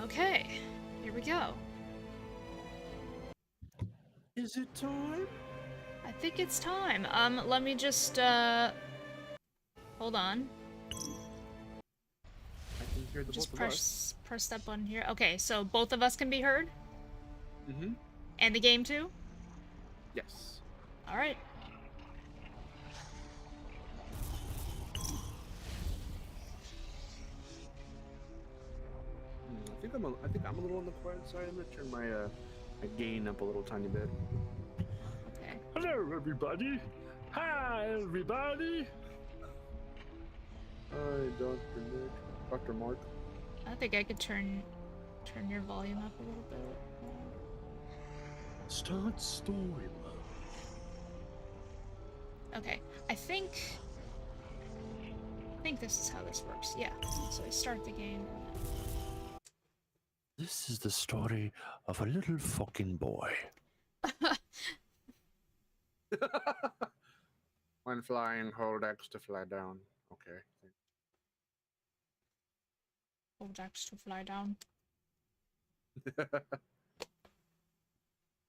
Okay, here we go. Is it time? I think it's time. Let me just, hold on. I can hear the Just both of us. press that button here. Okay, so both of us can be heard? Mm-hmm. And the game too? Yes. Alright. I think I'm a little on the quiet side. I'm gonna turn my my gain up a little tiny bit. Okay. Hello, everybody. Hi, everybody. Hi, Dr. Nick. Dr. Mark. I think I could turn your volume up a little bit. Start story mode. Okay, I think this is how this works. Yeah. So I start the game. This is the story of a little fucking boy. When flying, hold X to fly down. Okay. Hold X to fly down.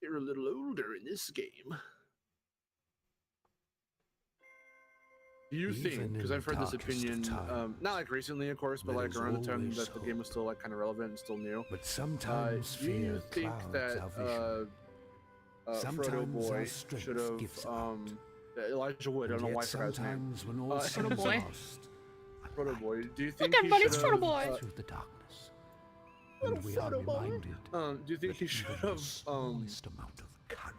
You're a little older in this game. Do you think, because I've heard this opinion, not like recently, of course, but like around the time that the game was still like kind of relevant and still new. But sometimes do you think that Frodo Boy should have Elijah Wood? I don't know why I forgot his name. Frodo Boy. Frodo Boy. Do you think Look, everybody, it's Frodo Boy. Through the darkness, little we are Frodo Boy. reminded Do you think he should have smallest amount of courage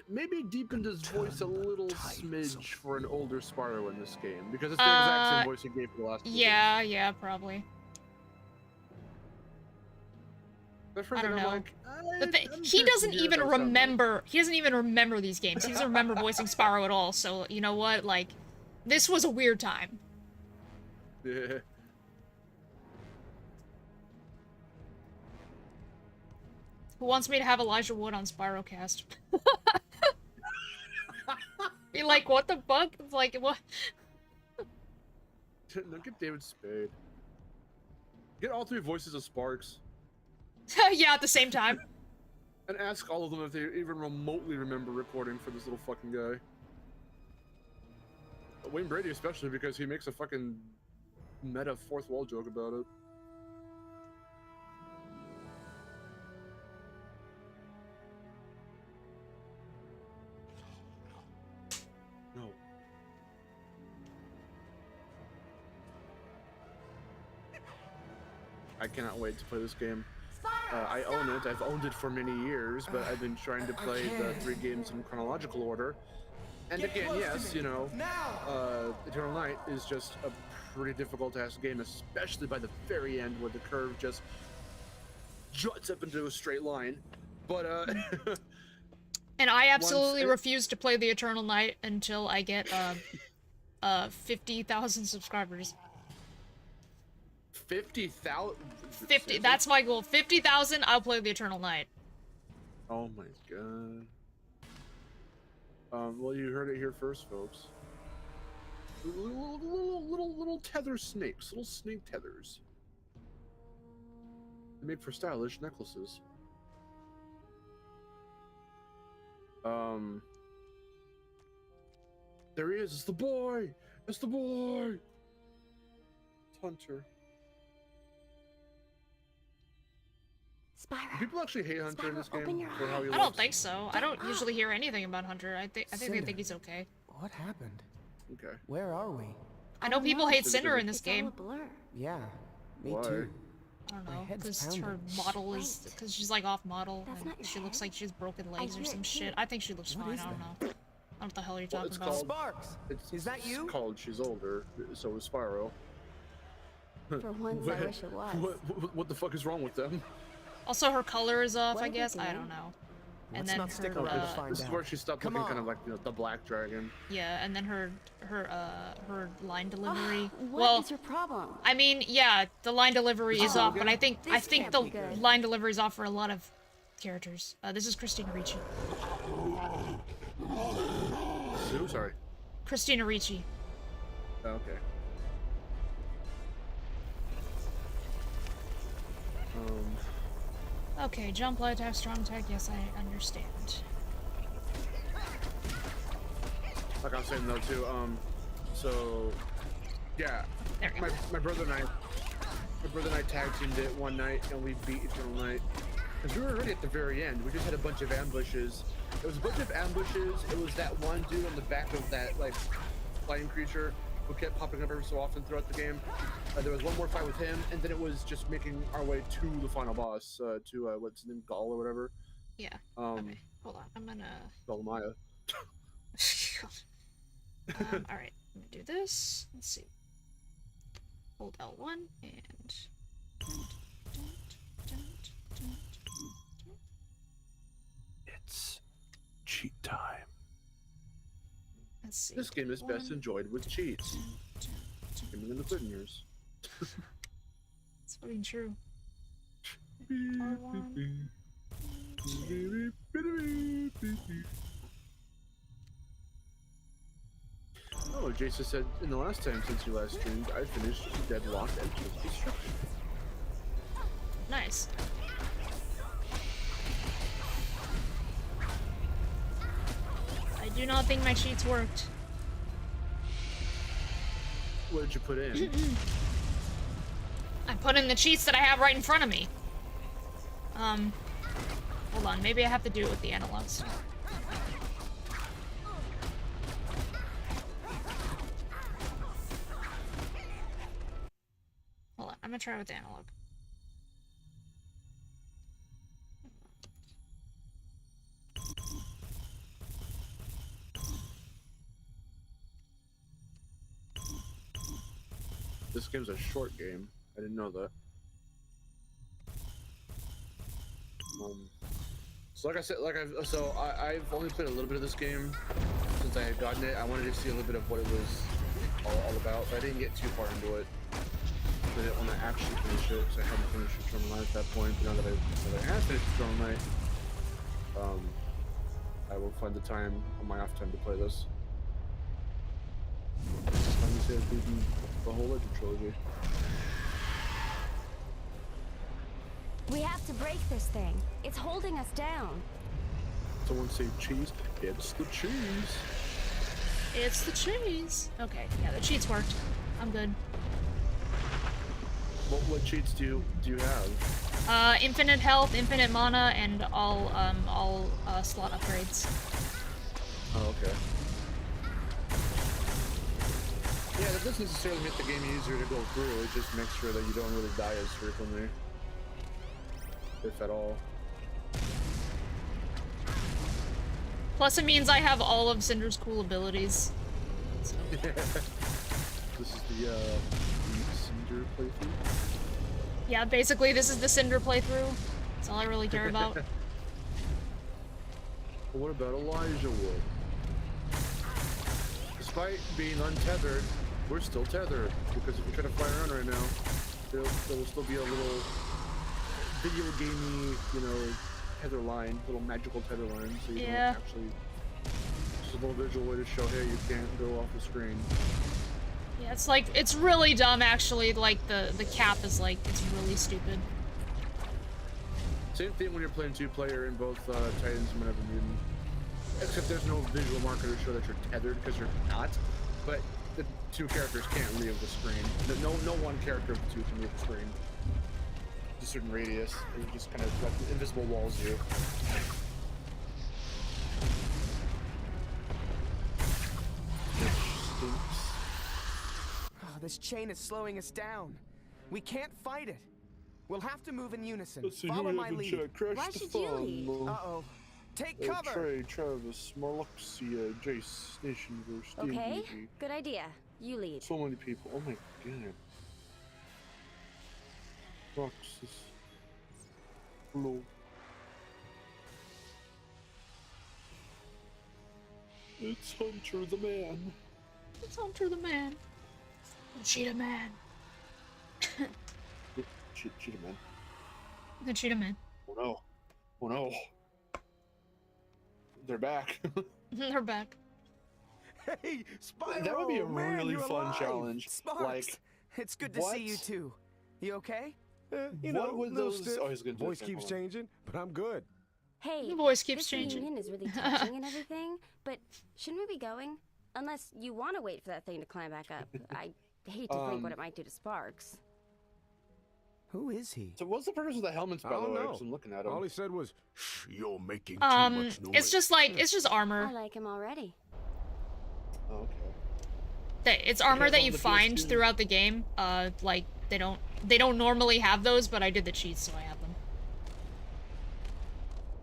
maybe deepened his voice a little smidge for an older Spyro in this game? Because it's the exact same voice he gave for the last two games. Yeah, probably. I don't know. Like, he doesn't even remember. He doesn't even remember these games. He doesn't remember voicing Spyro at all. So you know what? Like, this was a weird time. Yeah. Who wants me to have Elijah Wood on Spyrocast? Be like, what the fuck? It's like, what? Look at David Spade. Get all three voices of Sparks. Yeah, at the same time. And ask all of them if they even remotely remember recording for this little fucking guy. Wayne Brady especially, because he makes a fucking meta fourth wall joke about it. No. I cannot wait to play this game. I own it. I've owned it for many years, but I've been trying to play the 3 games in chronological order. And again, yes, you know, Eternal Night is just a pretty difficult-ass game, especially by the very end where the curve just juts up into a straight line. But, And I absolutely refuse to play the Eternal Night until I get, 50,000 subscribers. 50,000? 50, that's my goal. 50,000, I'll play the Eternal Night. Oh my god. Well, you heard it here first, folks. Little tether snakes. Little snake tethers. They make for stylish necklaces. There he is. It's the boy. It's the boy. It's Hunter. Do people actually hate Hunter in this game for how he looks? I don't think so. I don't usually hear anything about Hunter. I think they think he's okay. What happened? Okay. Where are we? I know people hate Cynder in this game. Yeah, me Why? too. I don't My know, head's because her pounding. model is, because she's like off model, That's and not your she looks head. like she has broken legs or hear some it shit. too. I think she looks What fine. is I don't that? know. I don't know what the hell you're Well, talking it's about. called- Sparks! Is that you? It's called She's Older, so is Spyro. For once, I wish it was. What the fuck is wrong with them? Also, her color is off, What I are they guess. I doing? don't know. Let's And then not stick her, around to find This is out. where she stopped Come looking kind on. of like, you know, the Black Dragon. yeah, and then her line delivery. What well, is your problem? I mean, yeah, the line delivery is off, but I think This can't the be good. line delivery is off for a lot of characters. This is Christina Ricci. Sue, sorry. Christina Ricci. Oh, okay. Okay, jump, light attack, strong attack. Yes, I understand. Like I was saying though too, so yeah, There we go. my brother and I tag teamed it one night and we beat Eternal Night. Because we were already at the very end. We just had a bunch of ambushes. It was a bunch of ambushes. It was that one dude on the back of that like flying creature who kept popping up every so often throughout the game. There was one more fight with him, and then it was just making our way to the final boss, to what's his name, Gaul or whatever. Yeah. Okay. Hold on. I'm gonna. Galamaya. All right. I'm gonna do this. Let's see. Hold L1 and. It's cheat time. Let's see. This game is best enjoyed with cheats. Gaming in the good years. It's fucking true. R1. Oh, Jason said in the last time since you last streamed, I finished Deadlocked and Destruction. Nice. I do not think my cheats worked. What did you put in? I put in the cheats that I have right in front of me. Hold on, maybe I have to do it with the analogs. Hold on, I'm gonna try with the analog. This game's a short game. I didn't know that. So like I said, I've only played a little bit of this game since I had gotten it. I wanted to see a little bit of what it was all about, but I didn't get too far into it. I didn't want to actually finish it because I hadn't finished Eternal Night at that point. But now that I have finished Eternal Night, I will find the time on my off time to play this. Time to say I've beaten the whole Legend trilogy. We have to break this thing. It's holding us down. Someone say cheese. It's the cheese. It's the cheese. Okay, yeah, the cheats worked. I'm good. What cheats do you have? Infinite health, infinite mana, and all slot upgrades. Oh, okay. Yeah, that doesn't necessarily make the game easier to go through. It just makes sure that you don't really die as frequently, if at all. Plus, it means I have all of Cynder's cool abilities. So. This is the Cynder playthrough. Yeah, basically, this is the Cynder playthrough. That's all I really care about. What about Elijah Wood? Despite being untethered, we're still tethered, because if you try to fly around right now, there will still be a little video gamey, tether line, little magical tether line, so you don't actually. Just a little visual way to show, hey, you can't go off the screen. Yeah, it's really dumb actually. Like the cap is it's really stupid. Same thing when you're playing 2-player in both Titans and Whenever Mutant. Except there's no visual marker to show that you're tethered, because you're not. But the two characters can't leave the screen. No one character of the two can leave the screen. A certain radius. It just kind of like invisible walls you. Oh, this chain is slowing us down. We can't fight it. We'll have to move in unison. Follow my lead. Why should you lead? Uh-oh. Take cover! Trey, Travis, Marluxia, Jace, Nationverse, Okay, DMG. good idea. You lead. So many people. Oh my god. Roxas. Hello. It's Hunter the Man. It's Hunter the Man. Cheetah Man. Cheetah Man. The Cheetah Man. Oh no. Oh no. They're back. They're back. Hey, Spyro! That would be a Man, really you're fun alive. challenge. Sparks, Like, it's good to what? see you too. You okay? You What know, would little those- stiff. oh, he's gonna do Voice it. keeps Hold on. changing, but I'm good. Hey, The voice keeps this changing. reunion is really touching and everything, but shouldn't we be going? Unless you want to wait for that thing to climb back up. I hate to think what it might do to Sparks. Who is he? So what's the purpose of the helmets, I by the don't way? know. 'Cause I'm looking at them. All he said was, "Shh, you're making too much noise." It's just like, it's just I armor. like him already. Oh, okay. It's armor Because that on you the find PS2 throughout the game. Like, they don't normally have those, but I did the cheats, so I have them.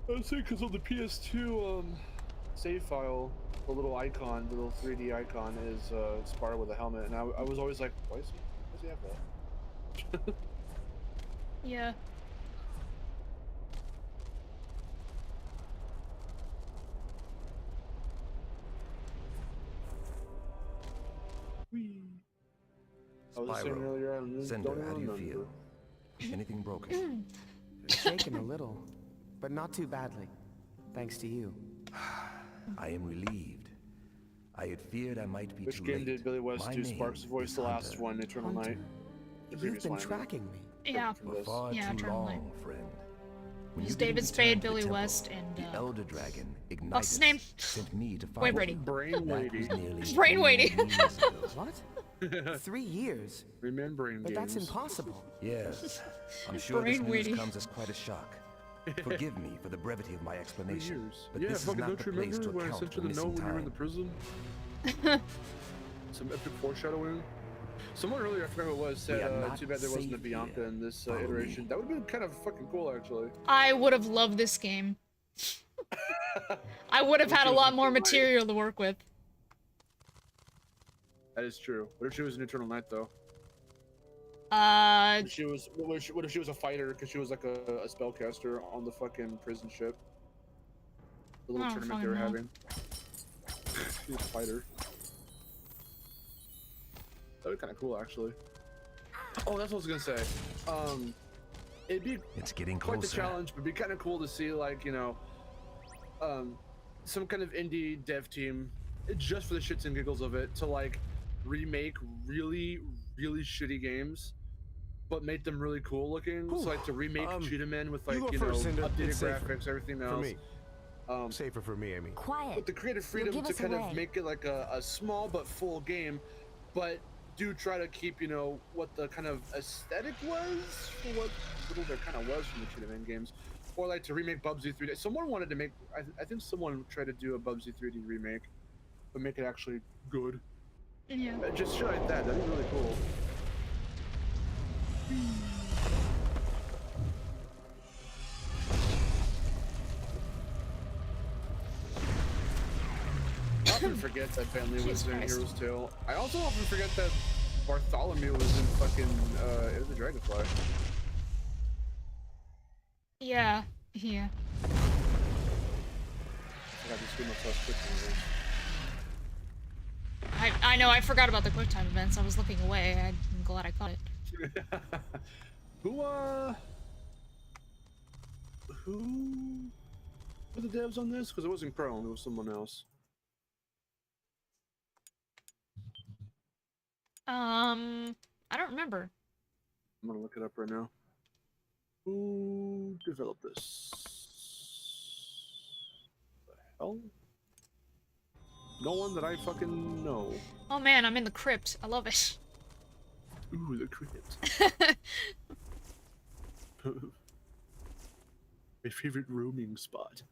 I was saying because on the PS2 save file, the little icon, the little 3D icon is Spyro with a helmet, and I was always like, why does he have that? Yeah. I was saying Spyro, earlier, I don't Cynder, even how do you remember. feel? Anything broken? Shaken a little, but not too badly. Thanks to you. I am relieved. I had feared I might be Which too game late. did Billy West My do name Sparks' voice is the last Hunter. one, Eternal Night? The You've previous been one. tracking me. Yeah. From For this. far Yeah, too Eternal long, Night. friend. When It's you didn't David Spade, return to the Billy temple, West, and, the Elder Dragon, Ignitus, what's his name? sent me to Wayne find Brady. you. Brain That Lady. was nearly Brain 3 Weighty. years ago. What? 3 years? Remembering But games. that's impossible. Yes, I'm sure this Brain news Weighty. comes as quite a shock. Forgive me for the brevity of my 3 explanation, years. but Yeah, this is fucking not don't the you place remember to when I account sent for you the note missing when you were in the time. prison? Some epic foreshadowing. Someone earlier, I forgot who it was, We are said, not too bad there wasn't a safe Bianca here. in this Follow iteration. me. That would have been kind of fucking cool, actually. I would have loved this game. I would have had a lot more material to work with. That is true. What if she was an Eternal Night, though? Uh, What if she was a fighter, because she was like a spellcaster on the fucking prison ship? The little I don't tournament they were fucking know. having. She was a fighter. That would be kind of cool, actually. Oh, that's what I was gonna say. It'd be It's getting quite the closer. challenge, but it'd be kind of cool to see, like, you know, some kind of indie dev team, just for the shits and giggles of it, to like remake really, really shitty games, but make them really cool looking. So like to remake Cheetah Men with, like, you go you know, first, Cynder. updated It's safer. graphics, everything For else. me. Safer for me, I mean. Quiet. With the creative freedom give to us kind away. of make it like a small but full game, but do try to keep, you know, what the kind of aesthetic was for what little there kind of was from the Cheetah Man games, or like to remake Bubsy 3D. Someone wanted to make, I think someone tried to do a Bubsy 3D remake, but make it actually good. yeah. Just shit like that. That'd be really cool. I often forget that Bentley was Jesus in Christ. Hero's Tale. I also often forget that Bartholomew was in fucking it was the Dragonfly. Yeah. Yeah. I forgot to scream myself quickly. I know, I forgot about the QuickTime events. I was looking away. I'm glad I caught it. Who were the devs on this? Because it wasn't Chrome, it was someone else. I don't remember. I'm gonna look it up right now. Who developed this? The hell? No one that I fucking know. Oh man, I'm in the crypt. I love it. Ooh, the crypt. My favorite roaming spot.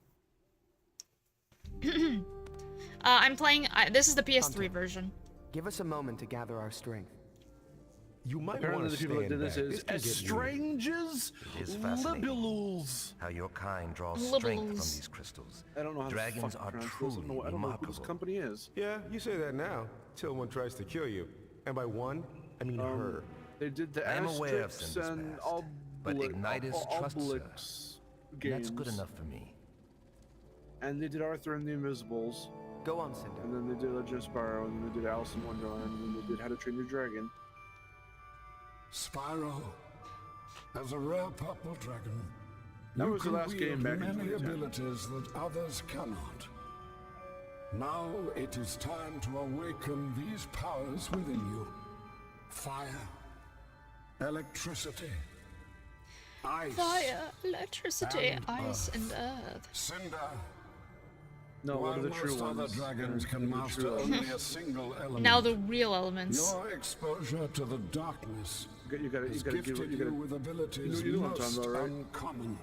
I'm playing, this is the PS3 Hunter. version. Give us a moment to gather our strength. You might Apparently want the to people that stand did this back. is can as get strange as It is fascinating. libellus. How your kind draws strength from Libels. these crystals. I don't know how Dragons to are fucking pronounce this. I truly don't know who this remarkable. company is. Yeah, you say that now, till one tries to kill you. And by one, I mean her. They did the I am aware of Asterix Cynder's and past, but Ignitus trusts her. Obelix And games. that's good enough for me. And they did Arthur and the Invisibles, Go on, Cynder. and then they did Legend of Spyro, and then they did Alice in Wonderland, and then they did How to Train Your Dragon. Spyro, as a rare purple dragon, That you was the can last game wield back in many 2010. abilities that others cannot. Now it is time to awaken these powers within you. Fire, electricity, Ice. Fire, electricity, And ice, and earth. Cinder. No, While what are the true most other ones? dragons Yeah, can the master true only elements. a single element. Now the real elements. Your exposure to the darkness You gotta has give gifted you you gotta. with abilities you know what I'm talking most about, right? uncommon.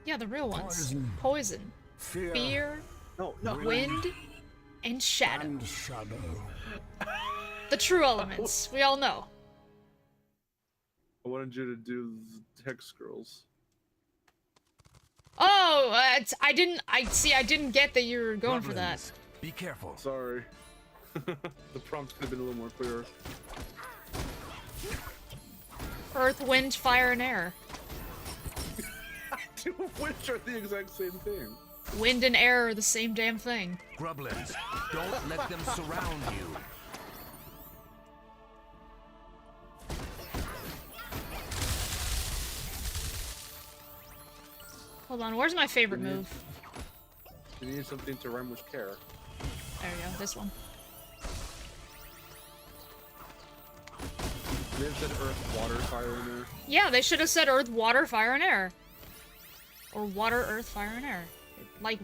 Yeah, the real ones. Poison. Poison, Fear, fear, No, wind, and shadow. and shadow. The true elements. We all know. I wanted you to do the Hex Girls. Oh, I didn't get that you were going for that. Gremlins, be careful. Sorry. The prompt could have been a little more clear. Earth, wind, fire, and air. Two of which are the exact same thing. Wind and air are the same damn thing. Grublins, don't let them surround you. Hold on, where's my favorite move? You need something to rhyme with care. There we go, this one. They've said earth, water, fire in there. Yeah, they should have said earth, water, fire, and air. Or water, earth, fire, and air. Like,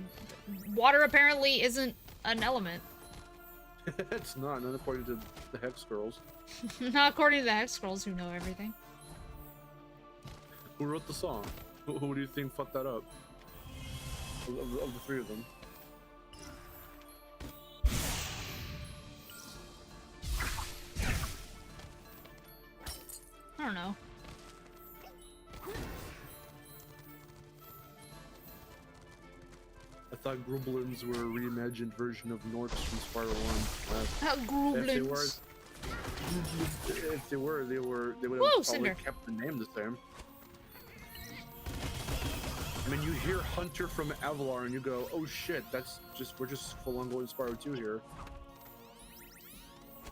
water apparently isn't an element. It's not according to the Hex Girls. Not according to the Hex Scrolls, who know everything. Who wrote the song? Who do you think fucked that up? Of the three of them. I don't know. I thought Grublins were a reimagined version of Norks from Spiral 1. Grublins. If they would have Whoa, probably Cynder. kept the name the same. I mean, you hear Hunter from Avalar and you go, oh shit, we're just full on going Spyro 2 here.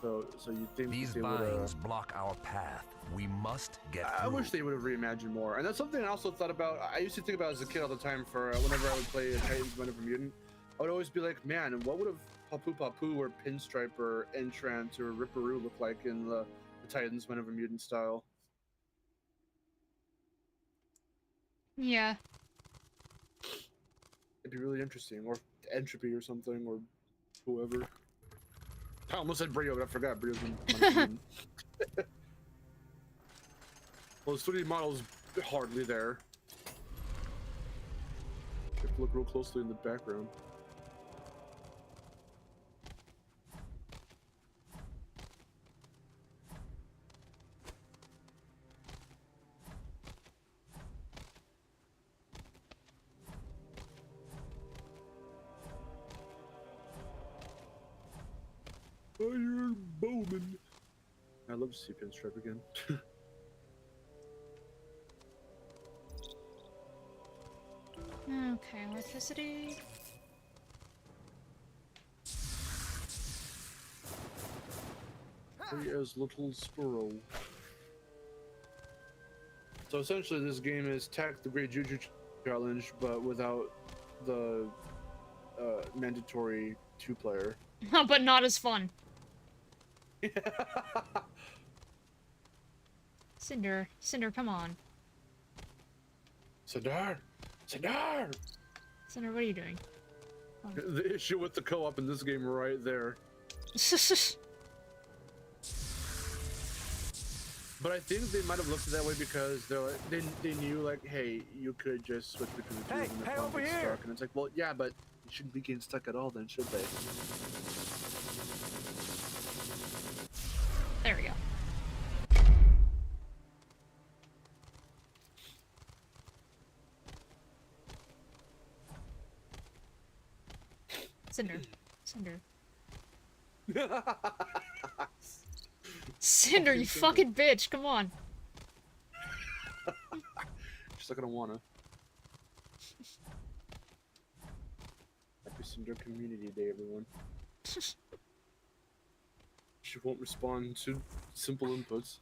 So you think These they would vines block our path. We must get I through. wish they would have reimagined more. And that's something I also thought about. I used to think about as a kid all the time for whenever I would play a Titans Wonder Mutant. I would always be like, man, what would have Papu Papu or Pinstripe or Entrant or Ripperoo look like in the Titans Wonder Mutant style? Yeah. It'd be really interesting. Or Entropy or something, or whoever. I almost said Brio, but I forgot Brio's in Wonder Mutant. Well, the 3D model's hardly there. You have to look real closely in the background. Iron Bowman. I'd love to see Pinstripe again. Okay, electricity. Free as little squirrel. So essentially, this game is Tak the Great Juju Challenge, but without the mandatory two-player. But not as fun. Cynder, come on. Cynder! Cynder! Cynder, what are you doing? The issue with the co-op in this game right there. But I think they might have looked at it that way because they knew, like, hey, you could just switch between the two of them if one gets stuck. And it's like, well, yeah, but you shouldn't be getting stuck at all then, should they? There we go. Cynder. Cynder, you fucking bitch, come on. She's not gonna wanna. Happy Cynder Community Day, everyone. She won't respond to simple inputs.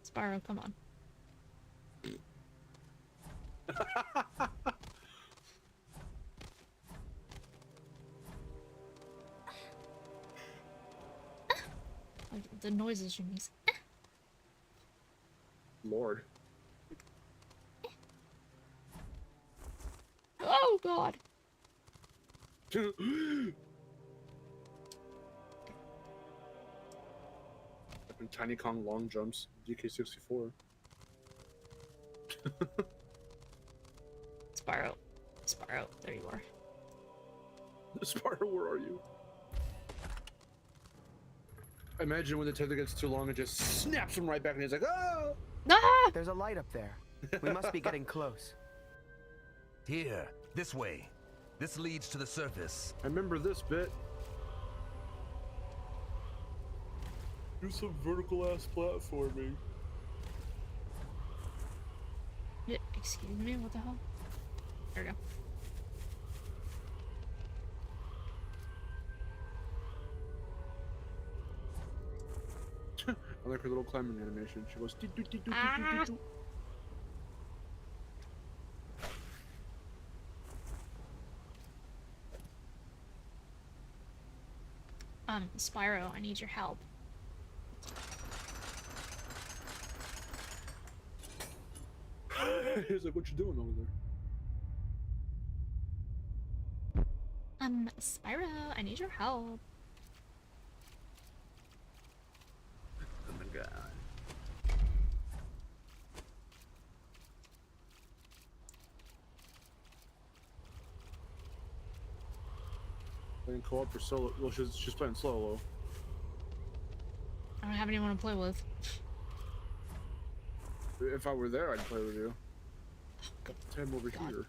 Spyro, come on. Like, the noises she makes. Lord. Oh God. And Tiny Kong long jumps, DK64. Spyro. Spyro, there you are. Spyro, where are you? I imagine when the tether gets too long, it just snaps him right back, and he's like, "Oh!" Ah! There's a light up there. We must be getting close. Here, this way. This leads to the surface. I remember this bit. Do some vertical ass platforming. Excuse me, what the hell? There we go. I like her little climbing animation. She goes. "Dee, doo, dee, doo, dee, doo, dee, doo." Spyro, I need your help. He's like, "What you doing over there?" Spyro, I need your help. Oh my god. Playing co-op or solo? Well, she's playing solo. I don't have anyone to play with. If I were there, I'd play with you. Good Tim over God. here.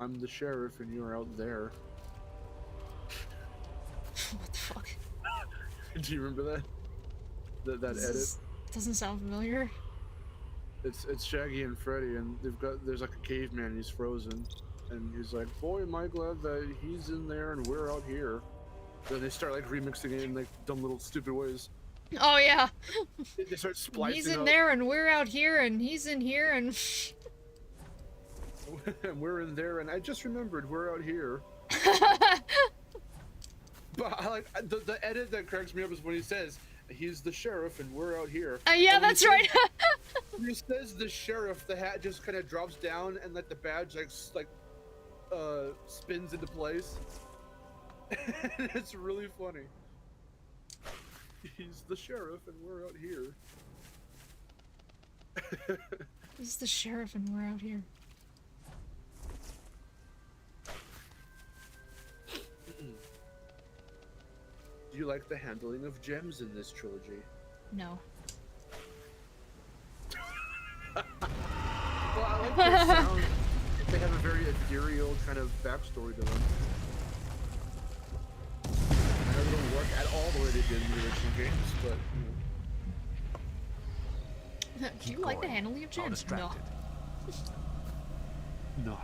I'm the sheriff and you're out there. What the fuck? Do you remember that This edit? doesn't sound familiar. It's Shaggy and Freddy, and there's like a caveman, and he's frozen, and he's like, "Boy, am I glad that he's in there and we're out here." Then they start like remixing it in like dumb little stupid ways. Oh yeah. They start splicing. He's in up, there and we're out here and he's in here and and we're in there, and I just remembered we're out here. But I like the edit that cracks me up is when he says he's the sheriff and we're out here. yeah, And when that's he right. when he says the sheriff, the hat just kind of drops down, and like the badge like spins into place. And it's really funny. He's the sheriff and we're out here. He's the sheriff and we're out here. Do you like the handling of gems in this trilogy? No. Well, I like their sound. They have a very ethereal kind of backstory to them. I know they don't work at all the way they did in the original games, but you know. Do you like the handling of gems? No. No.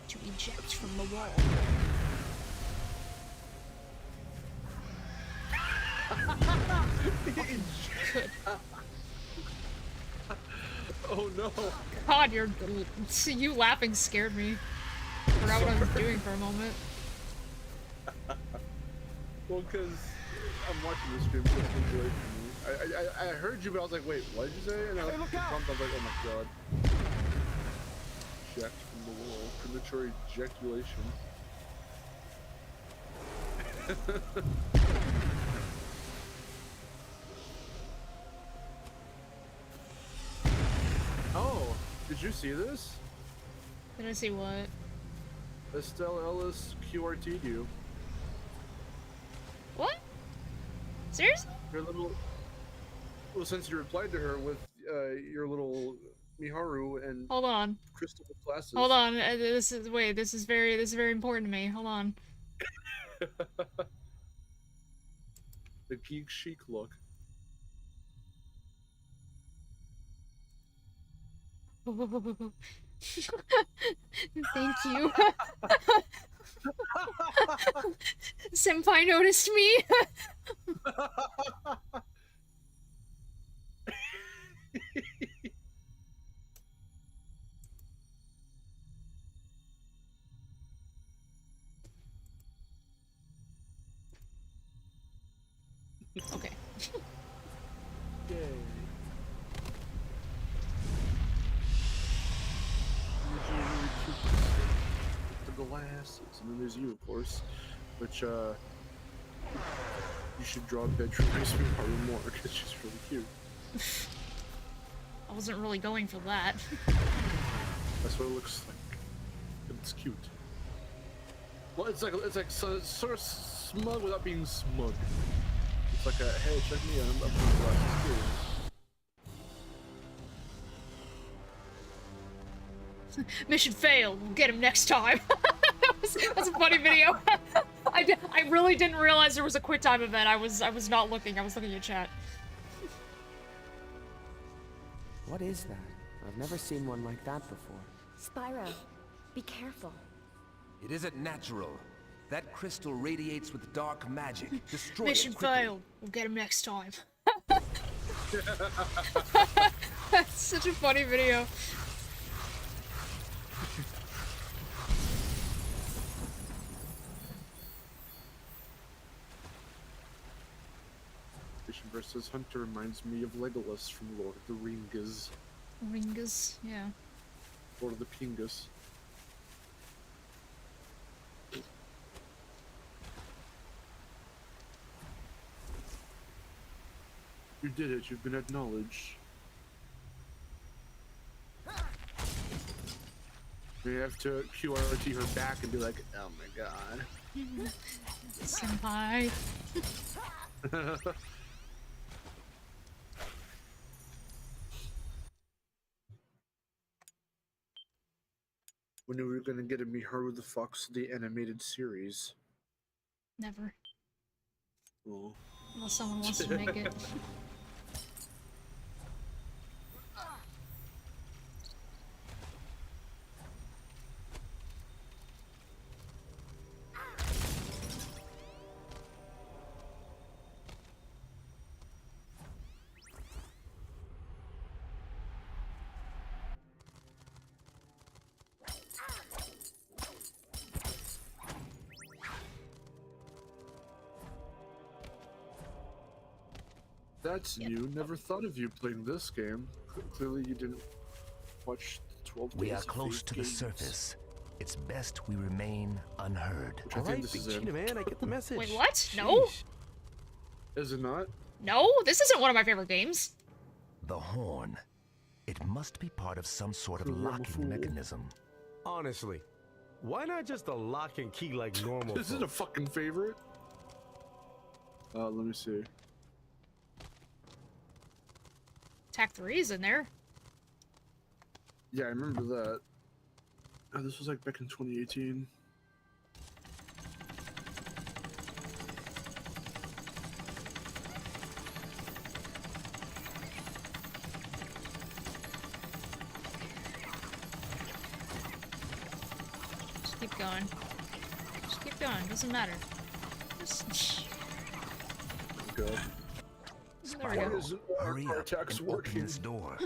To eject from the wall. Good. Oh no. God, you laughing scared me. Forgot what I was doing for a moment. Well, because I'm watching this stream, so it's been delayed for me. I heard you, but I was like, wait, what did you say? And I was pumped. I was like, oh my god. Eject from the wall. Premature ejaculation. Oh, did you see this? Did I see what? Estelle Ellis QRT'd you. What? Seriously? Your little. Well, since you replied to her with your little Miharu and Hold on. crystal glasses. Hold on. This is very important to me. Hold on. The geek chic look. Thank you. Senpai noticed me. Okay. Yay. The glasses, and then there's you, of course, which you should draw bedroom Ice Miharu more because she's really cute. I wasn't really going for that. That's what it looks like. It's cute. Well, it's like sort of smug without being smug. It's like a hey, check me out. I'm putting glasses too. Mission failed. We'll get him next time. That's a funny video. I really didn't realize there was a quit time event. I was not looking. I was looking at chat. What is that? I've never seen one like that before. Spyro, be careful. It isn't natural. That crystal radiates with dark magic. Destroy Mission it quickly. failed. We'll get him next time. That's such a funny video. Fishing versus Hunter reminds me of Legolas from Lord of the Rings. Ringas, yeah. Lord of the Pingus. You did it, you've been acknowledged. We have to QRT her back and be like, oh my god. Senpai. We knew we were gonna get a Miharu the Fox, the animated series. Never. Oh. Unless someone wants to make it. That's new. Never thought of you playing this game. Clearly you didn't watch the 12 We Days are of close Fate to the games. surface. It's best we remain unheard. Which I think this is in. man, I get the message. Wait, what? No? Sheesh. Is it not? No? This isn't one of my favorite games. The horn. It must be part of some sort of Ooh, I'm a locking fool. mechanism. Honestly, why not just a lock and key like normal? This is a folks? fucking favorite. Let me see. Attack 3 is in there. Yeah, I remember that. Oh, this was like back in 2018. Just keep going. Just keep going. Doesn't matter. Just... Go. There we go. Why isn't Hurry our up attacks and open working? this door.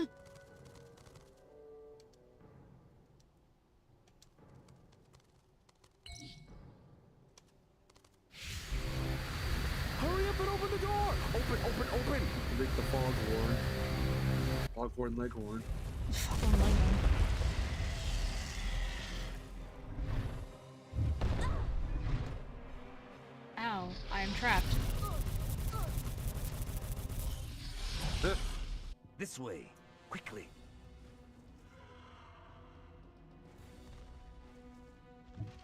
Hurry up and open the door! Open, open, open! Make the foghorn. Foghorn leghorn. Fucking like them. Ow, I am trapped. This way, quickly.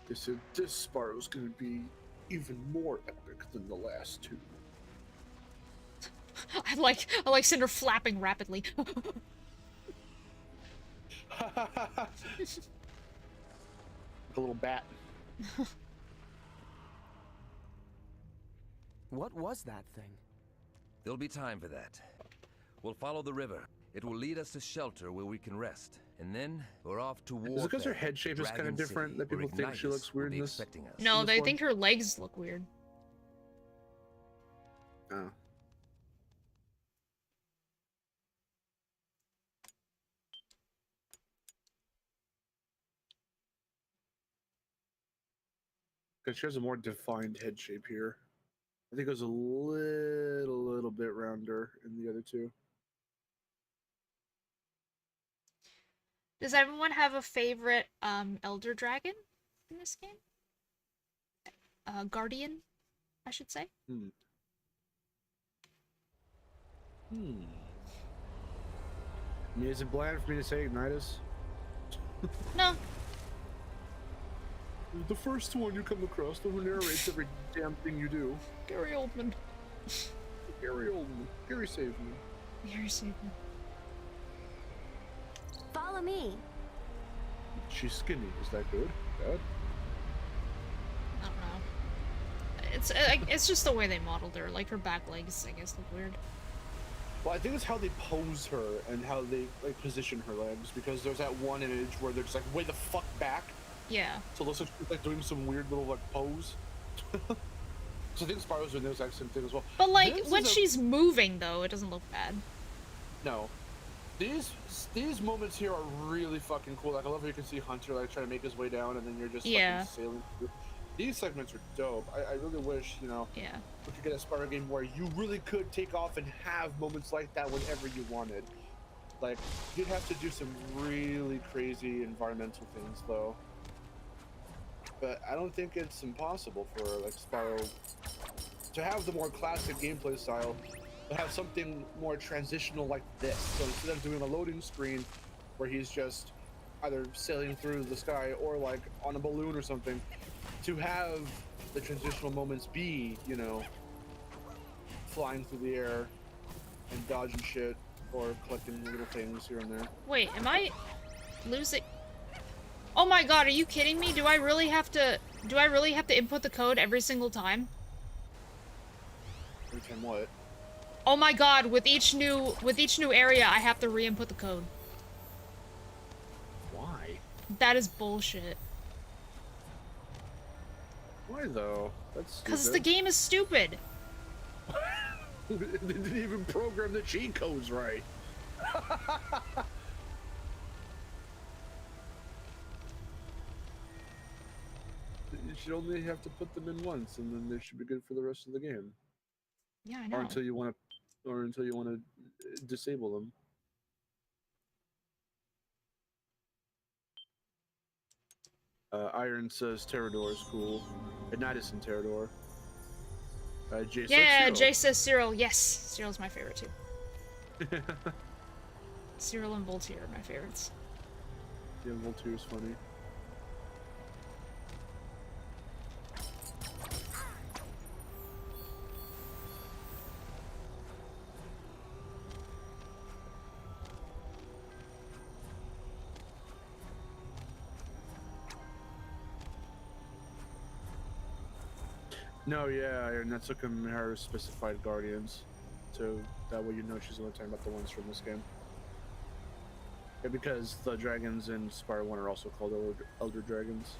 They said this Spyro's gonna be even more epic than the last two. I like Cynder flapping rapidly. Like a little bat. What was that thing? There'll be time for that. We'll follow the river. It will lead us to shelter where we can rest. And then we're off to war. Is it because her head shape is kind of different that people think she looks weird in this? No, this they one? think her legs look weird. Oh. Because she has a more defined head shape here. I think it was a little bit rounder in the other two. Does everyone have a favorite Elder Dragon in this game? Guardian, I should say. Hmm. I mean, is it bland for me to say Ignitus? No. The first one you come across, the one who narrates every damn thing you do. Gary Oldman. Gary Oldman. Gary saved me. Gary saved me. Follow me. She's skinny. Is that good? Bad? I don't know. It's just the way they modeled her. Like her back legs, I guess, look weird. Well, I think it's how they pose her and how they like position her legs, because there's that one image where they're just like way the fuck back. Yeah. So it looks like she's like doing some weird little like pose. So I think Spyro's doing the exact same thing as well. But like when she's moving though, it doesn't look bad. No. These moments here are really fucking cool. Like I love how you can see Hunter like trying to make his way down and then you're just fucking sailing through. These segments are dope. I really wish, you know, we could get a Spyro game where you really could take off and have moments like that whenever you wanted. Like, you'd have to do some really crazy environmental things, though. But I don't think it's impossible for, like, Spyro to have the more classic gameplay style, but have something more transitional like this. So instead of doing a loading screen where he's just either sailing through the sky or, like, on a balloon or something, to have the transitional moments be, you know, flying through the air and dodging shit or collecting little things here and there. Wait, am I losing? Oh my god, are you kidding me? Do I really have to input the code every single time? Every time what? Oh my god, with each new area I have to re-input the code. Why? That is bullshit. Why though? That's stupid. Because the game is stupid. They didn't even program the cheat codes right. You should only have to put them in once, and then they should be good for the rest of the game. Yeah, I know. Or until you want to disable them. Iron says Terrador is cool. Ignitus and Terrador. Jay Jay says Cyril. Yes, Cyril's my favorite too. Cyril and Voltaire are my favorites. Yeah, Voltaire's funny. No, yeah, and that's like Miharu specified Guardians, so that way you know she's only talking about the ones from this game. Yeah, because the dragons in Spyro 1 are also called Elder Dragons.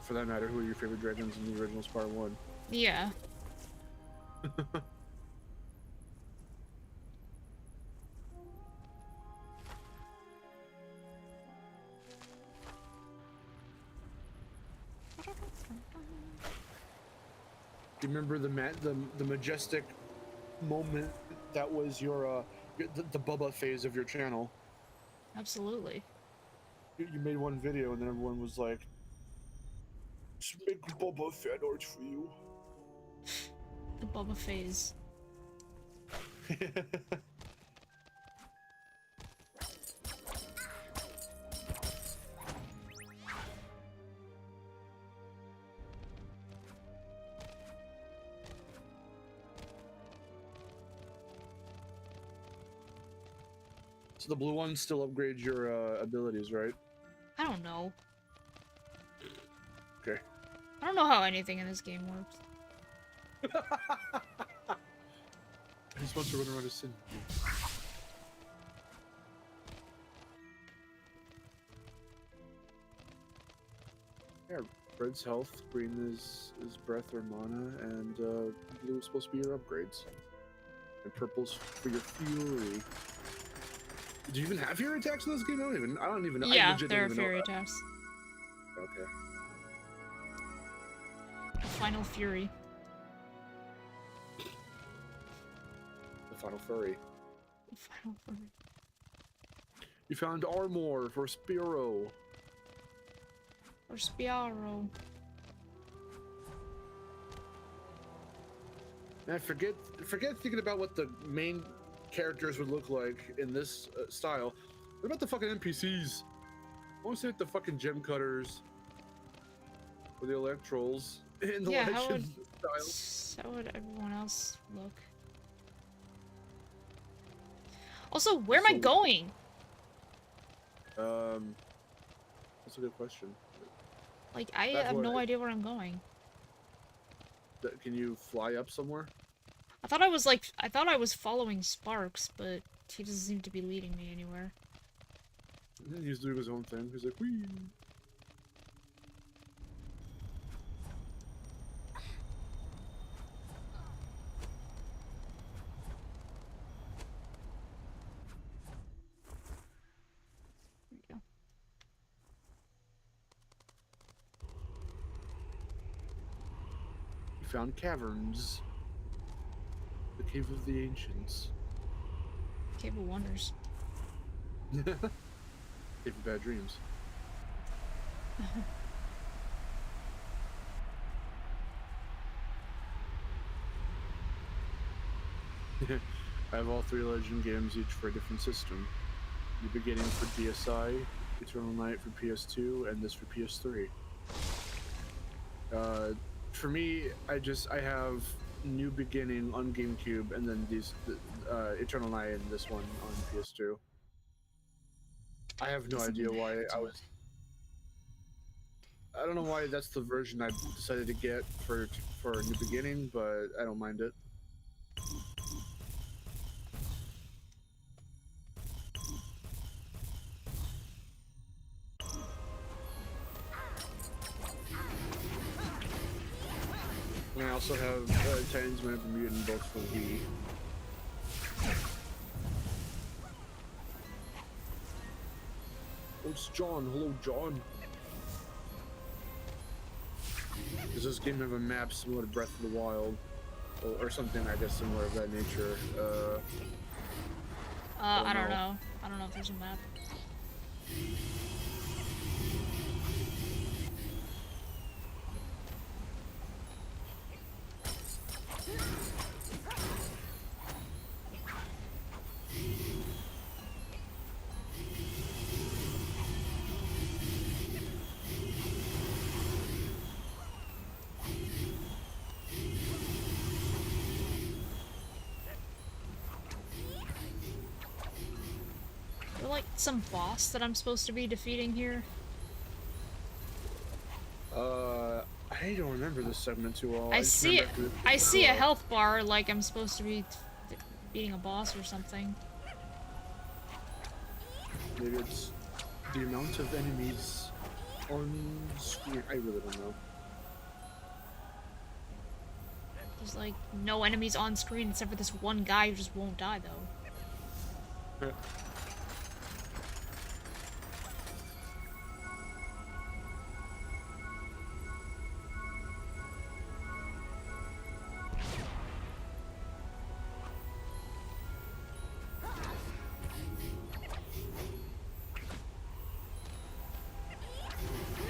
For that matter, who are your favorite dragons in the original Spyro 1? Yeah. Do you remember the majestic moment that was your the Bubba phase of your channel? Absolutely. You made one video and then everyone was like, "Just make Bubba fan art for you." The Bubba phase. So the blue one still upgrades your abilities, right? I don't know. Okay. I don't know how anything in this game works. I just want to run around a sin. Yeah, red's health, green is breath or mana, and blue is supposed to be your upgrades. And purple's for your fury. Do you even have fury attacks in this game? I don't even know. Yeah, there are fury attacks. Okay. Final Fury. The final furry. Final Fury. You found armor for Spiro. Or Spiaro. Man, forget thinking about what the main characters would look like in this style. What about the fucking NPCs? I want to see the fucking gem cutters. Or the Electrolls. In the Legend style. How would everyone else look? Also, where am I going? That's a good question. Like, I have no idea where I'm going. Can you fly up somewhere? I thought I was following Sparks, but he doesn't seem to be leading me anywhere. He's doing his own thing. He's like, whee! There we go. You found caverns. The Cave of the Ancients. Cave of Wonders. Cave of Bad Dreams. I have all 3 Legend games, each for a different system. The Beginning for DSi, Eternal Night for PS2, and this for PS3. For me, I have New Beginning on GameCube, and then Eternal Night and this one on PS2. I have no idea why I don't know why that's the version I decided to get for New Beginning, but I don't mind it. And I also have Titans Man of the Mutant both for Wii. Oh, it's John. Hello, John. Does this game have a map similar to Breath of the Wild? Or something, I guess, similar of that nature? I don't know. I don't know if there's a map. Is there like some boss that I'm supposed to be defeating here? I don't remember this segment too well. I see a health bar, like I'm supposed to be beating a boss or something. Maybe it's the amount of enemies on screen. I really don't know. There's like no enemies on screen except for this one guy who just won't die though.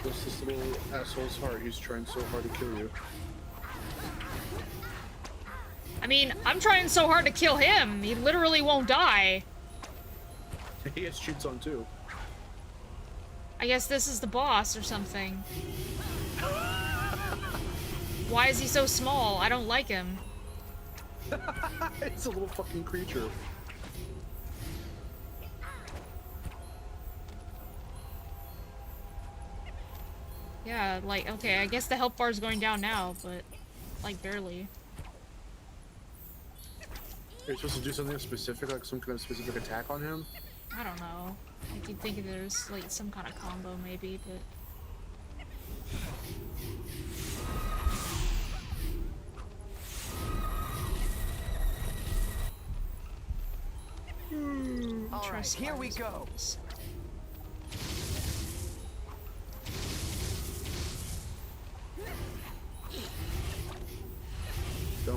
What's this little asshole's heart? He's trying so hard to kill you. I mean, I'm trying so hard to kill him. He literally won't die. He has cheats on too. I guess this is the boss or something. Why is he so small? I don't like him. It's a little fucking creature. Yeah, like, okay, I guess the health bar is going down now, but, like, barely. Are you supposed to do something specific, like some kind of specific attack on him? I don't know. Like, you'd think there's, like, some kind of combo, maybe, but... Alright, here we go.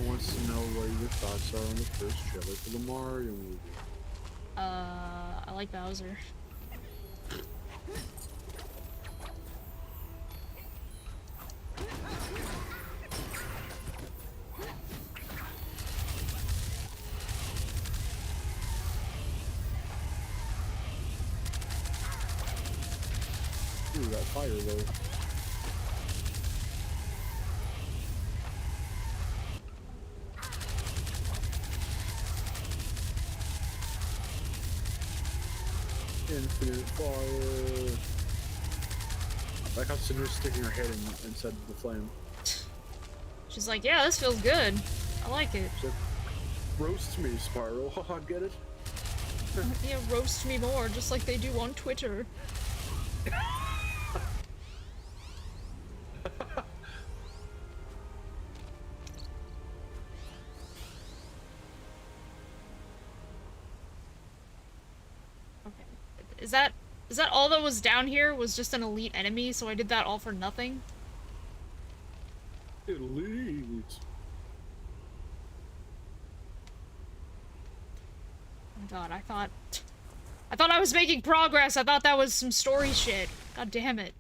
wants to know what your thoughts are on the first trailer for the Mario movie. I like Bowser. Ooh, that fire though. Infinite fire. I like how Cynder's sticking her head inside the flame. She's like, yeah, this feels good. I like it. She's like, roast me, Spyro. Haha, get it? Yeah, roast me more, just like they do on Twitter. Is that all that was down here? Was just an elite enemy, so I did that all for nothing? Elite. Oh my god, I thought I was making progress. I thought that was some story shit. God damn it.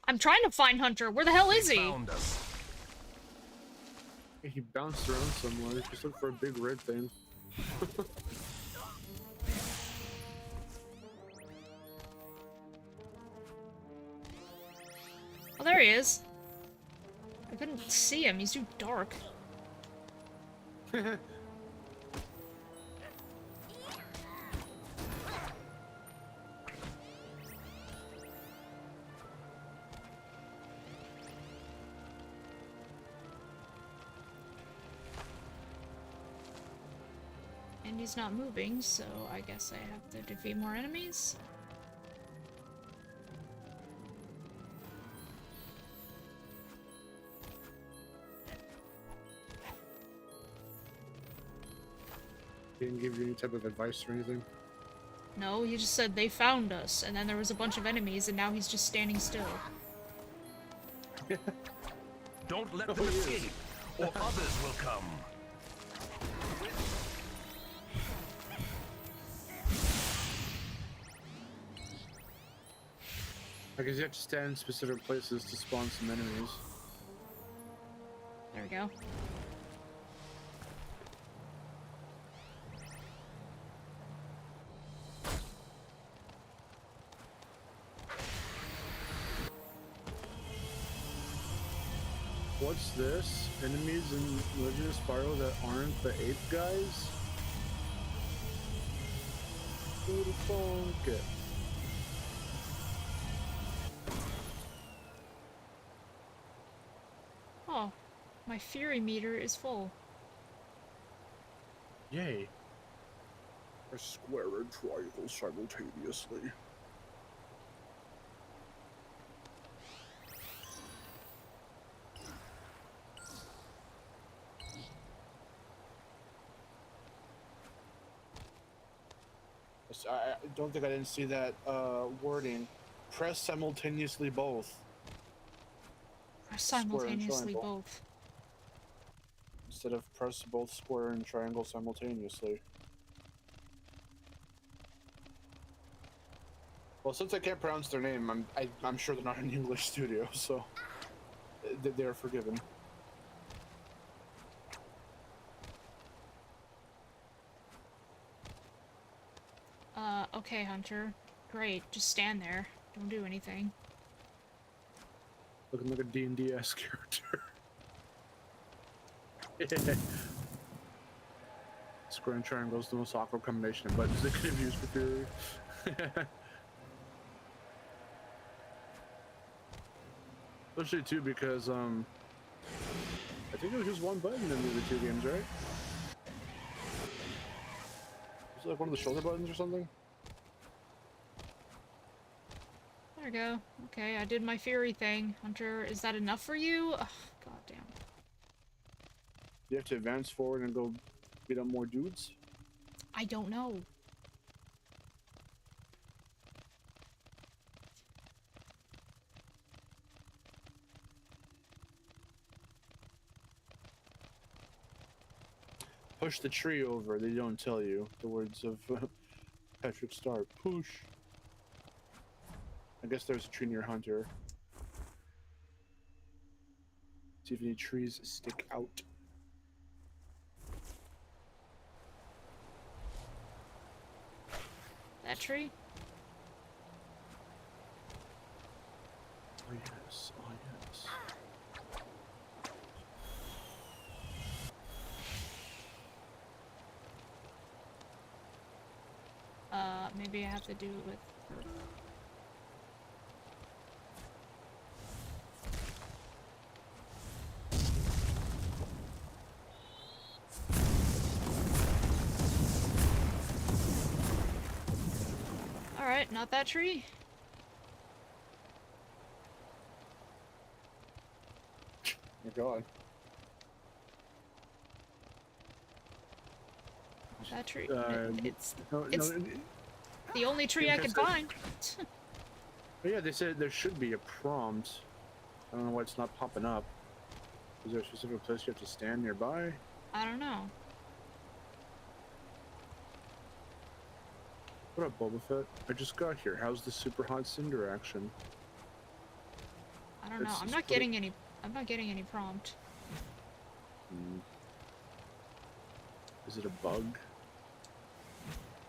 I'm trying to find Hunter. Where the hell is he? Found us. He bounced around somewhere. Just look for a big red thing. Oh, there he is. I couldn't see him. He's too dark. And he's not moving, so I guess I have to defeat more enemies. He didn't give you any type of advice or anything? No, he just said they found us, and then there was a bunch of enemies, and now he's just standing still. Don't let them escape, or others will come. I guess you have to stand in specific places to spawn some enemies. There we go. What's this? Enemies in Legend of Spyro that aren't the ape guys? Who the fuck it? Oh, my fury meter is full. Yay. Press square and triangle simultaneously. I don't think I didn't see that wording. Press simultaneously both. Press simultaneously triangle. both. Instead of press both square and triangle simultaneously. Well, since I can't pronounce their name, I'm sure they're not an English studio, so they're forgiven. Okay, Hunter. Great, just stand there. Don't do anything. Looking like a D&D-esque character. Square and triangle is the most awkward combination of buttons they could have used for Fury. Especially too because I think it was just one button in the other two games, right? Was it like one of the shoulder buttons or something? There we go. Okay, I did my Fury thing. Hunter, is that enough for you? Ugh, goddamn. You have to advance forward and go beat up more dudes? I don't know. Push the tree over, they don't tell you. The words of Patrick Star. Push. I guess there's a tree near Hunter. See if any trees stick out. That tree? Oh yes, oh yes. Maybe I have to do it with her. Alright, not that tree. Oh god. That tree. It's No, the only tree I can find. But yeah, they said there should be a prompt. I don't know why it's not popping up. Is there a specific place you have to stand nearby? I don't know. What up, Boba Fett? I just got here. How's the super hot Cynder action? I don't know. It's- I'm it's not pretty- getting any. I'm not getting any prompt. Is it a bug?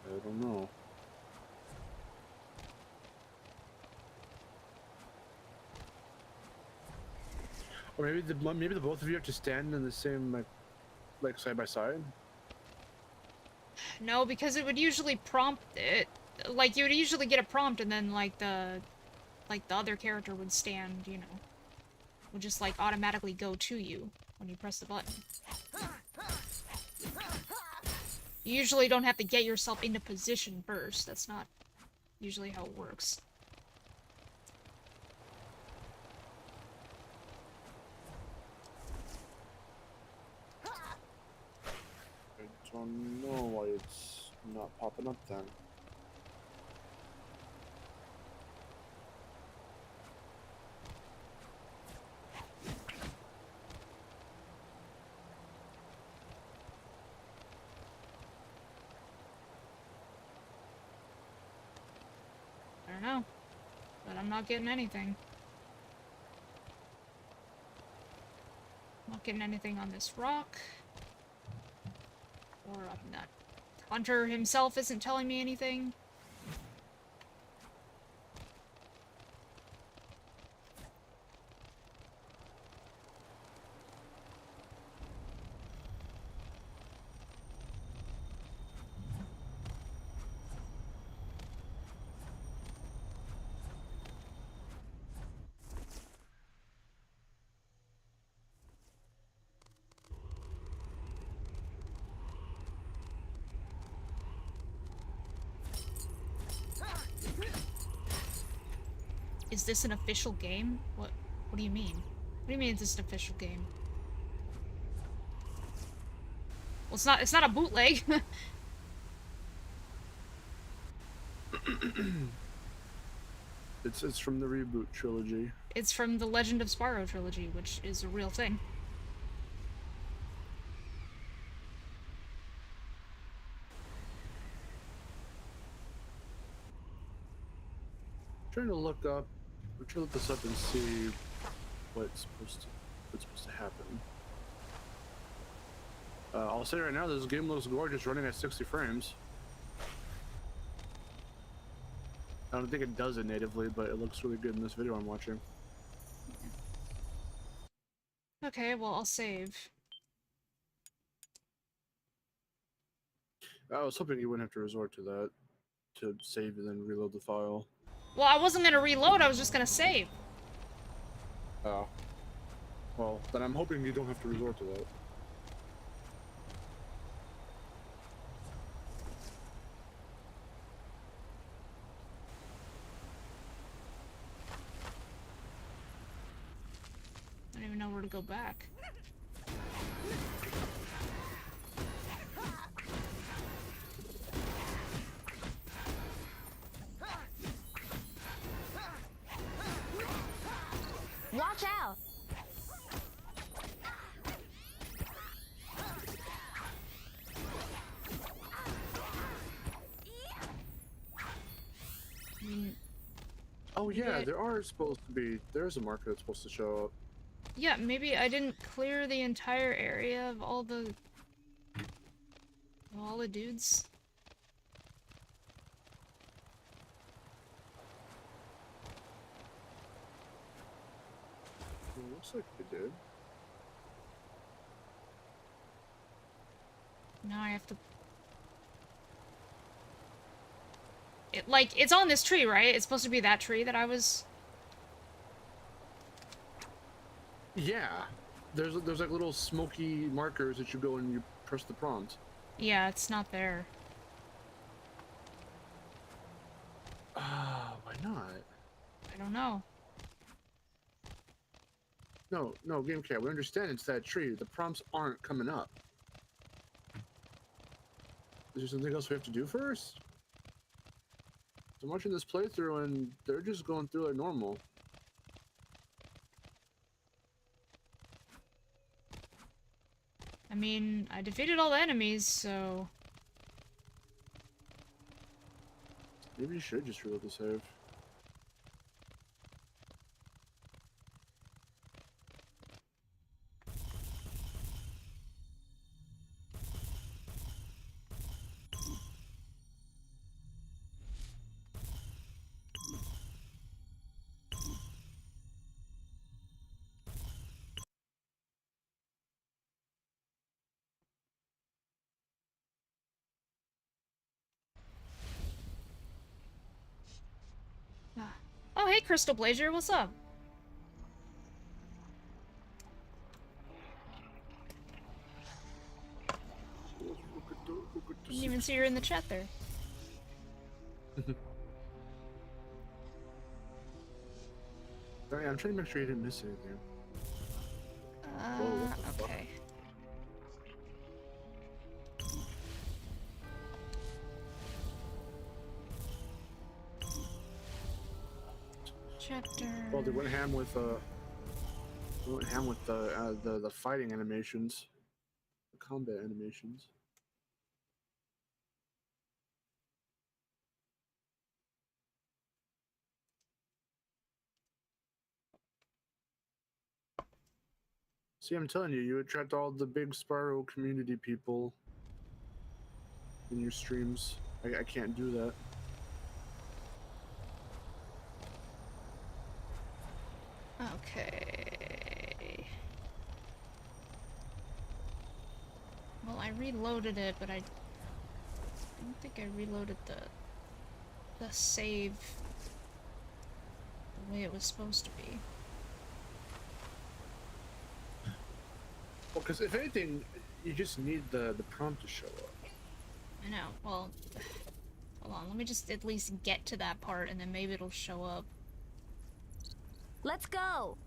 I don't know. Or maybe the both of you have to stand in the same like side by side. No, because it would usually prompt it. Like you would usually get a prompt, and then like the other character would stand. You know, would just like automatically go to you when you press the button. You usually don't have to get yourself into position first. That's not usually how it works. I don't know why it's not popping up then. I don't know, but I'm not getting anything. Not getting anything on this rock. Or up that. Hunter himself isn't telling me anything. Is this an official game? What do you mean? What do you mean is this an official game? Well, it's not a bootleg. It's from the reboot trilogy. It's from the Legend of Spyro trilogy, which is a real thing. Trying to look up. We're trying to look this up and see what's supposed to happen. I'll say right now, this game looks gorgeous, running at 60 frames. I don't think it does it natively, but it looks really good in this video I'm watching. Okay, well, I'll save. I was hoping you wouldn't have to resort to that to save and then reload the file. Well, I wasn't gonna reload, I was just gonna save. Oh. Well, then I'm hoping you don't have to resort to that. I don't even know where to go back. Watch out! I mean, Oh yeah, Yeah. there's a marker that's supposed to show up. yeah, maybe I didn't clear the entire area of all the dudes. It looks like we did. Now I have to... it's on this tree, right? It's supposed to be that tree that I was... Yeah. There's like little smoky markers that you go and you press the prompt. Yeah, it's not there. Why not? I don't know. No, Game Cat, we understand it's that tree. The prompts aren't coming up. Is there something else we have to do first? I'm watching this playthrough and they're just going through like normal. I mean, I defeated all the enemies, so... Maybe you should just reload the save. Oh, hey, Crystal Blazer, what's up? Didn't even see her in the chat there. Sorry, I'm trying to make sure you didn't miss anything. Whoa, what the fuck? Okay. Chapter... Well, they went ham with the fighting animations, the combat animations. See, I'm telling you, you attract all the big Sparrow community people in your streams. I can't do that. Okay. Well, I reloaded it, but I don't think I reloaded the save the way it was supposed to be. Well, because if anything, you just need the prompt to show up. I know. Well, hold on. Let me just at least get to that part, and then maybe it'll show up. Let's go!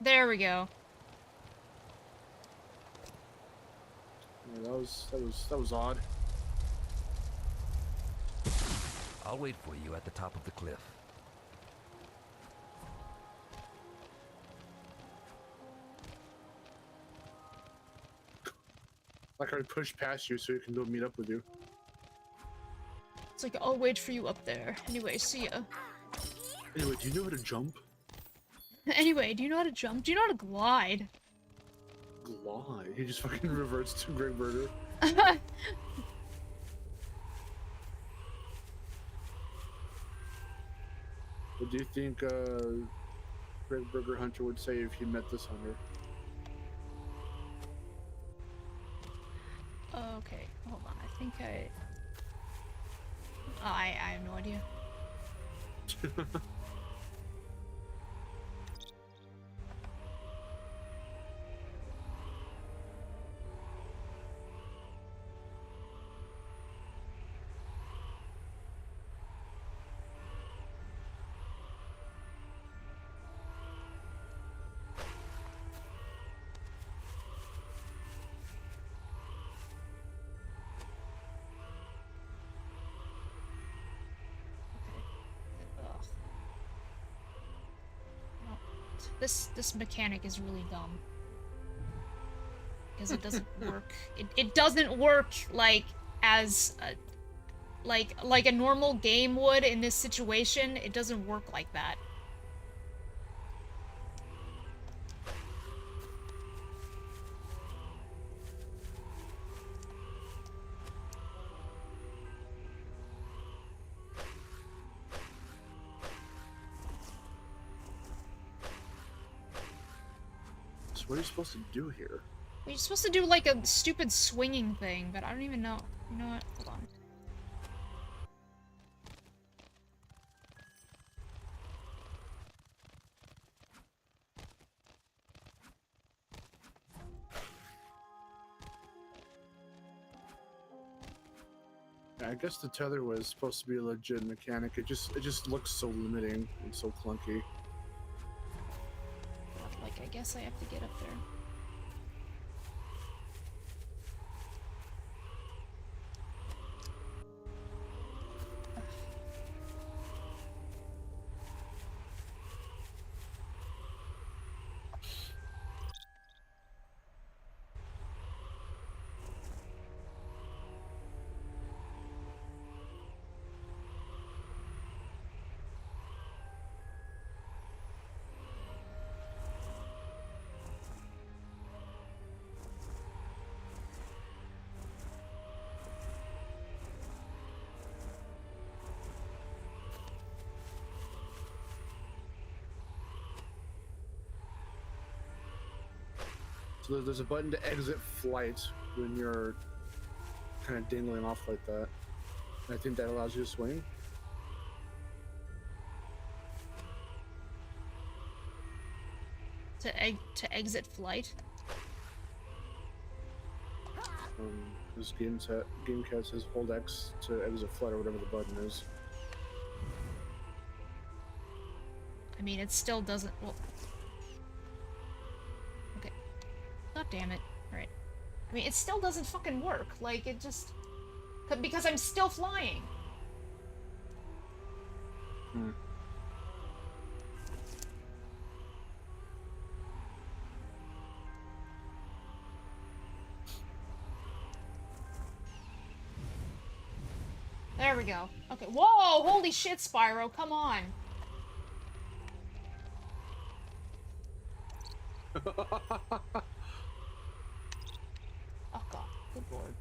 There we go. Yeah, that was odd. I'll wait for you at the top of the cliff. Like I pushed past you so you can go meet up with you. It's like, I'll wait for you up there. Anyway, see ya. Anyway, do you know how to jump? Anyway, do you know how to jump? Do you know how to glide? Glide. He just fucking reverts to Greg Burger. What do you think Greg Burger Hunter would say if he met this hunter? Okay, hold on. I think I have no idea. Ugh. No. This mechanic is really dumb. Because it doesn't work. It doesn't work like as like a normal game would in this situation. It doesn't work like that. So what are you supposed to do here? You're supposed to do like a stupid swinging thing, but I don't even know. You know what? Hold on. I guess the tether was supposed to be a legit mechanic. It just looks so limiting and so clunky. Like, I guess I have to get up there. So there's a button to exit flight when you're kind of dangling off like that. And I think that allows you to swing. To exit flight? This game cat says hold X to exit flight or whatever the button is. I mean, it still doesn't. Well, okay. God damn it! All right. I mean, it still doesn't fucking work. Like it just because I'm still flying. Hmm. There we go. Okay. Whoa! Holy shit, Spyro! Come on. Oh god. Good lord.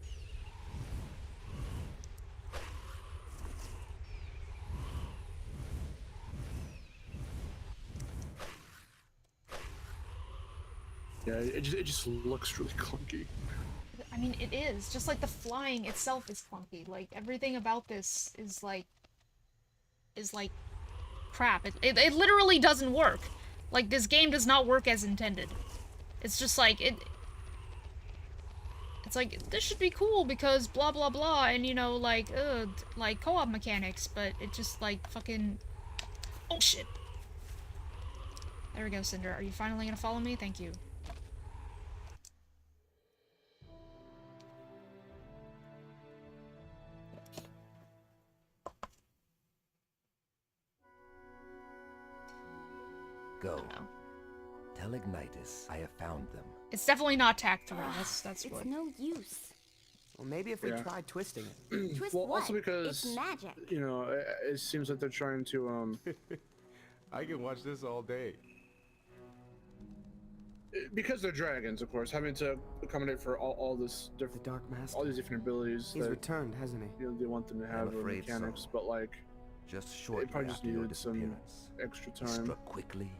Yeah, it just looks really clunky. I mean, it is. Just like the flying itself is clunky. Like, everything about this is like crap. It literally doesn't work. Like, this game does not work as intended. It's just like, it's like, this should be cool because blah blah blah, and you know, like co-op mechanics, but it just like fucking... Oh shit. There we go, Cynder. Are you finally gonna follow me? Thank you. Go. Tell Ignitus I have found them. It's definitely not tacked through. That's It's what. no use. Well, maybe if we Yeah. tried twisting it. Twist Well, what? also because It's magic. you know, it seems like they're trying to I can watch this all day. because they're dragons, of course, having to accommodate for all this The different, Dark Master. all these different abilities He's that returned, hasn't he? they want them to have or afraid mechanics, so. but like Just they shortly probably just after your needed some disappearance, extra he time. struck quickly,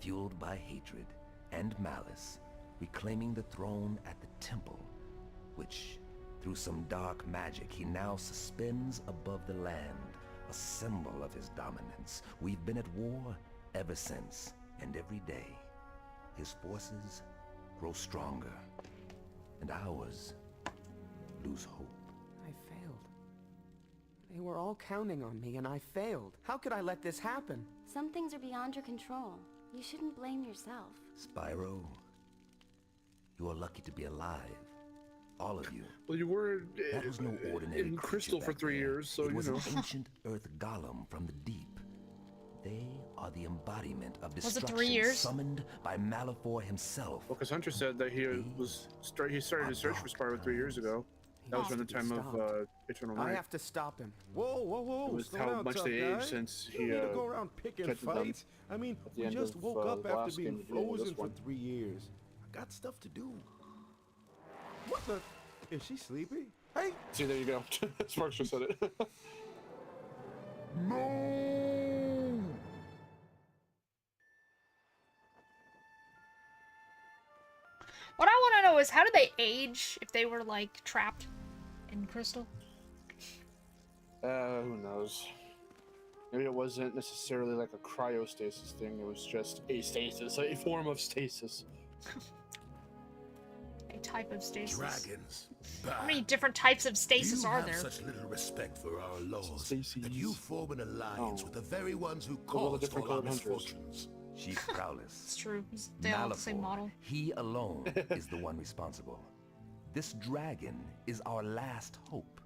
fueled by hatred and malice, reclaiming the throne at the temple, which, through some dark magic, he now suspends above the land, a symbol of his dominance. We've been at war ever since, and every day, his forces grow stronger, and ours lose hope. I failed. They were all counting on me, and I failed. How could I let this happen? Some things are beyond your control. You shouldn't blame yourself. Spyro, you are lucky to be alive. All of you. Well, you were That was no ordinary in Crystal creature for back 3 there. years, so it you was know. an ancient Earth golem from the deep. They are the embodiment of Was it destruction 3 years? summoned by Malefor himself. Well, because Hunter said that he started his search for Spyro 3 years ago. That was around the time of Eternal I Night. have to stop him. Whoa, whoa, whoa! It was Slow how down, much tough they guy. aged since You he don't need to go around picking tried to dump fights. I mean, at the we end just of, woke up the after last being game of the year, frozen this for one. 3 years. I got stuff to do. What the? Is she sleepy? Hey! See, there you go. Sparks just said it. No! What I want to know is how did they age if they were like trapped in crystal? Who knows? Maybe it wasn't necessarily like a cryostasis thing. It was just a stasis, a form of stasis. A type of stasis. Dragons. How many different types of stasis you are have there? such little respect for our laws Stasis. that you form an alliance with the very ones who all the caused different all our colored hunters. misfortunes. Chief It's Prowless. true. They all have the same Malefor, model. he alone is the one responsible. This dragon is our last hope.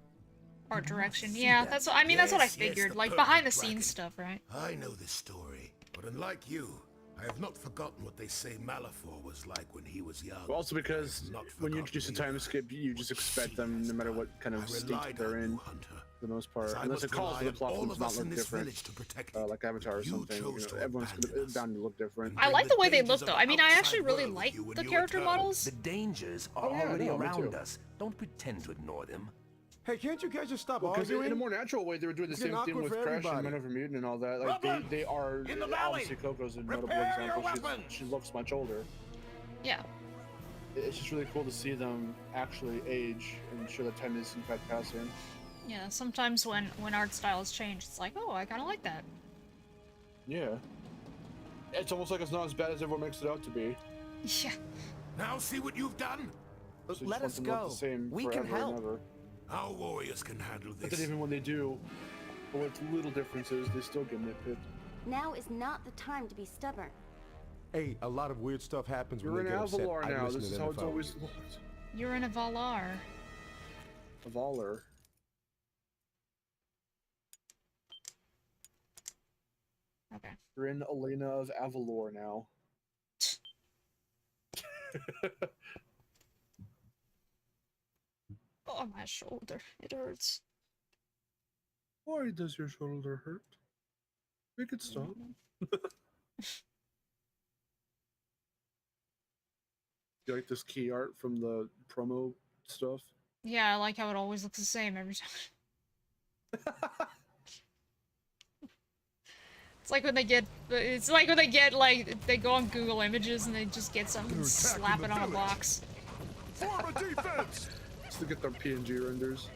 Art direction. see Yeah, that. that's what I mean. That's what I Yes, yes, figured. the Like perfect behind the dragon. scenes stuff, right? I know this story, but unlike you, I have not forgotten what they say Malefor was like when he was young. Well, also because I have not when you forgotten introduce a either. time skip, you just expect them, no matter what kind of I state relied they're on in, you, Hunter. for the most part. As I Unless must it calls for rely the plot on all to of not us look in this different, village to protect it. like Avatar or You something. chose You to know, everyone's abandon us. bound to look different. And I like bring the way they dangers look of though. the I mean, I outside actually really world with like you when the you character return. models. The dangers are Oh, yeah, already no, me around too. us. Don't pretend to ignore them. Hey, can't you guys just stop Because arguing? in a more natural way, they were doing the It's same getting thing awkward with for Crash and everybody. Men Over Mutant and all that. Like Weapons! they are In the valley! obviously Coco's a notable Prepare your example. weapons! She looks much older. Yeah. It's just really cool to see them actually age and show that time is in fact passing. Yeah, sometimes when art styles change, it's like, oh, I kind of like that. Yeah. It's almost like it's not as bad as everyone makes it out to be. Yeah. Now see what you've done? So just Let want us them to look go. the same We forever can help. and ever. Our warriors can handle But this. then even when they do, with little differences, they still get nitpicked. Now is not the time to be stubborn. Hey, a lot of weird stuff happens You're when in they get upset. Avalar I'd now. listen This to is them how if it's I were always you. looked. You're in a Valar. A Valar. Okay. You're in Elena of Avalor now. Oh, my shoulder. It hurts. Why does your shoulder hurt? Make it stop. You like this key art from the promo stuff? Yeah, I like how it always looks the same every time. It's like when they get, like, they go on Google Images and they just get something and slap it on a box. Form a defense! Just to get their PNG renders.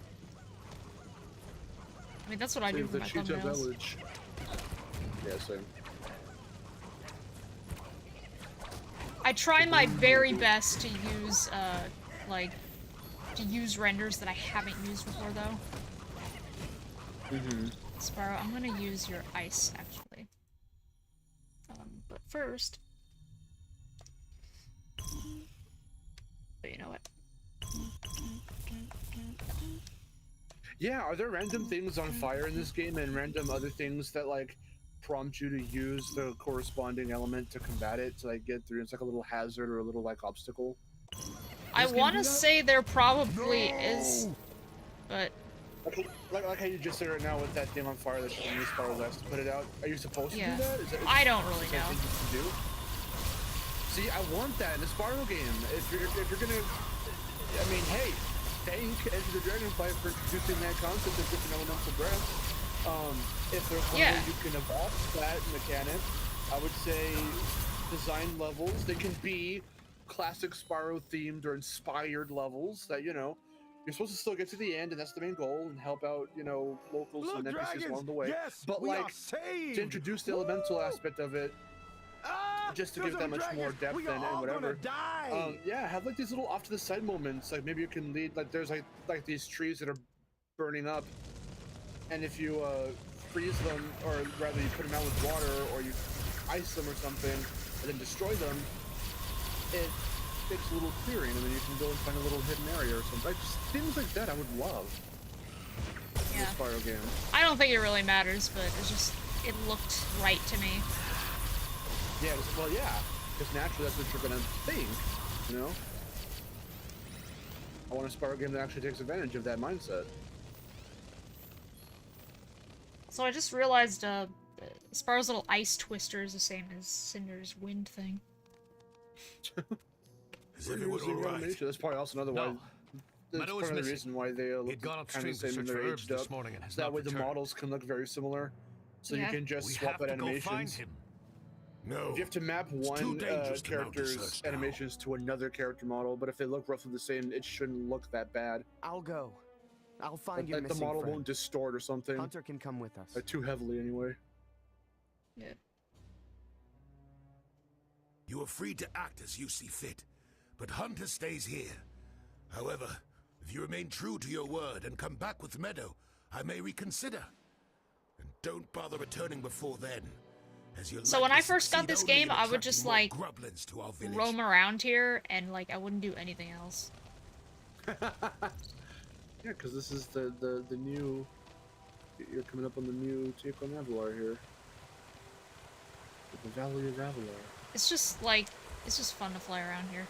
I mean, that's what I do Same for with my the Cheetah thumbnails. Village. Yeah, same. I try my very best to use, renders that I haven't used before, though. Mm-hmm. Sparrow, I'm gonna use your ice, actually. But first... But you know what? Yeah, are there random things on fire in this game and random other things that, like, prompt you to use the corresponding element to combat it to, like, get through? It's like a little hazard or a little, like, obstacle. I This game want do to that? say there probably is, but Like how you just did right now with that thing on fire that you used Spiral West to put it out. Are you supposed to Yeah. do that? Is that I don't really is that know. something you can do? See, I want that in a Spyro game. If you're gonna, I mean, hey, thank Enter the Dragonfly for introducing that concept of different elemental breath. If there's one way you can evolve that mechanic, I would say design levels. They can be classic Spyro themed or inspired levels that, you know, you're supposed to still get to the end, and that's the main goal, and help out, you know, locals and NPCs along the way. Yes, but we like are saved. to introduce the elemental aspect of it, just to give it that much more depth and whatever. Yeah, have like these little off to the side moments. Like maybe you can lead, like there's like these trees that are burning up, and if you freeze them, or rather you put them out with water, or you ice them or something, and then destroy them, it makes a little clearing, and then you can go and find a little hidden area or something. Like, just things like that I would love. Yeah. In a Spyro game. I don't think it really matters, but it's just, it looked right to me. Yeah, well, yeah, because naturally that's what you're gonna think, you know? I want a Spyro game that actually takes advantage of that mindset. So I just realized, Spyro's little ice twister is the same as Cynder's wind thing. Is everyone all right? That's probably also another why. That's part of the reason why they look kind of the same when they're aged up. So that way the models can look very similar. So you can just swap out animations. No. If you have to map one character's animations to another character model, but if they look roughly the same, it shouldn't look that bad. I'll go. I'll find you like the model won't distort or something. Hunter can come with us. Too heavily anyway. Yeah. You are free to act as you see fit, but Hunter stays here. However, if you remain true to your word and come back with Meadow, I may reconsider. And don't bother returning before then. So when I first got this game, I would just like roam around here and like I wouldn't do anything else. Yeah, because this is the new. You're coming up on the new take on Avalar here. The Valley of Avalar. It's just like, it's just fun to fly around here.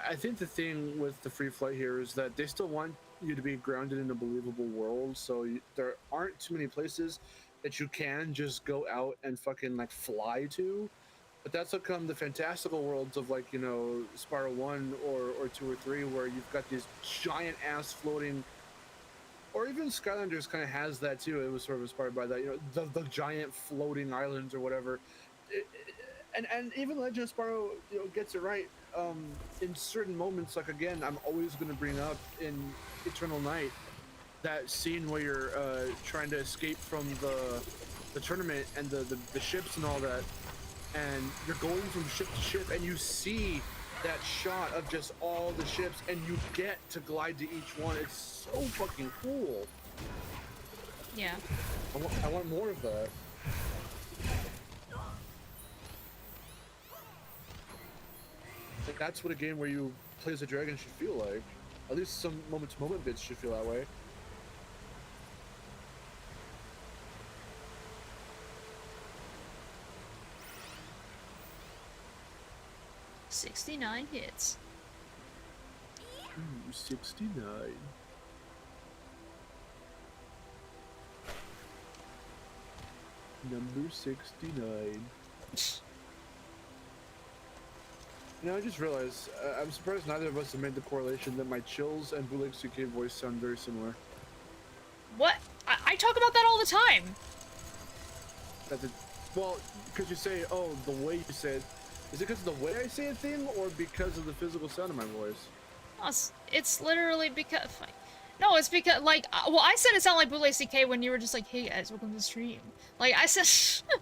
I think the thing with the free flight here is that they still want you to be grounded in a believable world, so there aren't too many places that you can just go out and fucking like fly to. But that's what come the fantastical worlds of, like, you know, Spyro 1 or 2 or 3, where you've got these giant ass floating, or even Skylanders kind of has that too. It was sort of inspired by that, you know, the giant floating islands or whatever. And even Legend of Spyro, you know, gets it right. In certain moments, like again, I'm always going to bring up in Eternal Night that scene where you're trying to escape from the tournament and the ships and all that, and you're going from ship to ship, and you see that shot of just all the ships, and you get to glide to each one. It's so fucking cool. Yeah. I want more of that. Like, that's what a game where you play as a dragon should feel like. At least some moment-to-moment bits should feel that way. "69 hits. 69. Number 69. You know, I just realized, I'm surprised neither of us have made the correlation that my Chills and Bootleg CK voice sound very similar. What? I talk about that all the time. Well, because you say, oh, the way you say it. Is it because of the way I say a thing, or because of the physical sound of my voice? No, it's literally because... No, it's because, like, well, I said it sounded like Bootleg CK when you were just like, hey guys, welcome to the stream. Like, I said...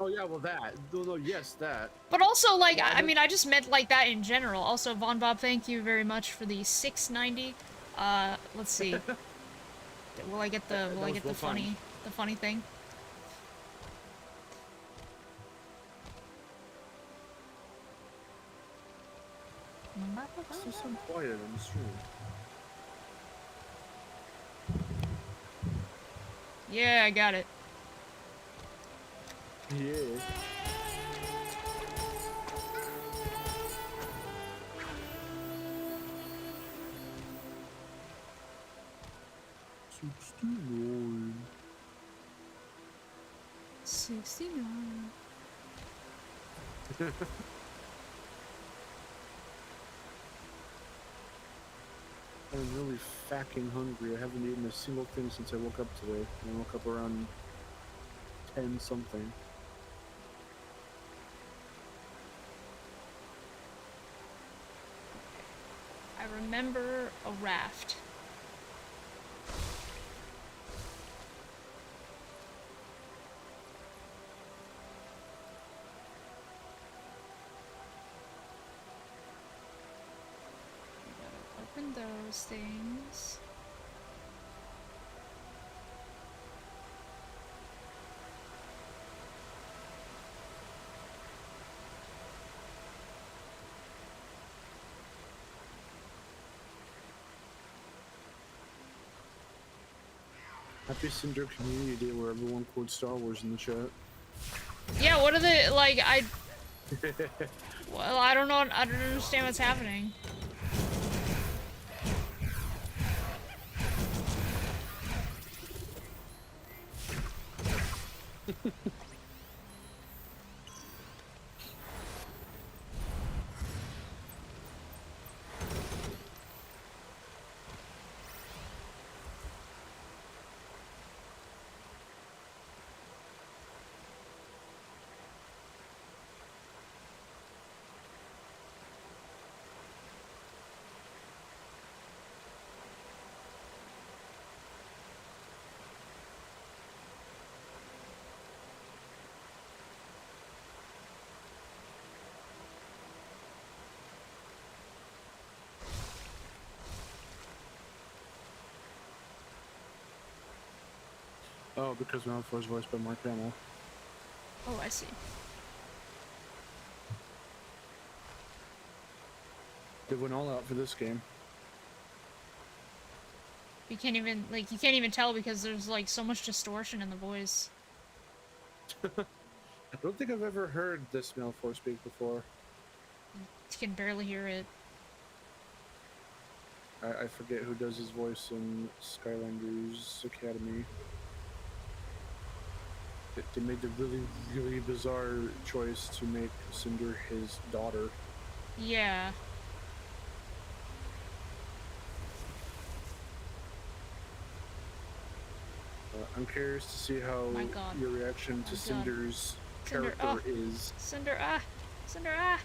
Oh yeah, well that. No, yes, that. But also, like, I mean, I just meant like that in general. Also, Von Bob, thank you very much for the 690. Let's see. Will I get the, the funny thing? It's still so quiet on the stream. Yeah, I got it. Yeah. 69. I'm really fucking hungry. I haven't eaten a single thing since I woke up today. I woke up around 10 something. I remember a raft. Open those things. Happy Cynder Community Day where everyone quotes Star Wars in the chat. Yeah, what are they like? Well, I don't know. I don't understand what's happening. Oh, because Malfoy is voiced by Mark Hamill. Oh, I see. They went all out for this game. You can't even tell because there's like so much distortion in the voice. I don't think I've ever heard this Malfoy speak before. You can barely hear it. I forget who does his voice in Skylanders Academy. They made the really, really bizarre choice to make Cynder his daughter. Yeah. I'm curious to see how My God. your reaction to Cynder's character is. Cynder, ah! Cynder, ah!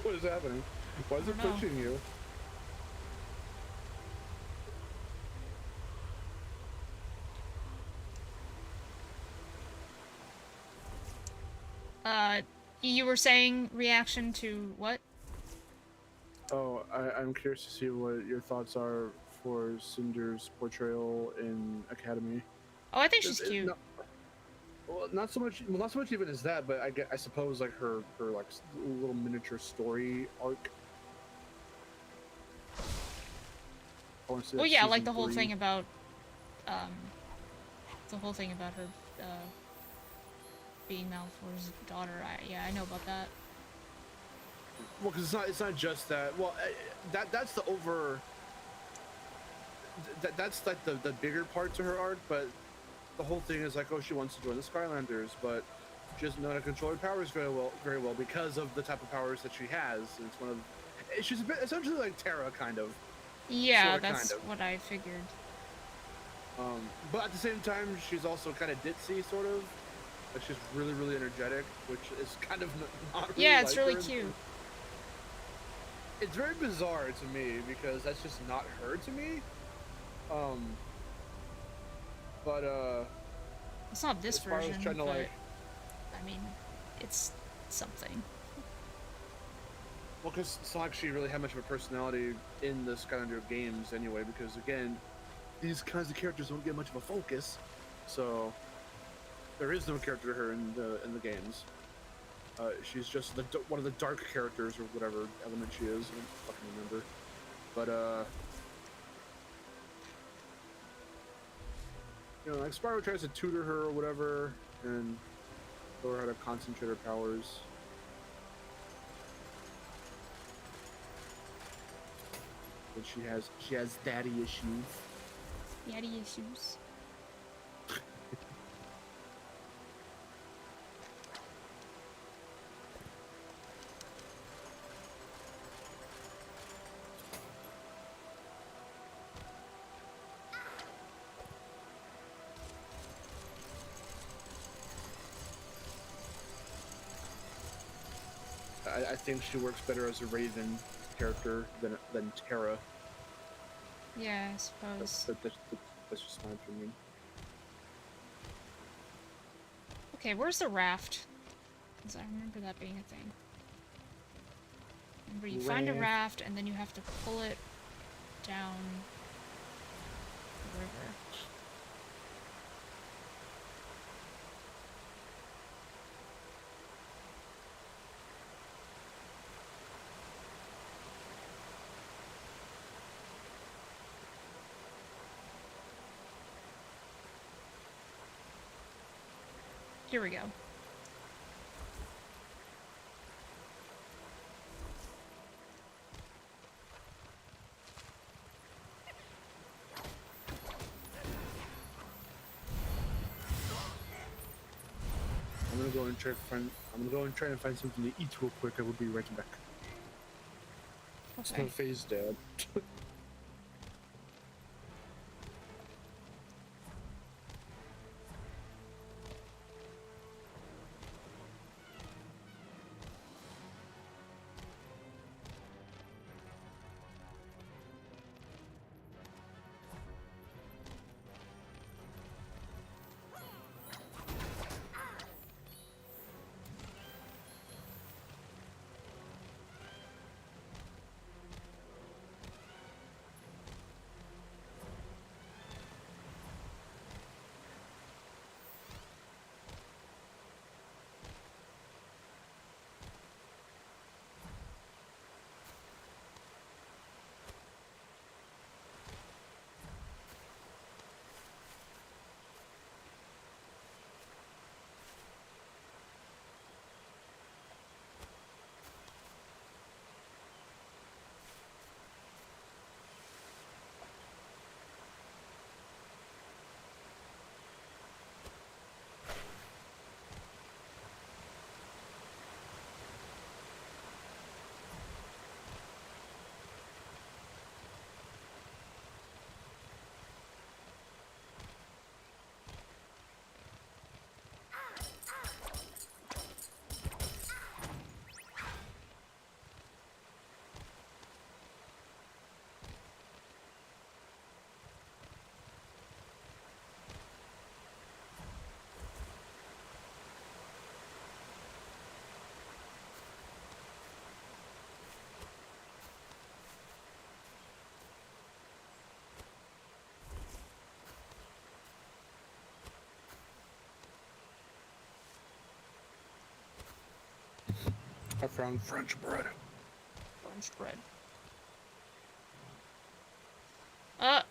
What is happening? Why is it I don't know. pushing you? You were saying reaction to what? Oh, I'm curious to see what your thoughts are for Cynder's portrayal in Academy. Oh, I think she's cute. Well, not so much. Well, not so much even as that, but I suppose like her like little miniature story arc. Well, yeah, like the whole thing about, her, being Malfoy's daughter. Yeah, I know about that. Well, because it's not just that. Well, that's the over. That's like the bigger part to her arc, but the whole thing is like, oh, she wants to join the Skylanders, but she doesn't know how to control her powers very well because of the type of powers that she has. And it's one of, she's a bit essentially like Terra, kind of. Yeah, Sorta, that's kind of. what I figured. But at the same time, she's also kind of ditzy, sort of. Like she's really, really energetic, which is kind of not really Yeah, it's like really her. cute. It's very bizarre to me because that's just not her to me. It's not this as far as version, trying to, but like, I mean, it's something. well, because it's not like she really had much of a personality in the Skylander games anyway, because again, these kinds of characters don't get much of a focus, so there is no character to her in the games. She's just one of the dark characters or whatever element she is. I don't fucking remember, but you know, like Spyro tries to tutor her or whatever, and show her how to concentrate her powers. But she has daddy issues. Daddy issues. I think she works better as a Raven character than Terra. Yeah, I suppose. That's just my opinion. Okay, where's the raft? Because I remember that being a thing. Remember, you find a raft, and then you have to pull it down the river. Here we go. I'm gonna go and try and find something to eat real quick. I will be right back. It's Okay. no phase, Dad. I found French bread. French bread.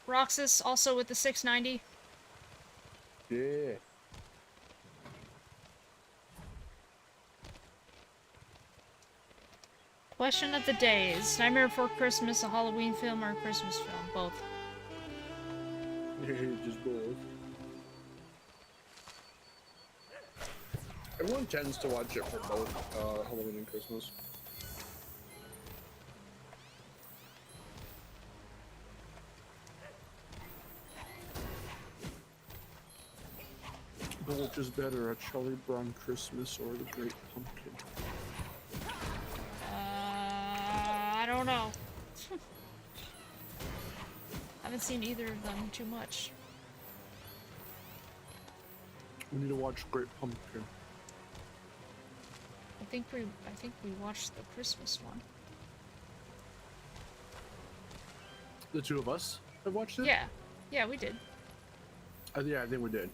Roxas also with the 690. Yeah. Question of the day: is Nightmare Before Christmas a Halloween film or a Christmas film? Both. Just both. Everyone tends to watch it for both Halloween and Christmas. But which is better, a Charlie Brown Christmas or the Great Pumpkin? I don't know. Haven't seen either of them too much. We need to watch Great Pumpkin. I think we watched the Christmas one. The two of us have watched it? Yeah. Yeah, we did. Yeah, I think we did.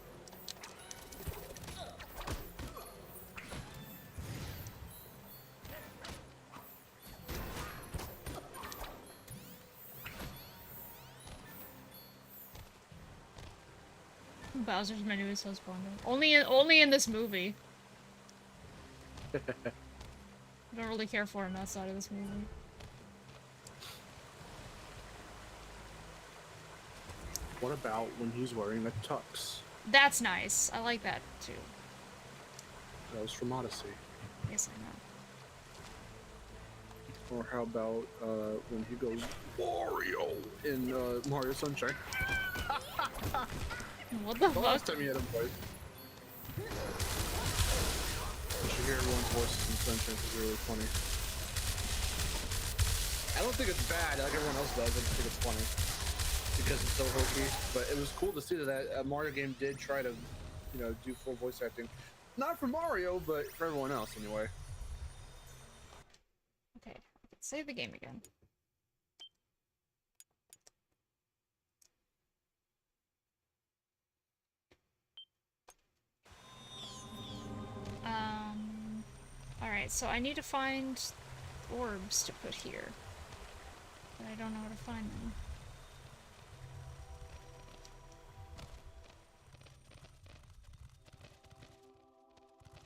Bowser's my newest husband. Only in this movie. I don't really care for him outside of this movie. What about when he's wearing a tux? That's nice. I like that too. That was from Odyssey. Yes, I know. Or how about when he goes Wario in Mario Sunshine? What the The fuck? last time he had a voice. You should hear everyone's voices in Sunshine because they're really funny. I don't think it's bad like everyone else does. I just think it's funny because it's so hokey. But it was cool to see that a Mario game did try to, you know, do full voice acting. Not for Mario, but for everyone else anyway. Okay, save the game again. Alright, so I need to find orbs to put here. But I don't know where to find them.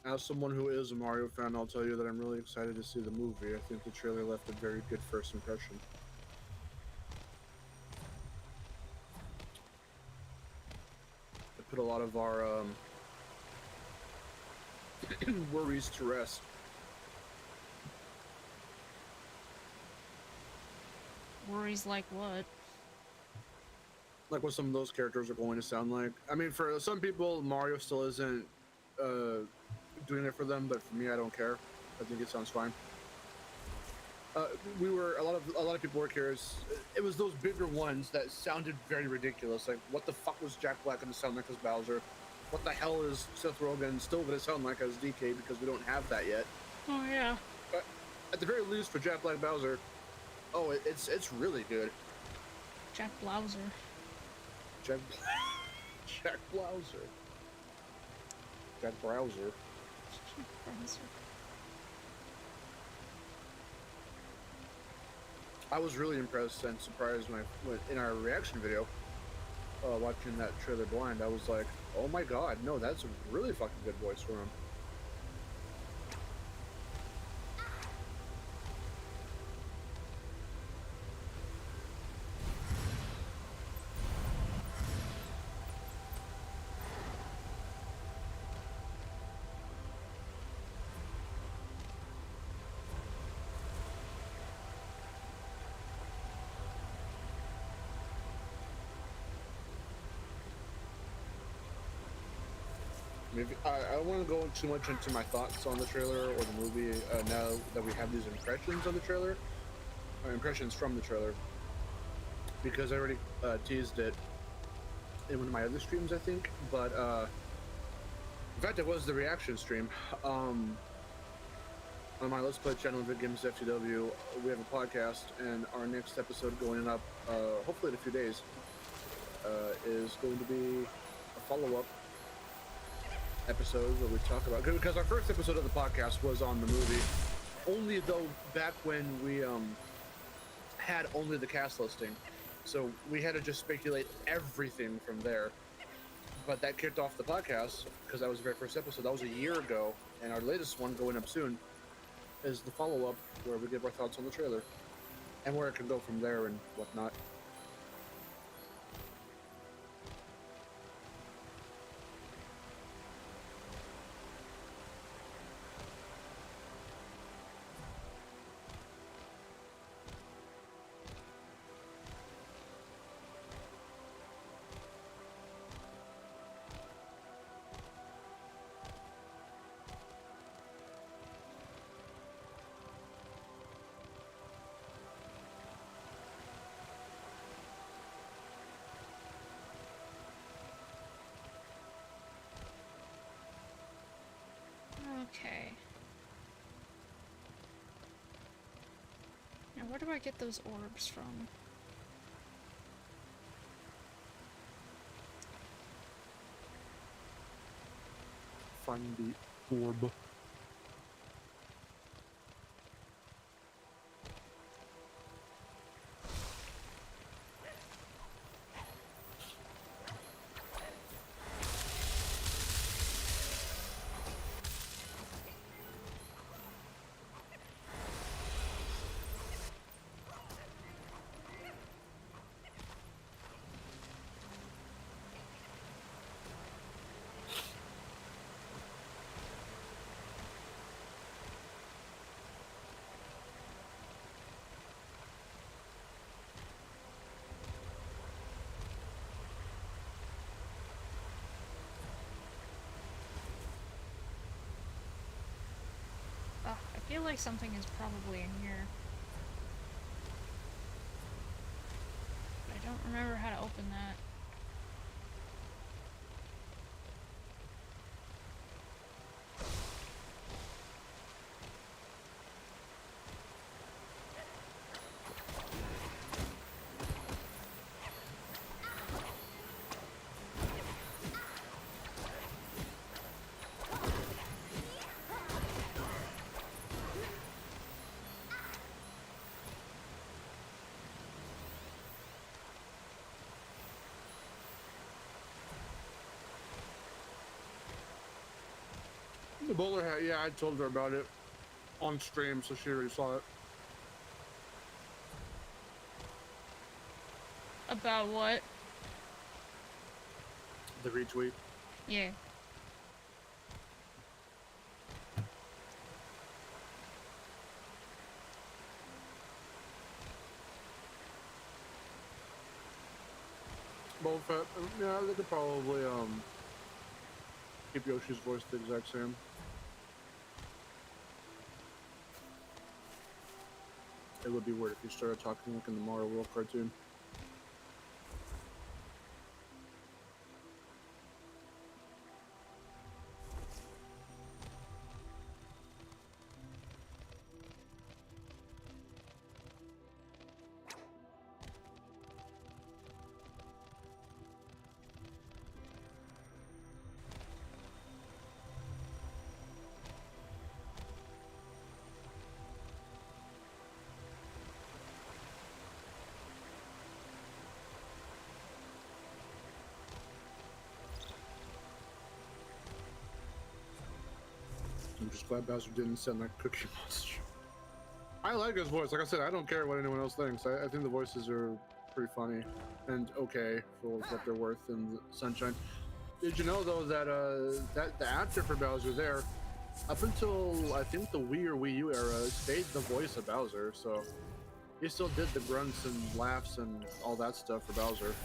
As someone who is a Mario fan, I'll tell you that I'm really excited to see the movie. I think the trailer left a very good first impression. It put a lot of our worries to rest. Worries like what? Like what some of those characters are going to sound like. I mean, for some people, Mario still isn't doing it for them, but for me, I don't care. I think it sounds fine. A lot of people were curious. It was those bigger ones that sounded very ridiculous. Like, what the fuck was Jack Black going to sound like as Bowser? What the hell is Seth Rogen still going to sound like as DK, because we don't have that yet. Oh yeah. But at the very least, for Jack Black Bowser, oh, it's really good. Jack Bowser. Jack Bowser. Jack Browser. I was really impressed and surprised when in our reaction video, watching that trailer blind. I was like, oh my god, no, that's a really fucking good voice for him. Maybe I don't want to go too much into my thoughts on the trailer or the movie now that we have these impressions on the trailer, or impressions from the trailer, because I already teased it in one of my other streams, I think. But in fact, it was the reaction stream. On my Let's Play channel, Vid Games FTW, we have a podcast, and our next episode going up, hopefully in a few days, is going to be a follow-up episode where we talk about, because our first episode of the podcast was on the movie, only though back when we had only the cast listing, so we had to just speculate everything from there. But that kicked off the podcast because that was the very first episode. That was a year ago, and our latest one going up soon is the follow-up where we give our thoughts on the trailer and where it can go from there and whatnot. Okay. Now where do I get those orbs from? Find the orb. Ugh, I feel like something is probably in here. remember how to open that. The bowler hat, yeah, I told her about it on stream, so she already saw it. About what? The retweet. Yeah. Both, yeah, they could probably keep Yoshi's voice the exact same. It would be weird if you started talking like in the Mario World cartoon. I'm just glad Bowser didn't send that Cookie Monster. I like his voice. Like I said, I don't care what anyone else thinks. I think the voices are pretty funny and okay for what they're worth in Sunshine. Did you know though that that the actor for Bowser there, up until I think the Wii or Wii U era, stayed the voice of Bowser, so he still did the grunts and laughs and all that stuff for Bowser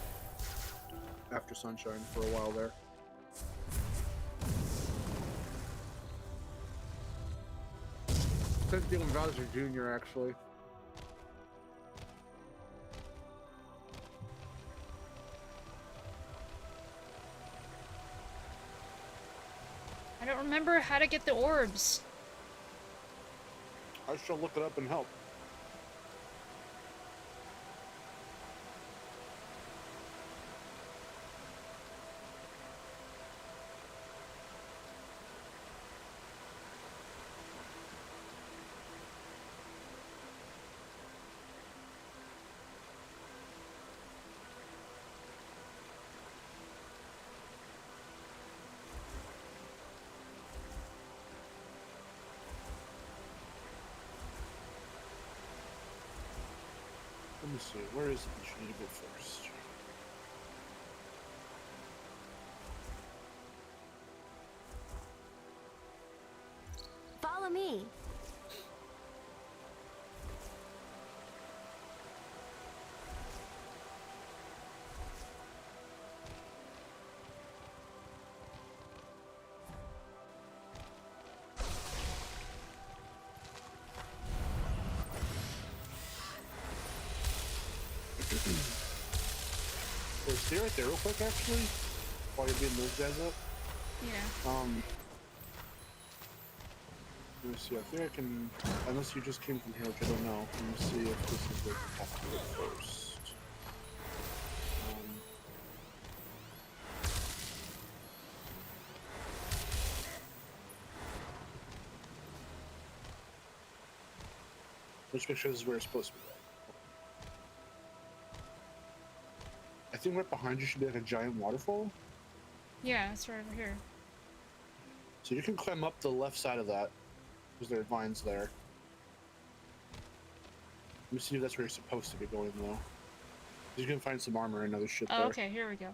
after Sunshine for a while there. Same thing with Bowser Jr. actually. I don't remember how to get the orbs. I shall look it up and help. Let me see, where is it that you need to go first? Follow me. Well, stay right there real quick actually, while you're beating those guys up. Yeah. Let me see, I think I can, unless you just came from here, which I don't know. Let me see if this is where you have to go first. Let's make sure this is where it's supposed to be. I think right behind you should be like a giant waterfall. Yeah, it's right over here. So you can climb up the left side of that, because there are vines there. Let me see if that's where you're supposed to be going though. You can find some armor and other shit there. Oh, okay, here we go.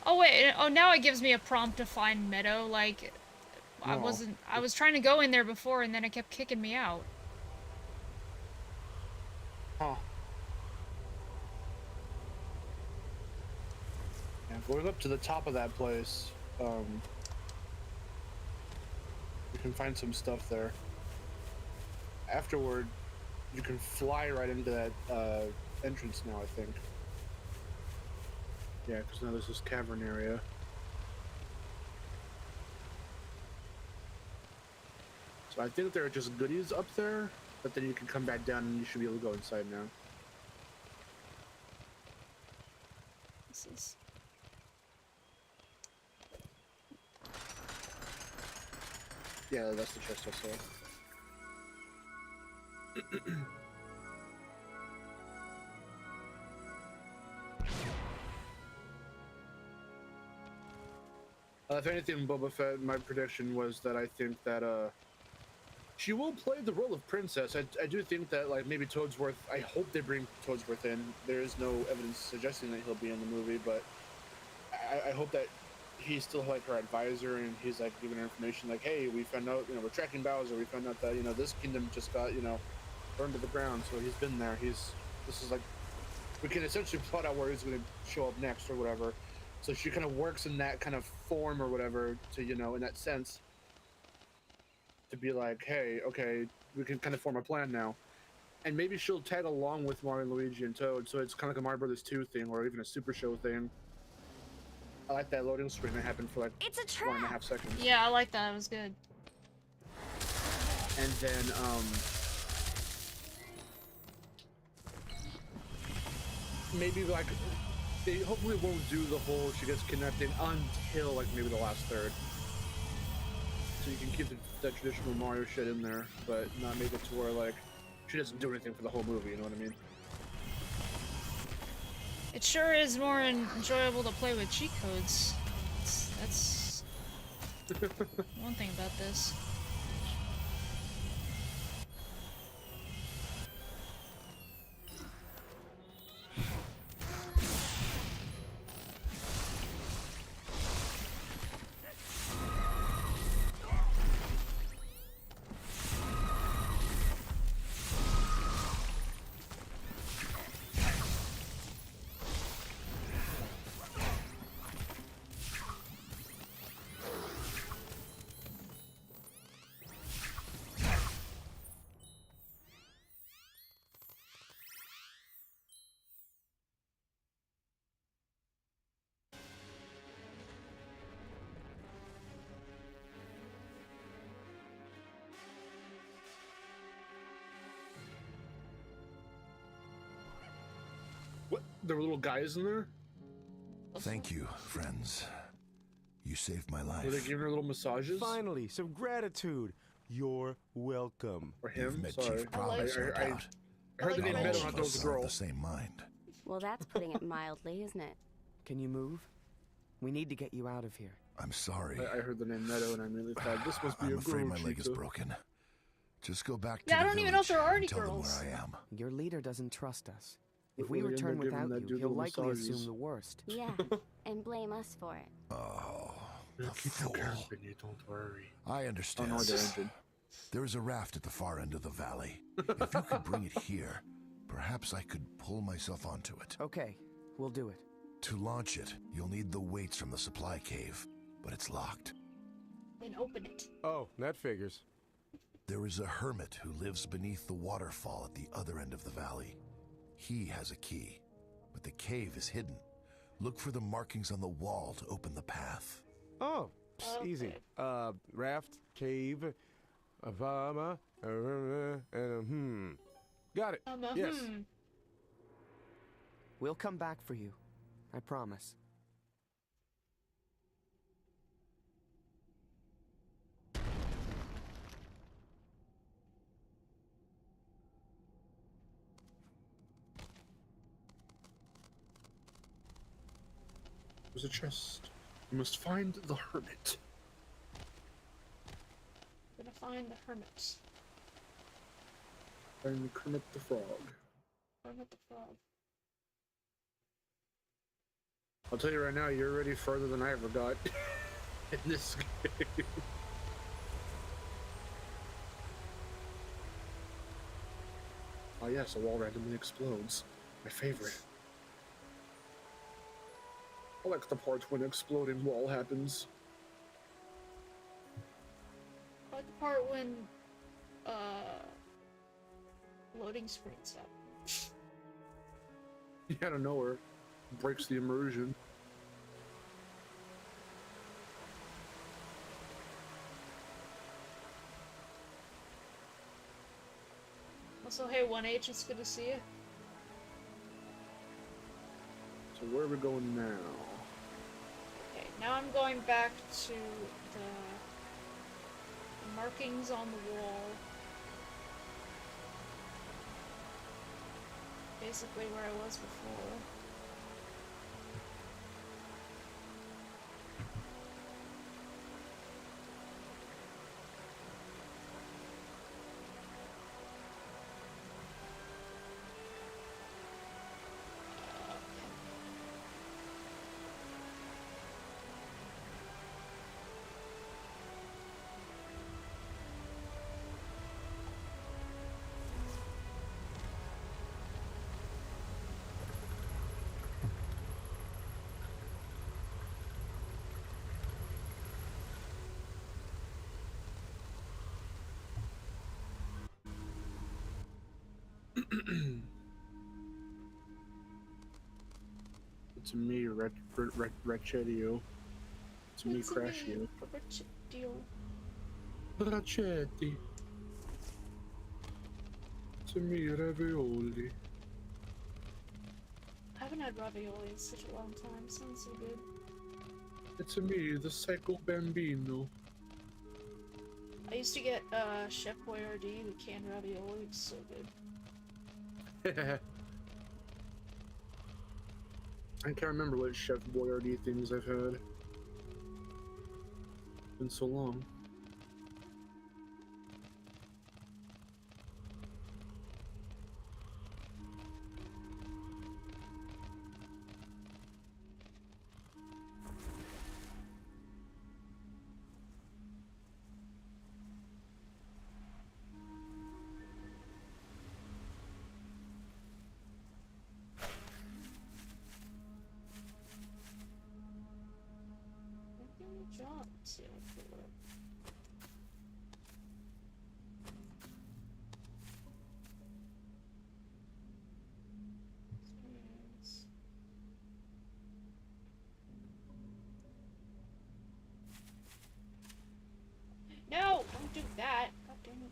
Oh wait, oh now it gives me a prompt to find Meadow, like... I was trying to go in there before and then it kept kicking me out. Huh. Yeah, going up to the top of that place, you can find some stuff there. Afterward, you can fly right into that entrance now, I think. Yeah, because now there's this cavern area. So I think there are just goodies up there, but then you can come back down and you should be able to go inside now. This is... Yeah, that's the chest I saw. If anything, Boba Fett, my prediction was that I think that she will play the role of princess. I do think that like maybe Toadsworth. I hope they bring Toadsworth in. There is no evidence suggesting that he'll be in the movie, but I hope that he's still like her advisor and he's like giving her information like, hey, we found out, you know, we're tracking Bowser. We found out that, you know, this kingdom just got, you know, burned to the ground. So he's been there. This is like, we can essentially plot out where he's going to show up next or whatever. So she kind of works in that kind of form or whatever to, you know, in that sense, to be like, hey, okay, we can kind of form a plan now. And maybe she'll tag along with Mario, Luigi, and Toad, so it's kind of like a Mario Brothers 2 thing, or even a Super Show thing. I like that loading screen that happened for like It's a trap. 1.5 seconds. Yeah, I like that. It was good. And then, maybe like, they hopefully won't do the whole she gets kidnapped in until like maybe the last third. So you can keep the traditional Mario shit in there, but not make it to where like she doesn't do anything for the whole movie, you know what I mean? It sure is more enjoyable to play with cheat codes. That's one thing about this. What? There were little guys in there? Thank you, friends. You saved my life. Were they giving her little massages? Finally, some gratitude. You're welcome. Or You've him? met Sorry. Chief Promise, no I doubt. heard the name All Meadow, of not those us are of girl. the same mind. Well, that's putting it mildly, isn't it? Can you move? We need to get you out of here. I'm sorry. I heard the name Meadow and I immediately thought this must be I'm a afraid girl. my leg is Chica. broken. Just go back to Yeah, I the don't even know if village there are and any tell them girls. where I am. Your leader doesn't trust us. If Well, we we end return up giving without that you, dude he'll little likely massages. assume the worst. Yeah, and blame us for it. Oh, the Keep fool. your company, don't worry. I Oh understand. no, their engine. There is a raft at the far end of the valley. If you could bring it here, perhaps I could pull myself onto it. Okay, we'll do it. To launch it, you'll need the weights from the supply cave, but it's locked. Then open it. Oh, that figures. There is a hermit who lives beneath the waterfall at the other end of the valley. He has a key, but the cave is hidden. Look for the markings on the wall to open the path. Oh, it's easy. Raft, cave, Avama, Got it. Yes. We'll come back for you. I promise. There's a chest. You must find the hermit. Gonna find the hermit. Find Kermit the Frog. Hermit the frog. I'll tell you right now, you're already further than I ever got in this game. Oh yes, a wall randomly explodes. My favorite. I like the part when an exploding wall happens. I like the part when, loading screen stuff. Out of nowhere, breaks the immersion. So hey, 1H, it's good to see you. So where are we going now? Okay, now I'm going back to the markings on the wall. Basically where I was before. It's me, Ratchetio. It's me, Crashio. Ratchetti. It's me, Ravioli. I haven't had ravioli in such a long time. Sounds so good. It's me, the Psycho Bambino. I used to get Chef Boyardee with canned ravioli. It's so good. I can't remember what Chef Boyardee things I've had. It's been so long. Jump. See, I'll pull it up. Experience. No! Don't do that! God damn it.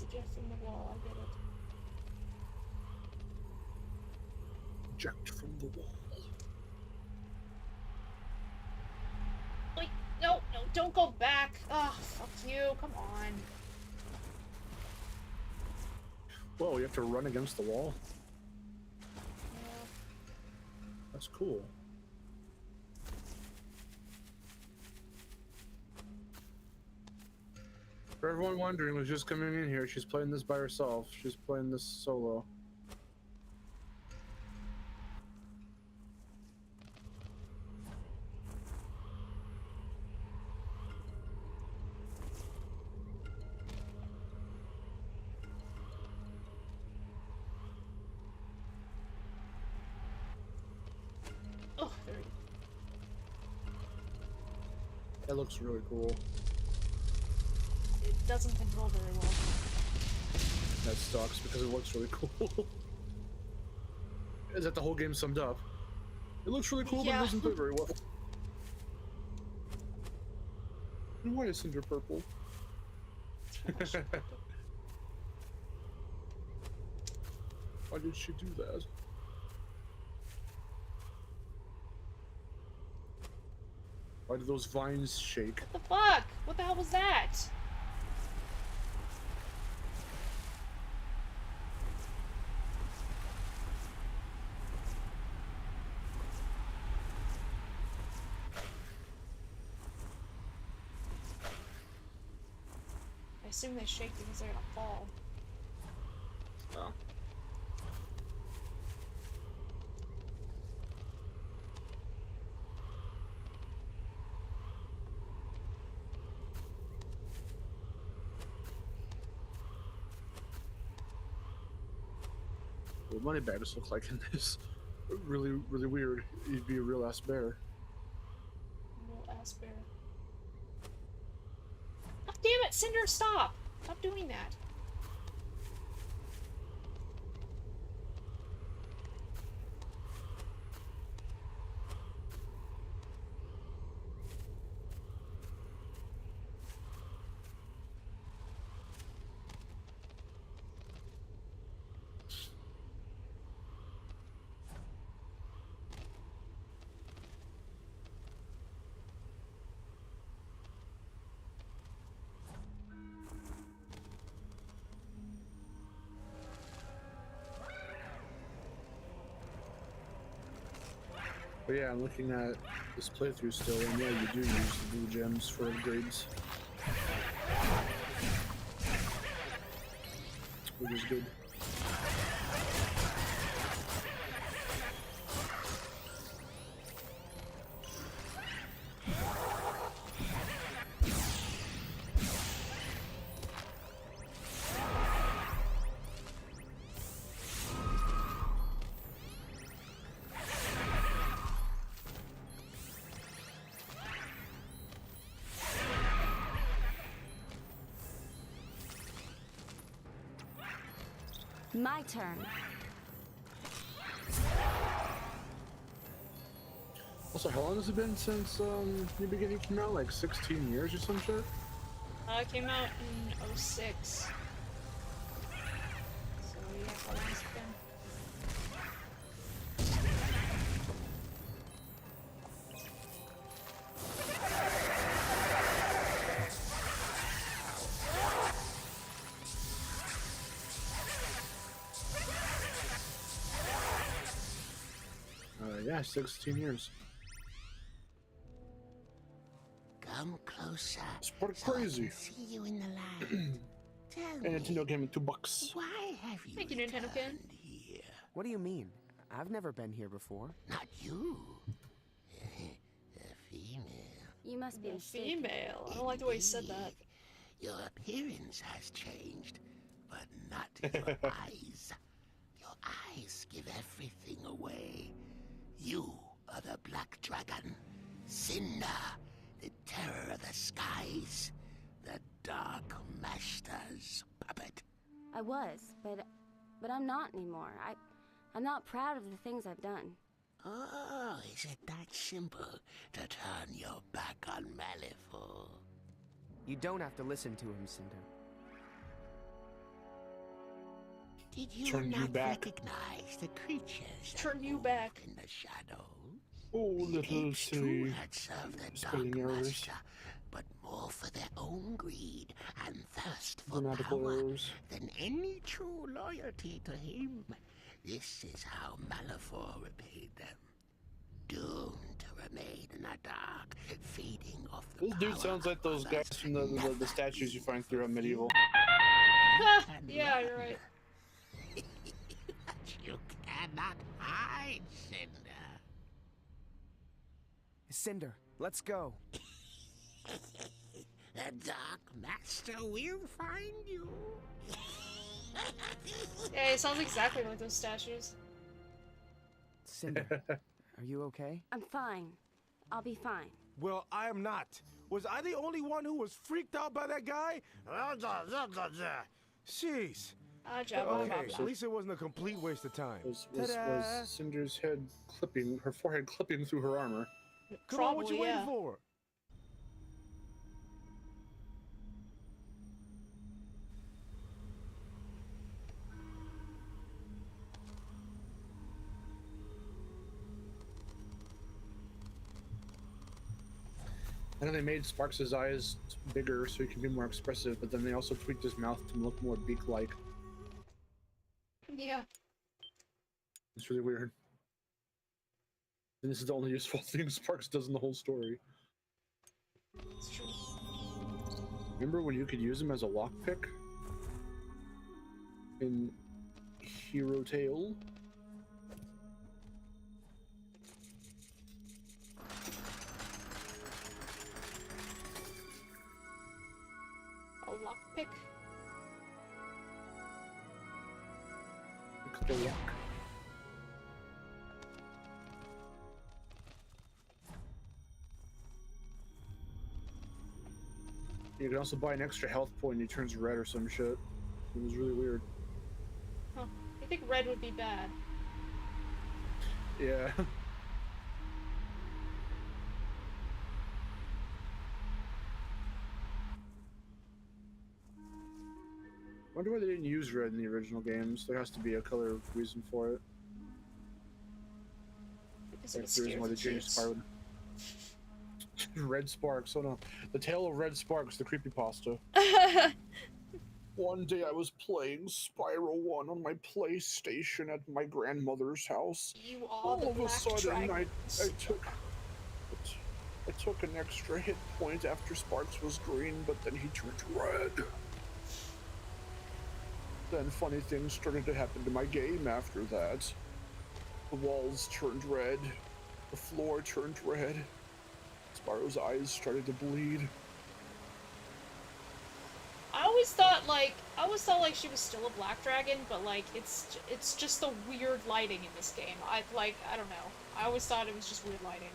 Eject from the wall, I get it. Eject from the wall. Wait, no, don't go back. Oh, fuck you, come on. Whoa, you have to run against the wall? Yeah. That's cool. For everyone wondering who's just coming in here, she's playing this by herself. She's playing this solo. Oh, there we go. It looks really cool. It doesn't control very well. That sucks because it looks really cool. Is that the whole game summed up? It looks really cool, Yeah. but it doesn't play very well. And why is Cynder purple? Why did she do that? Why did those vines shake? What the fuck? What the hell was that? I assume they shake because they're gonna fall. Oh. What moneybags look like in this? Really, really weird. You'd be a real ass bear. Real ass bear. God damn it, Cynder, stop! Stop doing that. But yeah, I'm looking at this playthrough still, and yeah, you do use the blue gems for upgrades. Which is good. My turn. Also, how long has it been since New Beginning came out? Like 16 years or some shit? It came out in 06. So yeah, how long has it been? Yeah, 16 years. Come closer. It's pretty so I crazy. can see you in the light. Tell And me, Nintendo came in $2. why have you Thank you, Nintendo Kid. returned here? What do you mean? I've never been here before. Not you. A female. You must be A mistaken. female. I don't like the way you said that. Your appearance has changed, but not your eyes. Your eyes give everything away. You are the Black Dragon, Cynder, the terror of the skies, the Dark Master's puppet. I was, but I'm not anymore. I'm not proud of the things I've done. Oh, is it that simple to turn your back on Malifaux? You don't have to listen to him, Cynder. Did you Turn you not back. recognize the creatures that Turn you moved back. in the shadows? Oh, The little apes too silly had served the spelling Dark errors. Master, but more for their own greed and thirst for Grammatical power errors. than any true loyalty to him. This is how Malifaux repaid them. Doomed to remain in the dark, feeding off the This dude power sounds like of those guys others from that never the statues you find throughout Medieval. can Yeah, run. you're right. But you cannot hide, Cynder. Cynder, let's go. The Dark Master will find you. Yeah, it sounds exactly like those statues. Cynder, are you okay? I'm fine. I'll be fine. Well, I am not. Was I the only one who was freaked out by that guy? Jeez. Jabba, Okay, blah, at blah. least it wasn't a complete waste of time. Was Ta-da! Cinder's head clipping, her forehead clipping through her armor. Come on, what you Probably, waiting yeah. for? I know they made Sparks' eyes bigger so he can be more expressive, but then they also tweaked his mouth to look more beak-like. Yeah. It's really weird. And this is the only useful thing Sparks does in the whole story. It's true. Remember when you could use him as a lockpick? In Hero Tale? A lockpick. Pick the lock. You can also buy an extra health point and he turns red or some shit. It was really weird. Huh. I think red would be bad. Yeah. Wonder why they didn't use red in the original games. There has to be a color reason for it. Because Like the reason why they changed Spyro. Red Sparks, oh no. The Tale of Red Sparks, the creepypasta. One day I was playing Spyro 1 on my PlayStation at my grandmother's house. You are All the of a black sudden, I dragons. took an extra hit point after Sparks was green, but then he turned red. Then funny things started to happen to my game after that. The walls turned red. The floor turned red. Spyro's eyes started to bleed. I always thought like she was still a black dragon, but like it's just the weird lighting in this game. I don't know. I always thought it was just weird lighting.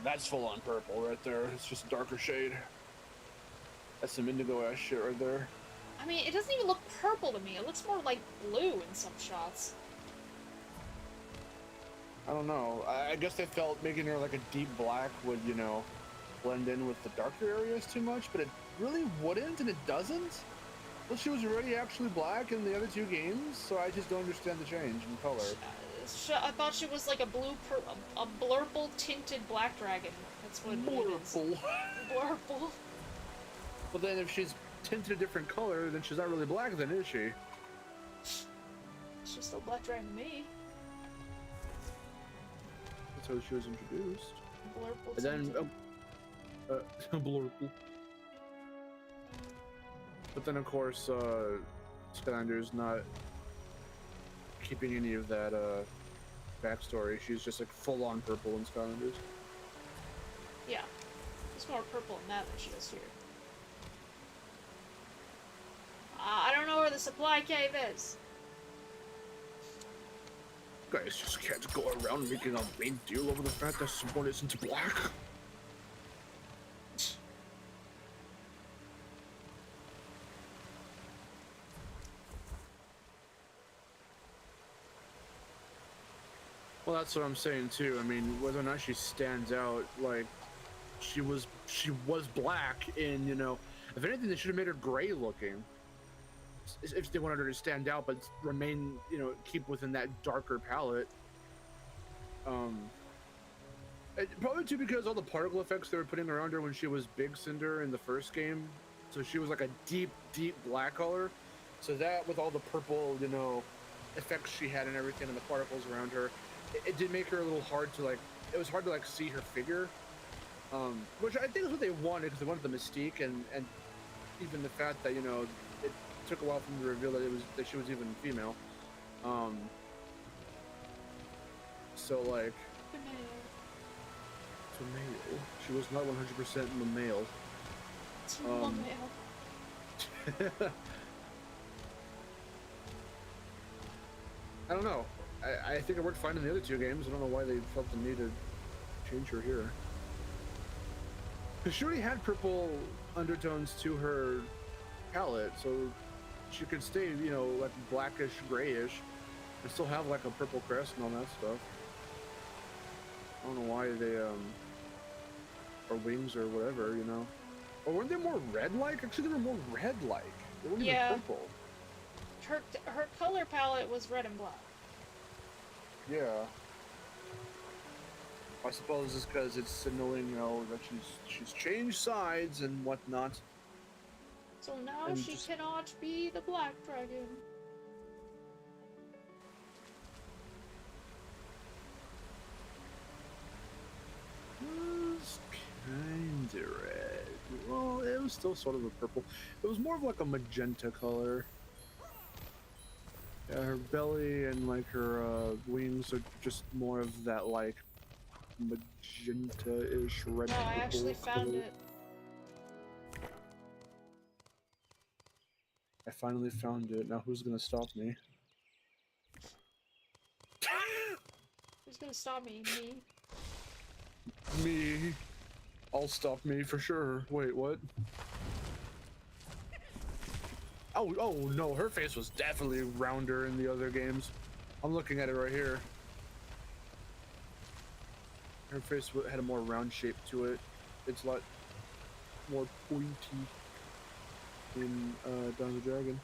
That's full on purple right there. It's just a darker shade. That's some indigo ass shit right there. I mean, it doesn't even look purple to me. It looks more like blue in some shots. I don't know. I guess they felt making her like a deep black would, you know, blend in with the darker areas too much, but it really wouldn't, and it doesn't. Well, she was already actually black in the other two games, so I just don't understand the change in color. I thought she was like a blurple tinted black dragon. That's what it is. Blurple. But then if she's tinted a different color, then she's not really black then, is she? She's still black dragon to me. That's how she was introduced. Blurple And tinted. then, blurple. But then of course, Skynder's not keeping any of that, backstory. She's just like full-on purple in Skylanders. Yeah. There's more purple in that than she does here. I don't know where the supply cave is. Guys just can't go around making a big deal over the fact that someone isn't black. Well, that's what I'm saying too. I mean, whether or not she stands out, like, she was black in, you know, if anything, they should have made her gray looking. If they wanted her to stand out, but remain, you know, keep within that darker palette. Probably too because all the particle effects they were putting around her when she was Big Cynder in the first game. So she was like a deep, deep black color. So that with all the purple, you know, effects she had and everything and the particles around her, it did make her a little hard to like, it was hard to like see her figure. Which I think is what they wanted, because they wanted the mystique and even the fact that, you know, it took a while for them to reveal that she was even female. So like, Tomato. She was not 100% in the male. I don't know. I think it worked fine in the other two games. I don't know why they felt the need to change her here. Because she already had purple undertones to her palette, so she could stay, you know, like blackish, grayish, and still have like a purple crest and all that stuff. I don't know why they, or wings or whatever, you know. Or weren't they more red-like? Actually, they were more red-like. They weren't even purple. Her color palette was red and black. Yeah. I suppose it's because it's signaling, you know, that she's changed sides and whatnot. So now And she cannot be the black dragon. Was kinda red. Well, it was still sort of a purple. It was more of like a magenta color. Yeah, her belly and like her wings are just more of that like magenta-ish red. No, I actually found it. I finally found it. Now who's gonna stop me? Who's gonna stop me? Me. Me. I'll stop me for sure. Wait, what? Oh no, her face was definitely rounder in the other games. I'm looking at it right here. Her face had a more round shape to it. It's a lot more pointy in Dawn of the Dragon.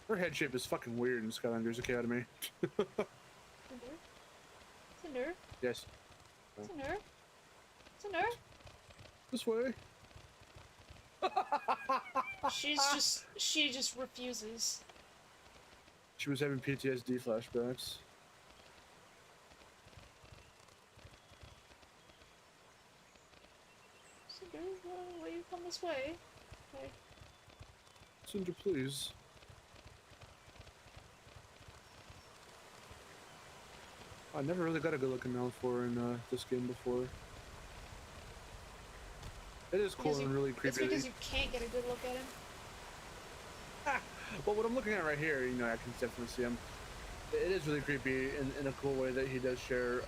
Her head shape is fucking weird in Skylanders Academy. Cynder? Yes. Cynder? Cynder? This way. She just refuses. She was having PTSD flashbacks. Cynder, will you come this way? Okay. Cynder, please. I never really got a good looking Malfoy in this game before. It is cool and really creepy. It's because you can't get a good look at him. Well, what I'm looking at right here, you know, I can definitely see him. It is really creepy in a cool way that he does share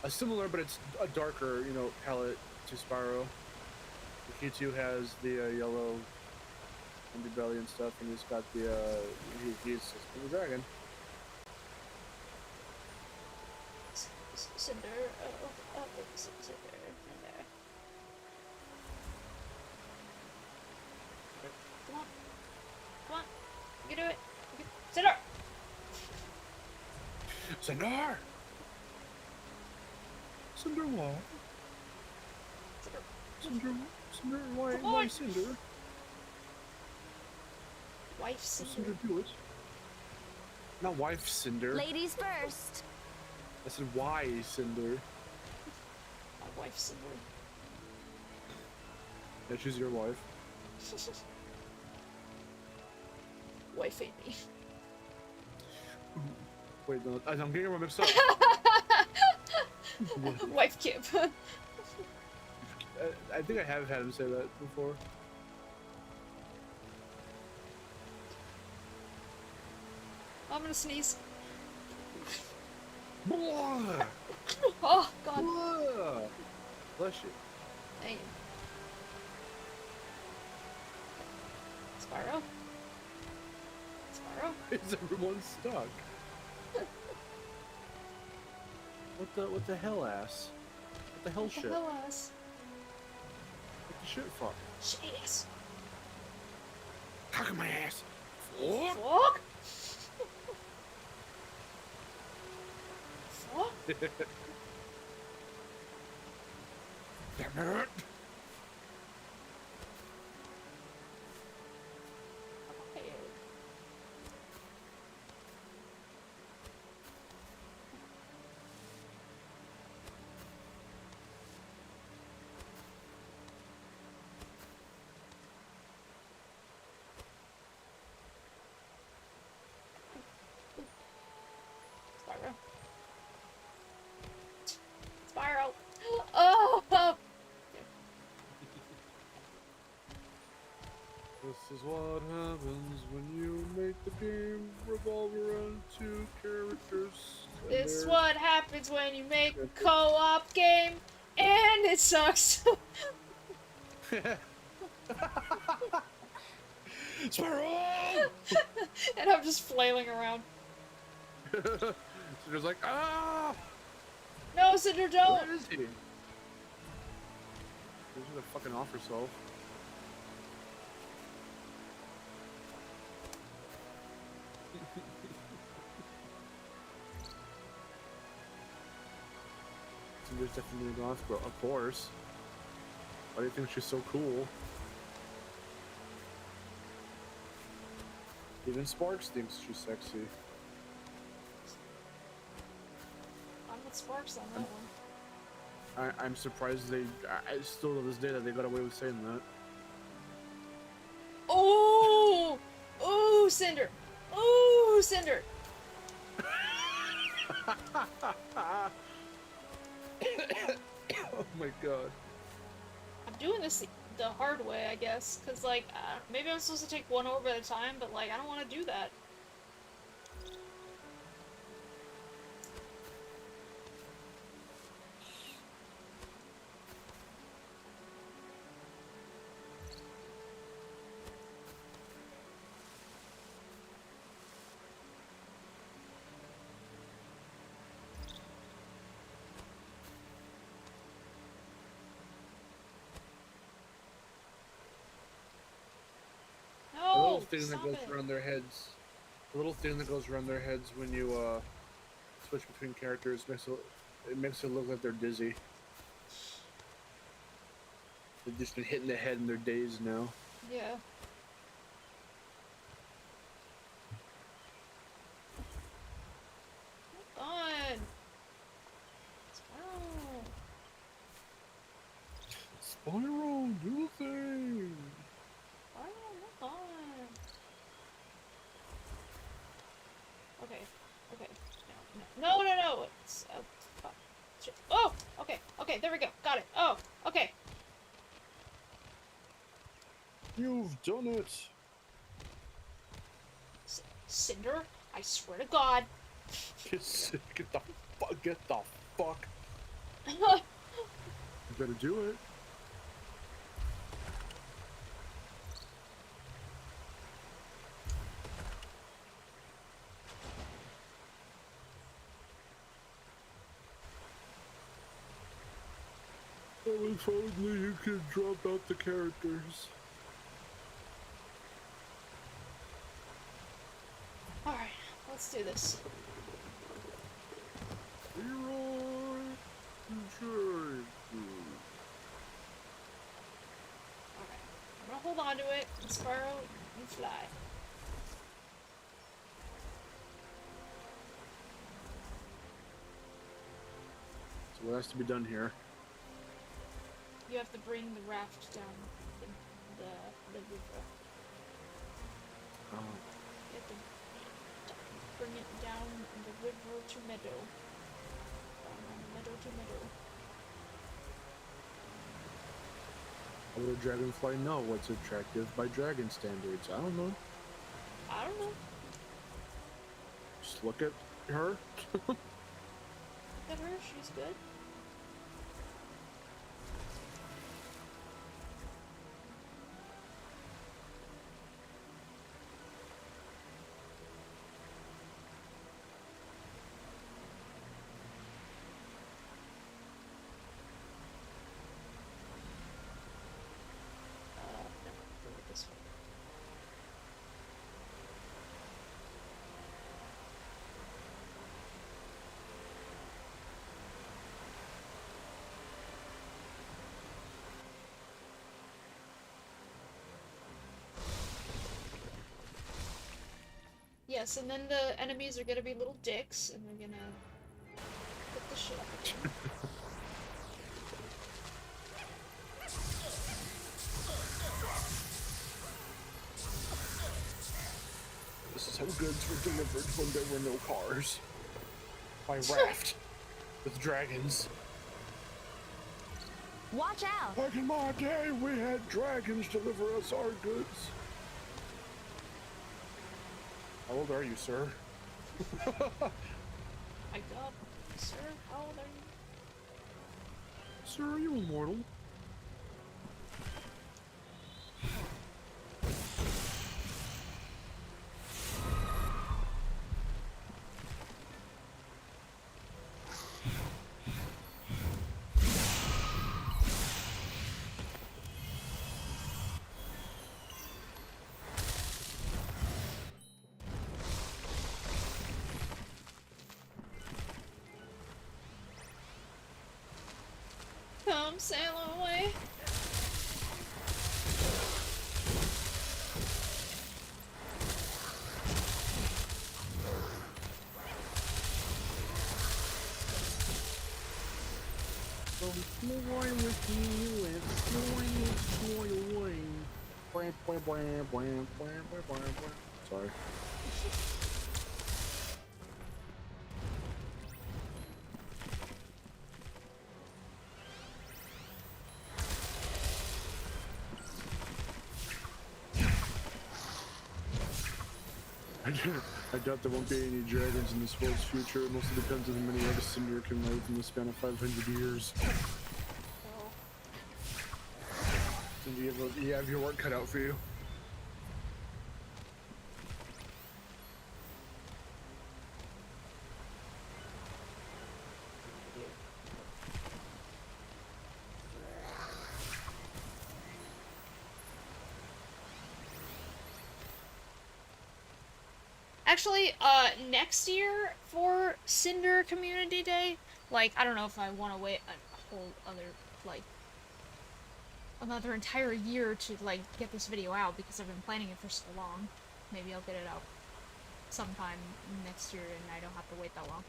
a similar, but it's a darker, you know, palette to Spyro. The Q2 has the yellow underbelly and stuff, and he's got the he's the dragon. Cynder, Cynder. Come on. Come on. You can do it. Cynder! Cynder! Cynder what? Cynder, why Cynder? Wife Cynder. Cynder do it. Not wife Cynder. Ladies first. I said why Cynder? My wife Cynder. Yeah, she's your wife. Wife ain't me. Wait, no, I'm getting her mixed up. Wife Kip. I think I have had him say that before. I'm gonna sneeze. Blah! Oh, God. Blah! Bless you. Thank you. Spyro? Spyro? Is everyone stuck? What the hell ass? What the hell What shit? the hell ass? What the shit fuck? Shit ass. Cock in my ass. Fuck! Fuck? Fuck? Damn it! Spyro. Spyro. Oh! This is what happens when you make the game revolve around two characters. This is what happens when you make a co-op game and it sucks. Spyro! And I'm just flailing around. So just like, ah! No, Cynder, don't! Where is he? She's gonna fucking off herself. Cinder's definitely gonna go off, of course. Why do you think she's so cool? Even Sparks thinks she's sexy. I'm with Sparks on that one. I'm surprised I still to this day that they got away with saying that. Oh! Oh, Cynder! Oh, Cynder! Oh my god. I'm doing this the hard way, I guess. Because, like, maybe I'm supposed to take one orb at a time, but, like, I don't want to do that. A little No! thing that Stop goes it! around their heads. A little thing that goes around their heads when you switch between characters makes it look like they're dizzy. They've just been hitting the head and they're dazed now. Yeah. Hold on! Spiral! Spiral, do the thing! Spiral, hold on! Okay, okay. No! It's, fuck. Shit. Oh! Okay, there we go. Got it. Oh, okay. You've done it! Cynder, I swear to God. Get the fuck. You better do it. Oh, if only you could drop out the characters. Alright, let's do this. Leroy, Alright, I'm gonna hold on to it and spiral and fly. So what has to be done here? You have to bring the raft down the river. Oh. You have to bring it down the river to meadow. From meadow to meadow. How would a dragonfly know what's attractive by dragon standards? I don't know. I don't know. Just look at her. Look at her, she's good. This way. Yes, and then the enemies are gonna be little dicks, and they're gonna put the shit up again. This is how goods were delivered when there were no cars. By raft. With dragons. Watch out! Back in my day, we had dragons deliver us our goods. How old are you, sir? My God, sir, how old are you? Sir, are you immortal? Come sail away. Fly with me, let's fly away. Bwah, bwah, bwah, bwah, bwah, bwah, bwah, bwah. Sorry. I doubt there won't be any dragons in this world's future. It mostly depends on how many artists Cynder can live in the span of 500 years. So you have your work cut out for you. Actually, next year for Cynder Community Day, like, I don't know if I want to wait a whole other, like, another entire year to, like, get this video out, because I've been planning it for so long. Maybe I'll get it out sometime next year and I don't have to wait that long.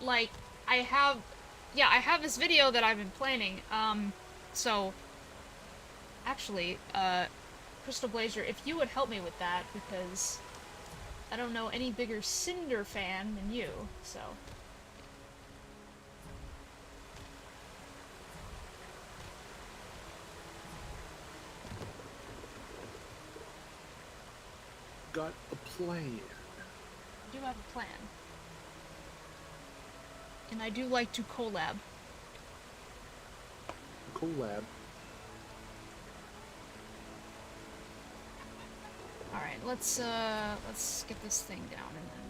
Like, I have this video that I've been planning, so, actually, Crystal Blazer, if you would help me with that, because I don't know any bigger Cynder fan than you, so. Got a plan. I do have a plan. And I do like to collab. Collab. Alright, let's get this thing down and then...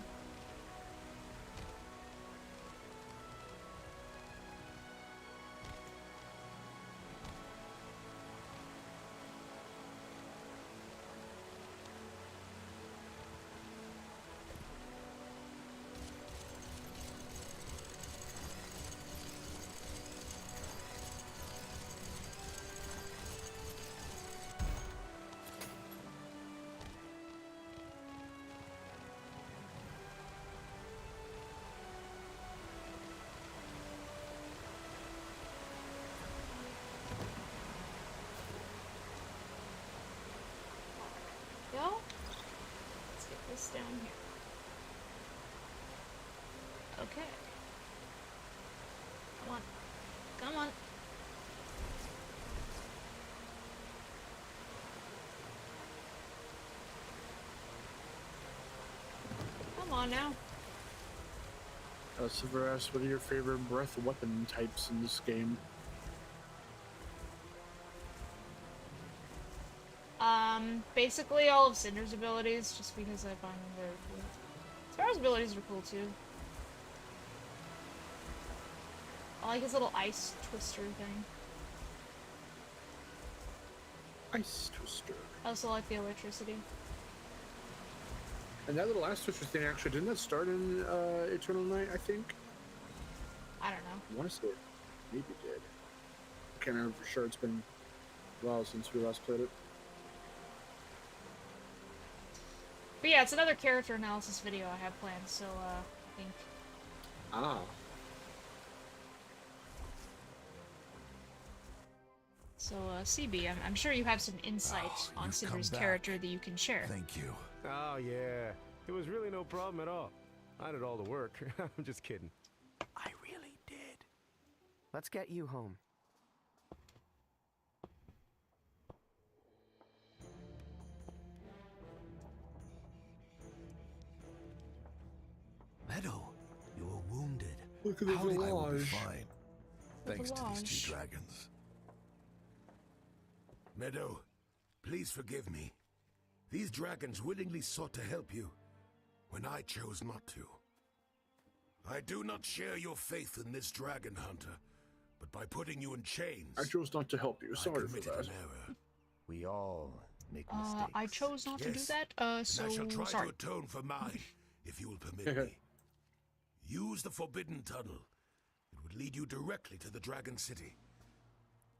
go. Let's get this down here. Okay. Come on. Come on. Come on now. Silver asks, what are your favorite breath weapon types in this game? Basically all of Cynder's abilities, just because I find them very cool. Sparrow's abilities are cool too. I like his little ice twister thing. Ice twister. I also like the electricity. And that little ice twister thing, actually, didn't that start in Eternal Night, I think? I don't know. I want to say it maybe did. I can't remember for sure. It's been a while since we last played it. But yeah, it's another character analysis video I have planned, so, I think... Ah. So, CB, I'm sure you have some insight on Cynder's character that you can share. Thank you. Oh, yeah. It was really no problem at all. I did all the work. I'm just kidding. I really did. Let's get you home. Meadow, you were wounded. Look at the I will be village. fine. Thanks to these 2 dragons. Meadow, please forgive me. These dragons willingly sought to help you, when I chose not to. I do not share your faith in this dragon hunter, but by putting you in chains... I chose not to help you. Sorry for committed that. an error. We all make mistakes. I chose not to do Yes, that, so And I shall try sorry. to atone for mine, if you will permit me. Use the forbidden tunnel. It would lead you directly to the Dragon City.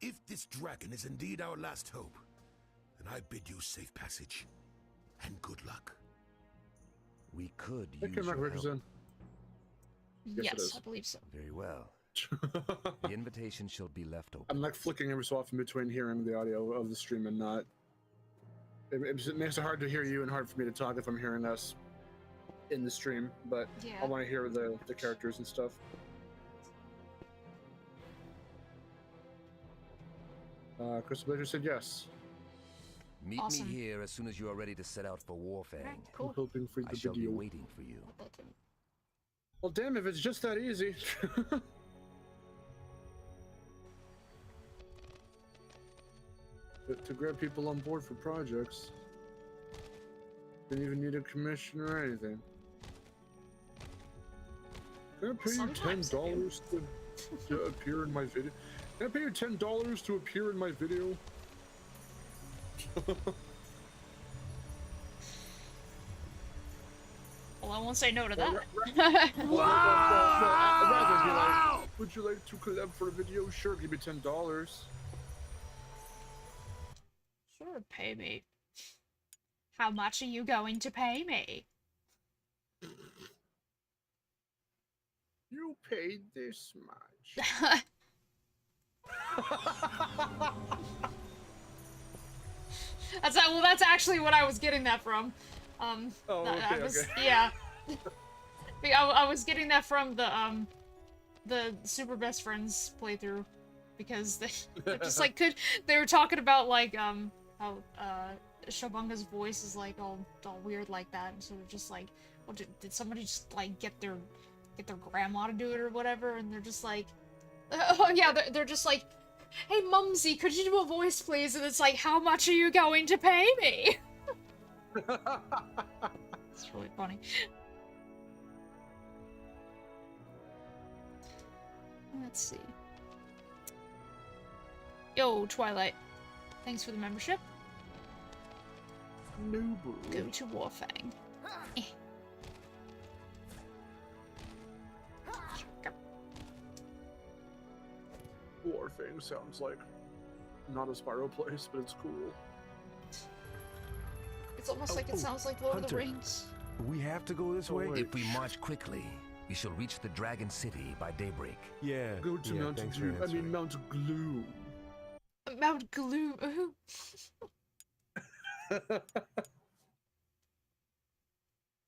If this dragon is indeed our last hope, then I bid you safe passage and good luck. We could Thank use you, your help. Richardson. Yes, it Yes, is. I believe so. Very well. The invitation shall be left open. I'm like flicking every so often between hearing the audio of the stream and not. It makes it hard to hear you and hard for me to talk if I'm hearing us in the stream, but Yeah. I want to hear the characters and stuff. Crystal Blazer said yes. Meet Awesome. me here as soon as you are ready to set out for Warfang. Alright, I'm cool. hoping for I the shall be video. waiting for you. Well, damn, if it's just that easy. But to grab people on board for projects, didn't even need a commission or anything. Can I pay you Sometimes I do. $10 to appear in my video? Can I pay you $10 to appear in my video? Well, I won't say no to that. No, I'd rather be like, would you like to collab for a video? Sure, give me $10. Sure, pay me. How much are you going to pay me? You paid this much. That's actually what I was getting that from. Oh, I okay, was, okay. yeah. I was getting that from the Super Best Friends playthrough, because they're just like they were talking about like how Shabunga's voice is like all weird like that, and so they're just like, well, did somebody just like get their grandma to do it or whatever, and they're just like, oh yeah, they're just like, hey Mumsy, could you do a voice please? And it's like, how much are you going to pay me? It's really funny. Let's see. Yo, Twilight. Thanks for the membership. No, bro. Go to Warfang. Eh. Warfang sounds like not a Spyro place, but it's cool. It's almost like it sounds like Lord of the Hunter. Rings. We have to go this way? wait. If we march quickly, we shall reach the Dragon City by daybreak. Yeah. Go to yeah, Mount thanks for Gloom. I answering. mean Mount Gloom. Mount Gloom. Ooh.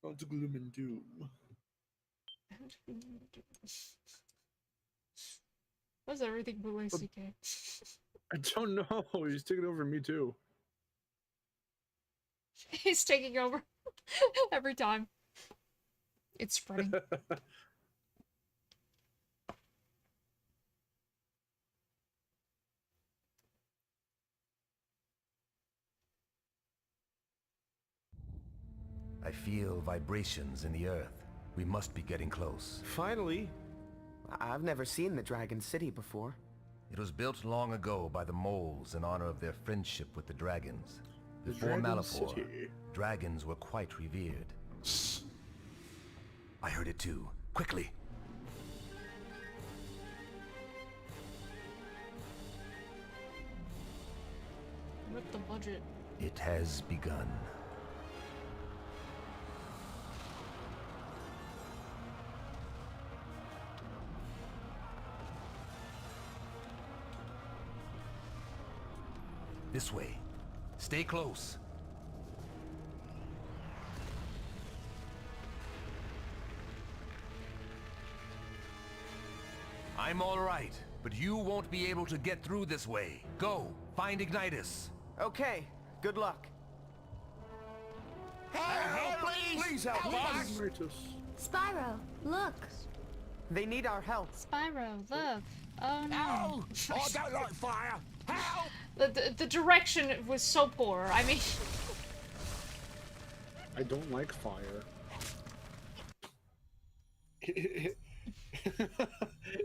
Mount Gloom and Doom. What's everything Blue and CK? I don't know. He's taking over me too. He's taking over every time. It's spreading. I feel vibrations in the earth. We must be getting close. Finally. I've never seen the Dragon City before. It was built long ago by the moles in honor of their friendship with the dragons. The Before Dragon Malifaux, City. dragons were quite revered. Shh! I heard it too. Quickly! Rip the budget. It has begun. This way. Stay close. I'm all right, but you won't be able to get through this way. Go, find Ignitus. Okay, good luck. Help, please! Please help us! Ignitus. Spyro, look. They need our help. Spyro, look. Oh no. No! I don't like fire! Help! The direction was so poor. I mean, I don't like fire.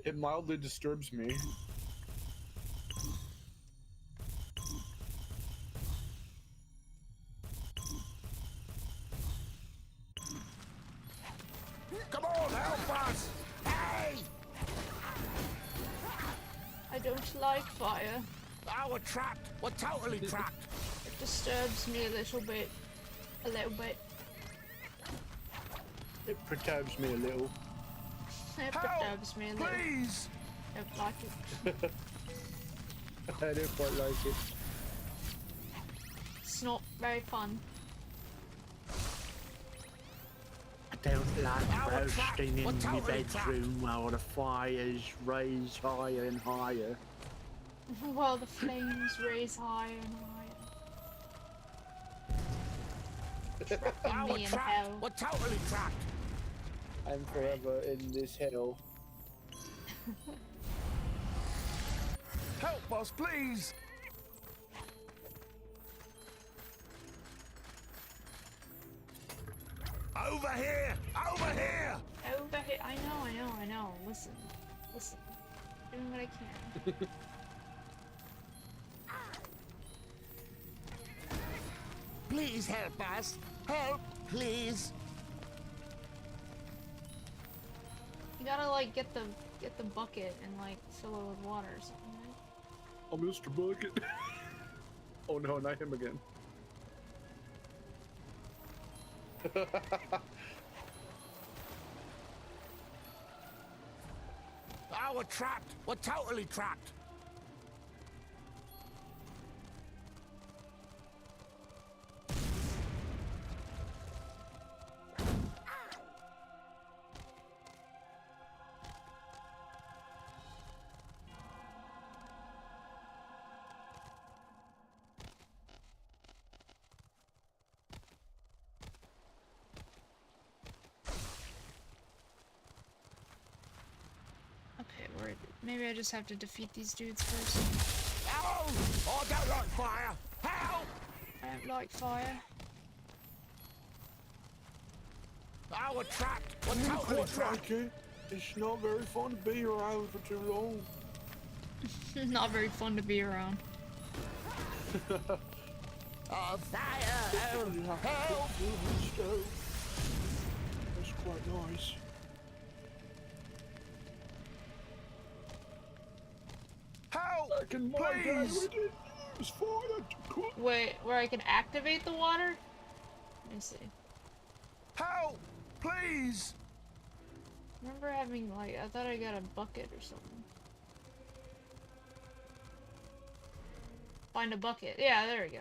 It mildly disturbs me. Come on, help us! Hey! I don't like fire. Oh, we're trapped! We're totally trapped! It disturbs me a little bit. A little bit. It perturbs me a little. It disturbs me a little. Please! Don't like it. I don't quite like it. It's not very fun. I don't like Now we're trapped. roasting in We're my totally bedroom while the fires raise higher and higher. While the flames raise higher and higher. Trapping me in hell. We're totally trapped. I'm forever in this hell. Help us, please. Over here! Over here! Over here. I know. Listen. Doing what I can. Please help us. Help, please. You gotta like get the bucket and like fill it with water or something, right? Oh, Mr. Bucket. Oh no, not him again. Oh, we're trapped. We're totally trapped. Okay, maybe I just have to defeat these dudes first. Oh, I don't like fire. Help! I don't like fire. Oh, we're trapped. We're totally trapped. It's not very fun to be around for too long. Not very fun to be around. Oh, fire! Help! That's quite nice. Help! Back in my day, Please! we didn't use fire to cook. Wait, where I can activate the water? Let me see. Help! Please! Remember having like, I thought I got a bucket or something. Find a bucket. Yeah, there we go.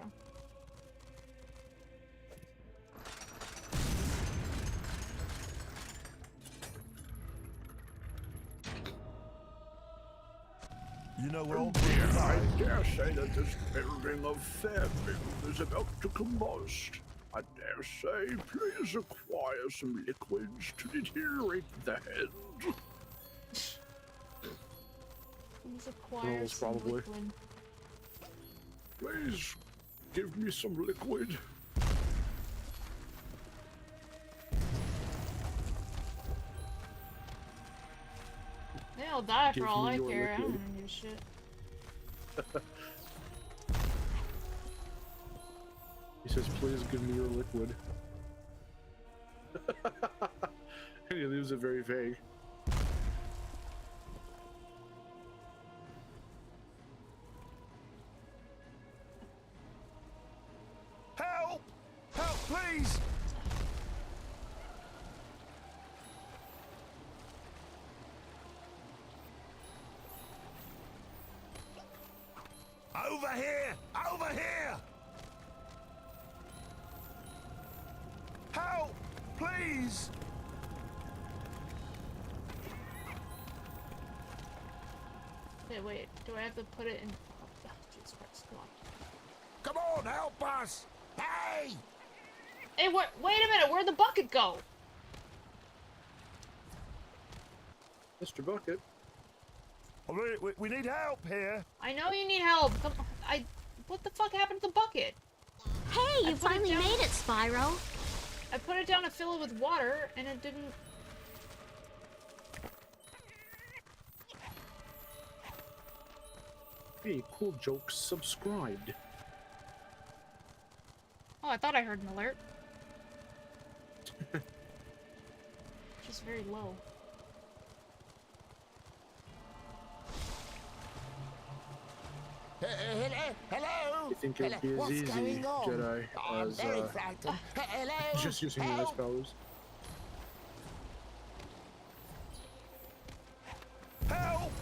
You know what? I dare say that this building of Fairfield is about to combust. I dare say, please acquire some liquids to deteriorate the head. Please acquire Rolls, some probably. liquid. Please give me some liquid. They'll die Give for all me I your care. I liquid. don't give a shit. He says, please give me your liquid. And he leaves it very vague. Help! Help, please! Over here! Over here! Help! Please! Okay, wait. Do I have to put it in? Oh, Jesus Christ! Come on. Come on, help us! Hey! Hey, wait a minute. Where'd the bucket go? Mr. Bucket. We need help here. I know you need help. Come on. What the fuck happened to the bucket? Hey, you finally made it, Spyro. I put it down to fill it with water, and it didn't. Hey, Cool Jokes subscribed. Oh, I thought I heard an alert. Just very low. Hello? You think it would be as What's easy, going on? Jedi, I'm as very frightened. Hello? just using his Help? powers? Help!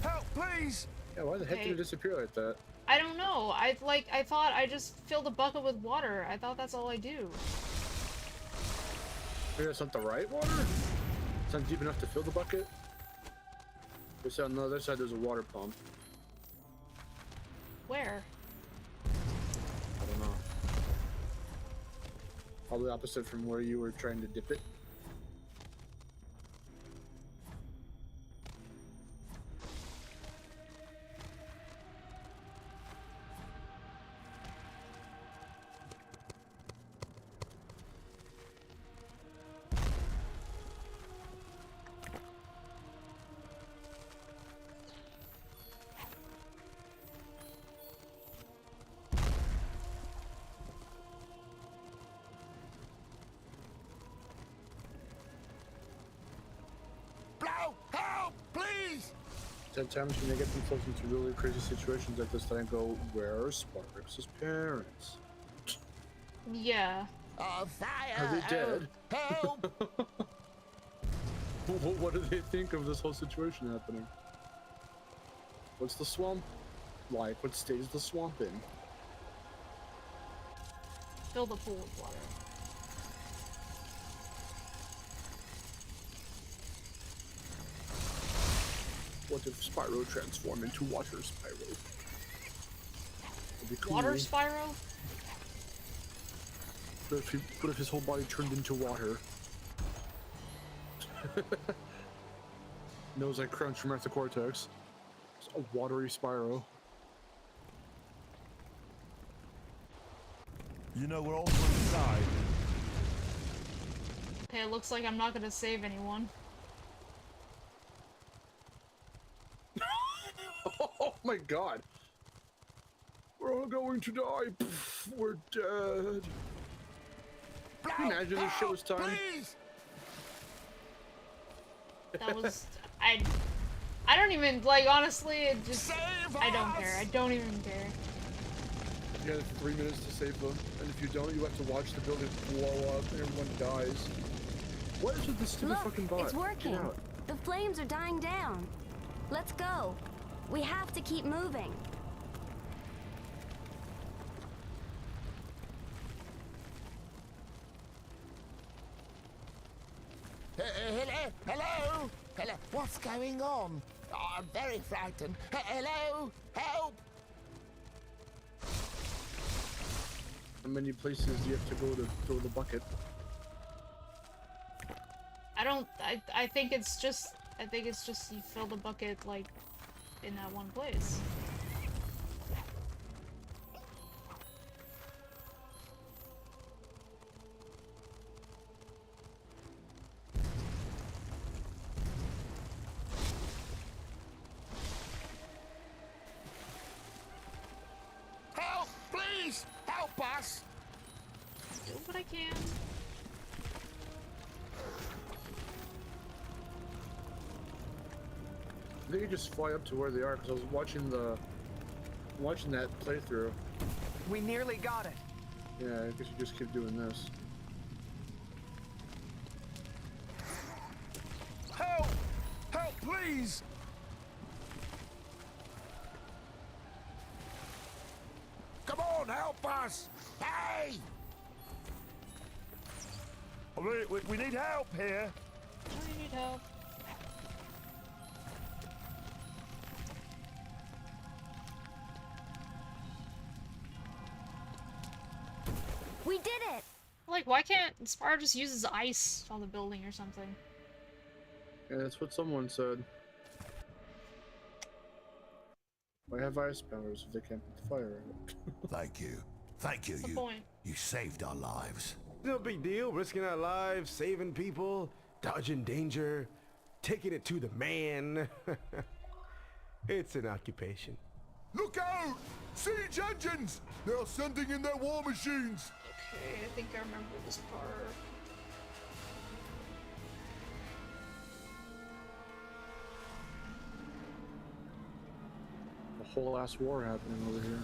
Help, please! Yeah, why the heck did Okay. it disappear like that? I don't know. I thought I just filled the bucket with water. I thought that's all I do. Maybe that's not the right water? It's not deep enough to fill the bucket? It's on the other side, there's a water pump. Where? I don't know. Probably opposite from where you were trying to dip it. At times when they get themselves into really crazy situations like this, then I go, where are Sparks' parents? Yeah. Oh, fire! Are they dead? Help! What do they think of this whole situation happening? What's the swamp like? What state is the swamp in? Fill the pool with water. What if Spyro transform into Water Spyro? That'd be cool. Water Spyro? What if his whole body turned into water? Nose like Crunch from Ratchet Cortex. It's a watery Spyro. You know, we're all inside. Okay, it looks like I'm not gonna save anyone. Oh my god. We're all going to die. Pff, we're dead. Can you imagine this shit was time? That was... I don't even, like, honestly, it just... I don't care. I don't even care. You have 3 minutes to save them, and if you don't, you have to watch the building blow up and everyone dies. What is with this stupid fucking bot? It's working. Get out. The flames are dying down. Let's go. We have to keep moving. Hello? Hello? What's going on? Oh, I'm very frightened. Hello? Help! How many places do you have to go to throw the bucket? I think it's just you fill the bucket, like, in that one place. Help! Please! Help us! Do what I can. I think you just fly up to where they are, because I was watching that playthrough. We nearly got it. Yeah, I guess you just keep doing this. Help! Help, please! Come on, help us! Hey! We need help here. I need help. We did it! Like, why can't Spyro just uses ice on the building or something? Yeah, that's what someone said. Why have ice powers if they can't put the fire out? Thank you. Thank you. What's the point? You saved our lives. No big deal, risking our lives, saving people, dodging danger, taking it to the man. It's an occupation. Look out! Siege engines! They're sending in their war machines! Okay, I think I remember this part. A whole ass war happening over here.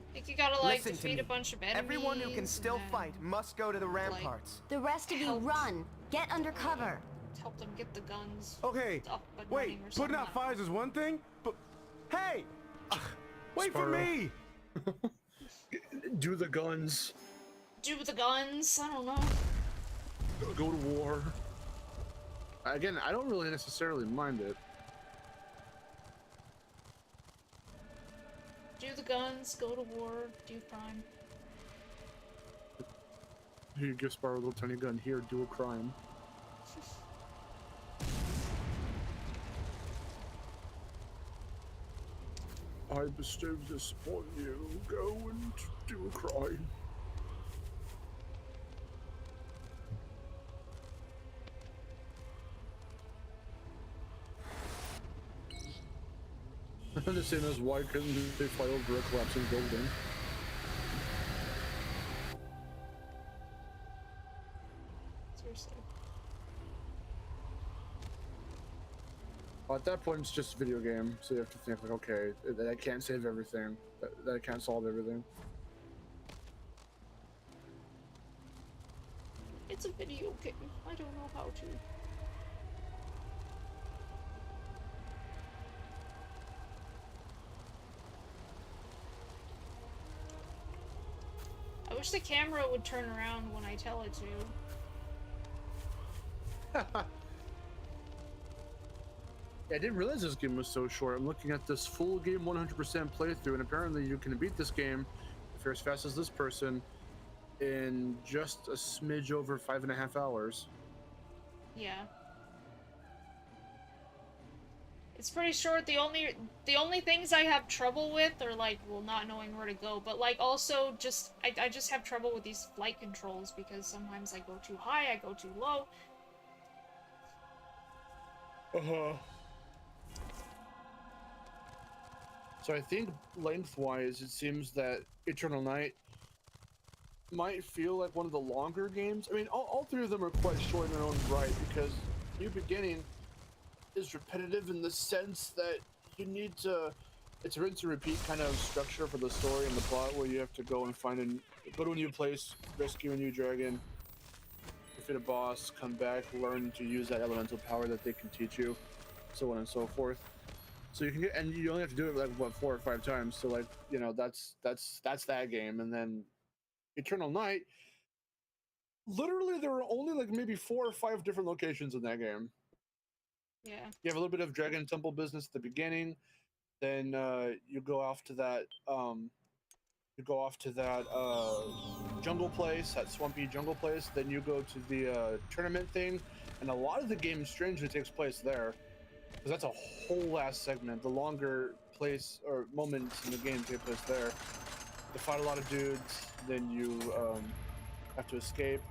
I think you gotta, like, Listen to defeat me. a bunch of enemies. Everyone who can still and then fight must go to the ramparts. The rest of you Help. run. Get under cover. help them get the guns. Okay, up and wait, running or something. putting out fires is one thing, but hey! Wait for Spyro. me! Do the guns. Do the guns? I don't know. Go to war. Again, I don't really necessarily mind it. Do the guns, go to war, do crime. You give Sparrow a little tiny gun. Here, do a crime. I bestow this upon you. Go and do a crime. The same as why couldn't they fly over a collapsing building? Seriously. Well, at that point, it's just a video game, so you have to think like, okay, that I can't save everything, that I can't solve everything. It's a video game. I don't know how to. I wish the camera would turn around when I tell it to. Yeah, I didn't realize this game was so short. I'm looking at this full game 100% playthrough, and apparently you can beat this game if you're as fast as this person in just a smidge over 5.5 hours. Yeah. It's pretty short. The only things I have trouble with are like, well, not knowing where to go, but like also just I just have trouble with these flight controls because sometimes I go too high, I go too low. So I think lengthwise, it seems that Eternal Night might feel like one of the longer games. I mean, all three of them are quite short in their own right because New Beginning is repetitive in the sense that you need to, it's a rinse and repeat kind of structure for the story and the plot where you have to go and go to a new place, rescue a new dragon, defeat a boss, come back, learn to use that elemental power that they can teach you, so on and so forth. So you can get, and you only have to do it like what 4 or 5 times. So like, you know, that's that game. And then Eternal Night, literally there were only like maybe 4 or 5 different locations in that game. Yeah. You have a little bit of Dragon Temple business at the beginning, then you go off to that jungle place, that swampy jungle place. Then you go to the tournament thing, and a lot of the game strangely takes place there. Because that's a whole ass segment. The longer place or moments in the game take place there. You fight a lot of dudes, then you have to escape.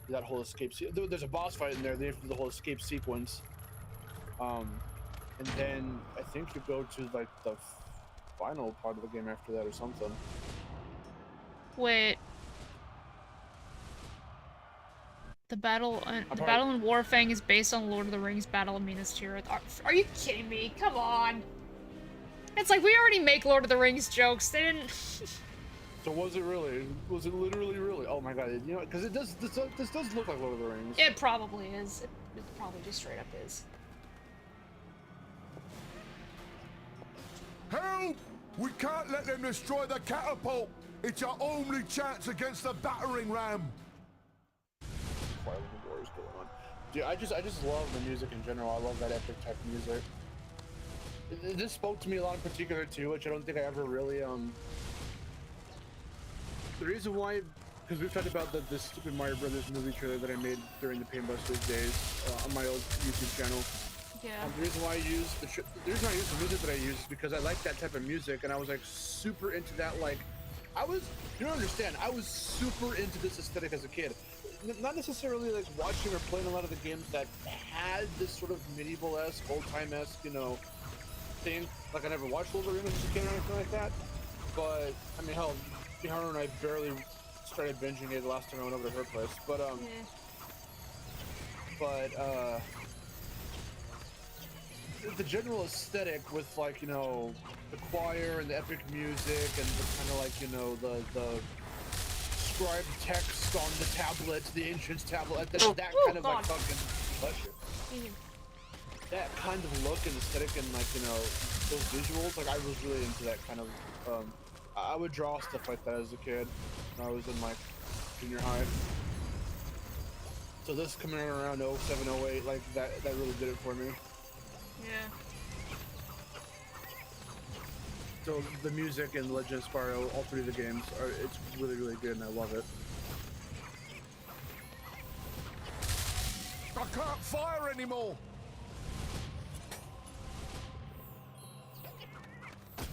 That whole escape. There's a boss fight in there. Then you have to do the whole escape sequence. And then I think you go to like the final part of the game after that or something. Wait. The battle in Warfang is based on Lord of the Rings Battle of Minas Tirith. Are you kidding me? Come on. It's like we already make Lord of the Rings jokes. They didn't. So was it really? Was it literally really? Oh my god! You know, because it does. This does look like Lord of the Rings. It probably is. It probably just straight up is. Help! We can't let them destroy the catapult. It's our only chance against the battering ram. Violent wars going on. Dude, I just love the music in general. I love that epic type of music. This spoke to me a lot in particular too, which I don't think I ever really The reason why, because we've talked about the stupid Mario Brothers movie trailer that I made during the Painbusters days on my old YouTube channel. Yeah. The reason why I use the music that I use is because I like that type of music, and I was like super into that. Like, you don't understand. I was super into this aesthetic as a kid. Not necessarily like watching or playing a lot of the games that had this sort of medieval-esque, old-time-esque, you know, thing. Like I never watched Lord of the Rings as a kid or anything like that. But I mean, hell, Miharu and I barely started binging it the last time I went over to her place. The general aesthetic with like, you know, the choir and the epic music and the kind of like, you know, the scribed text on the tablet, the ancient's tablet, that kind of like fucking that kind of look and aesthetic and like, you know, those visuals, like I was really into that kind of I would draw stuff like that as a kid when I was in like junior high. So this coming out around 07, 08, like that really did it for me. Yeah. So the music in Legend of Spyro, all 3 of the games, it's really, really good, and I love it. I can't fire anymore.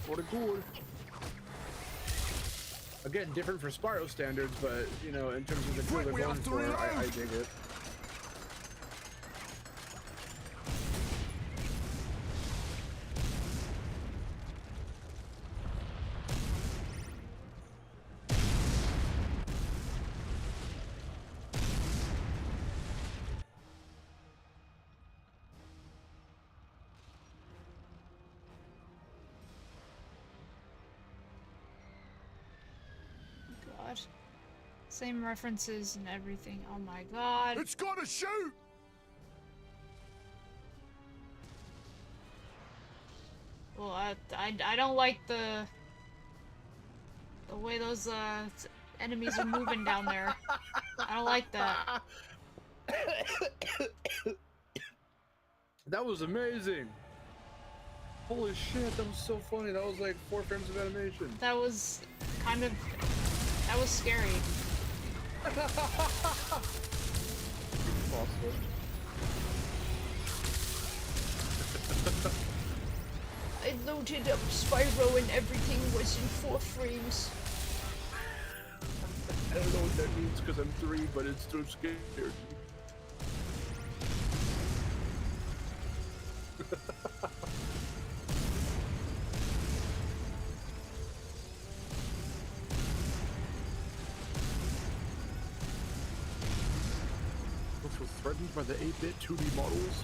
What a cool. Again, different for Spyro standards, but you know, in terms of the feel they're going for, I dig it. God. Same references and everything. Oh my god. It's gotta shoot. Well, I don't like the way those enemies are moving down there. I don't like that. That was amazing. Holy shit, that was so funny. That was like 4 frames of animation. That was kind of... That was scary. Possible. I loaded up Spyro and everything was in 4 frames. I don't know what that means because I'm 3, but it's still scared. Also threatened by the 8-bit 2D models.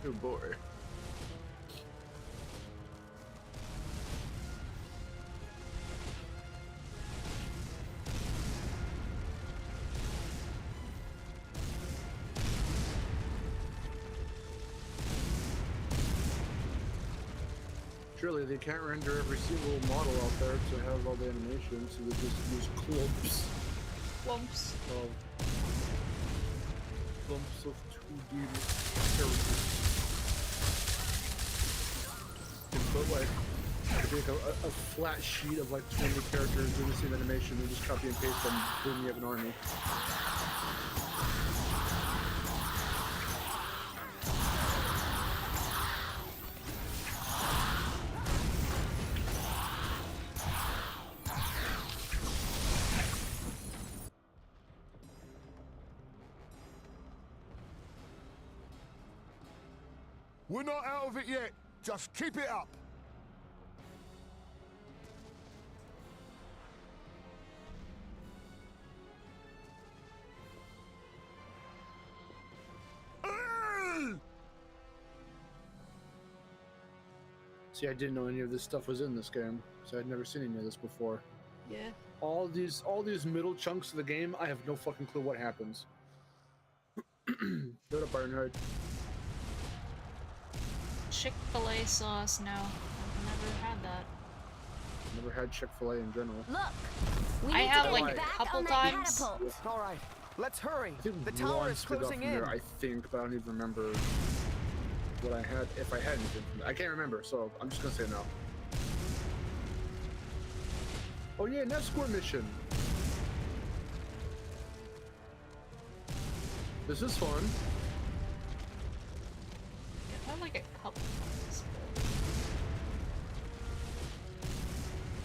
Oh boy. Surely they can't render every single model out there to have all the animations, so they just use clumps. Clumps. Clumps of 2D characters. But like, if you take a flat sheet of like 20 characters doing the same animation, and just copy and paste them, boom, you have an army. We're not out of it yet. Just keep it up. See, I didn't know any of this stuff was in this game, so I'd never seen any of this before. Yeah. All these middle chunks of the game, I have no fucking clue what happens. Go to Barnhard. Chick-fil-A sauce, no. I've never had that. Never had Chick-fil-A in general. Look, we I need have to like get a back couple on that times. catapult. All right, let's hurry. I think The tower one is stood up closing from in. there, I think, but I don't even remember what I had, if I had anything from there. I can't remember, so I'm just gonna say no. Oh yeah, Net Score mission. This is fun. I've had like a couple times. But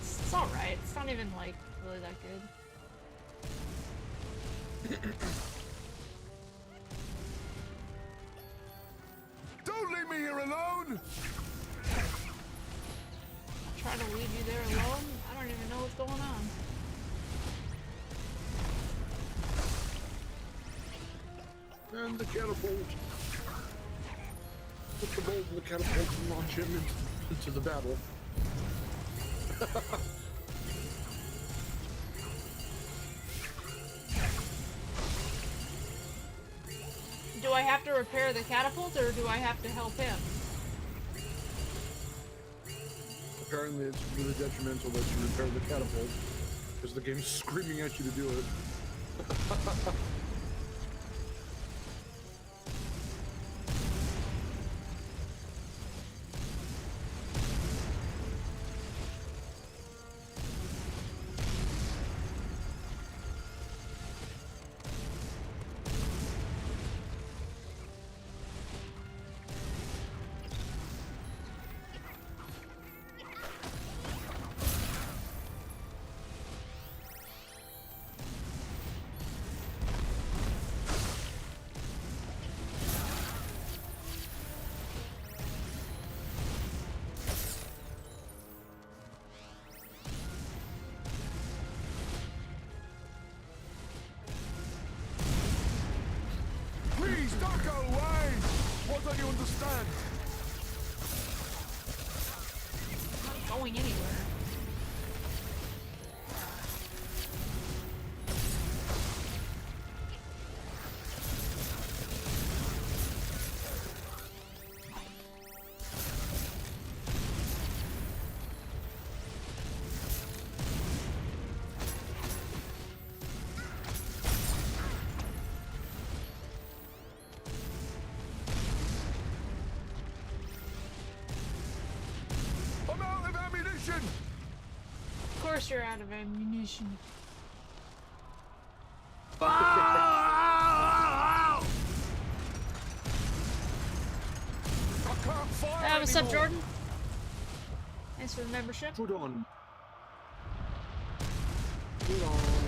it's alright. It's not even like really that good. Don't leave me here alone. I'll try to leave you there alone. I don't even know what's going on. And the catapult. Put the bolt in the catapult and launch him into the battle. Do I have to repair the catapult or do I have to help him? Apparently it's really detrimental that you repair the catapult, because the game's screaming at you to do it. like you understand. I'm not going anywhere. I'm out of ammunition. Of course you're out of ammunition. I can't fire What's up, anymore. Jordan? Thanks for the membership. Put on. Put on.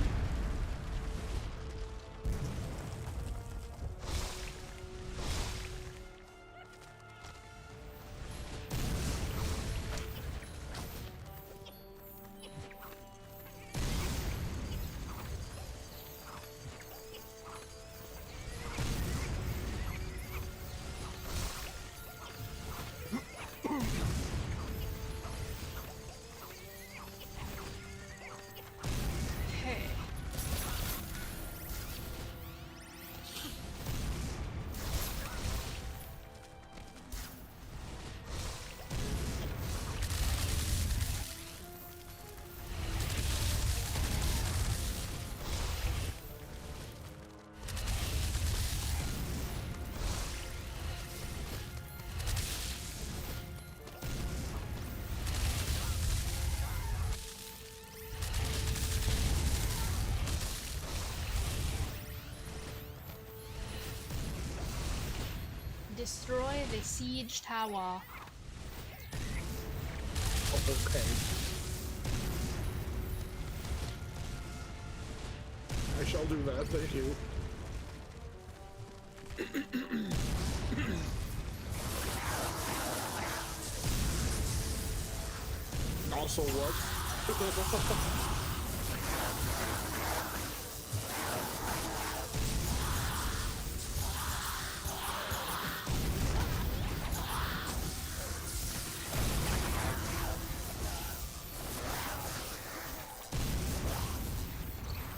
Okay. Destroy the siege tower. Okay. I shall do that, thank you. Also what?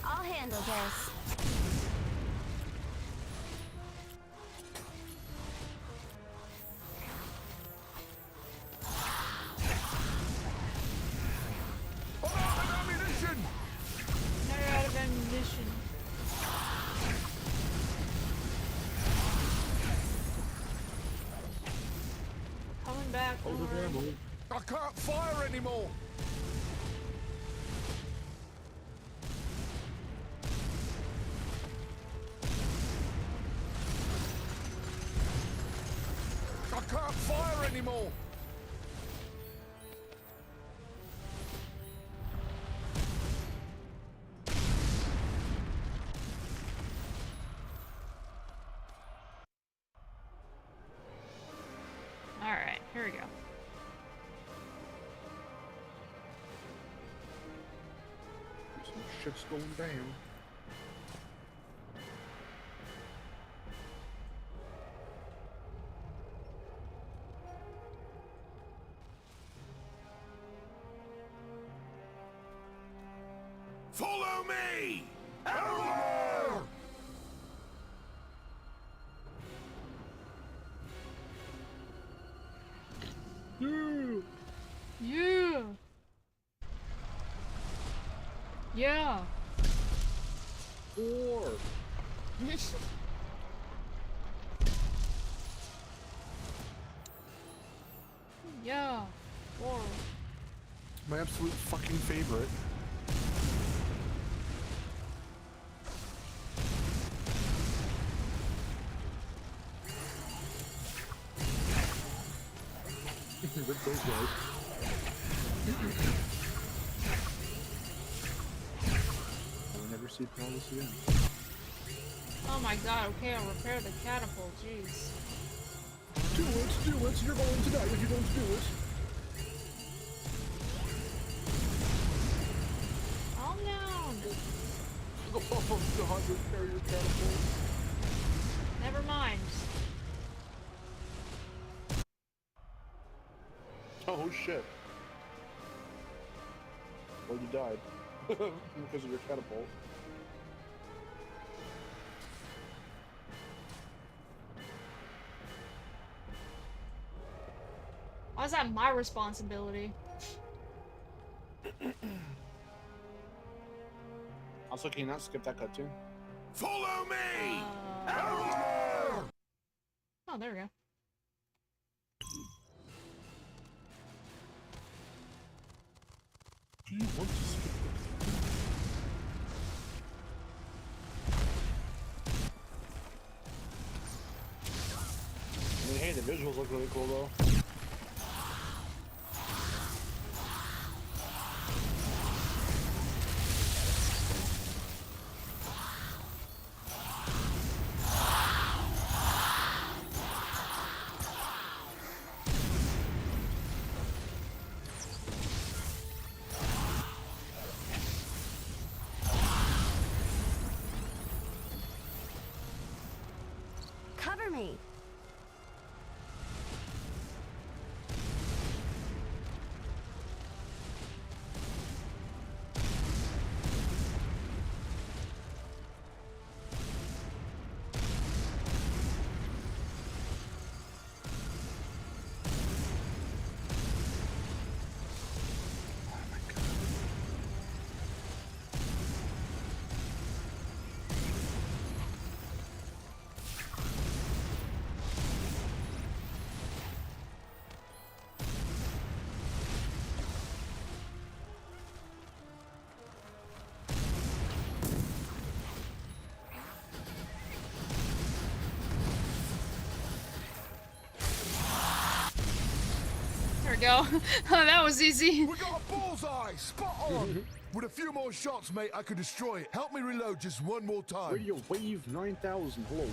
I'll handle this. I'm out of ammunition. Now you're out of ammunition. Coming back. don't worry. I can't fire anymore. I can't fire anymore. Alright, here we go. Some shit's going down. Follow me! Yeah! Yeah! Or Yeah! Or my absolute fucking favorite. Rip those guys. I'll never see Promise again. oh my god, okay, I'll repair the catapult, jeez. Do it, you're going to die if you don't do it. Oh no! Oh god, repair your catapult. Never mind. Oh shit. Well, you died. Because of your catapult. Why is that my responsibility? Also, can you not skip that cutscene? Follow me! Oh, there we go. Do you want to skip I mean, hey, the visuals look really cool though. Cover me. There we go. Oh, that was easy. We got a bullseye! Spot on! With a few more shots, mate, I could destroy it. Help me reload just one more time. Radio Wave 9000, hello.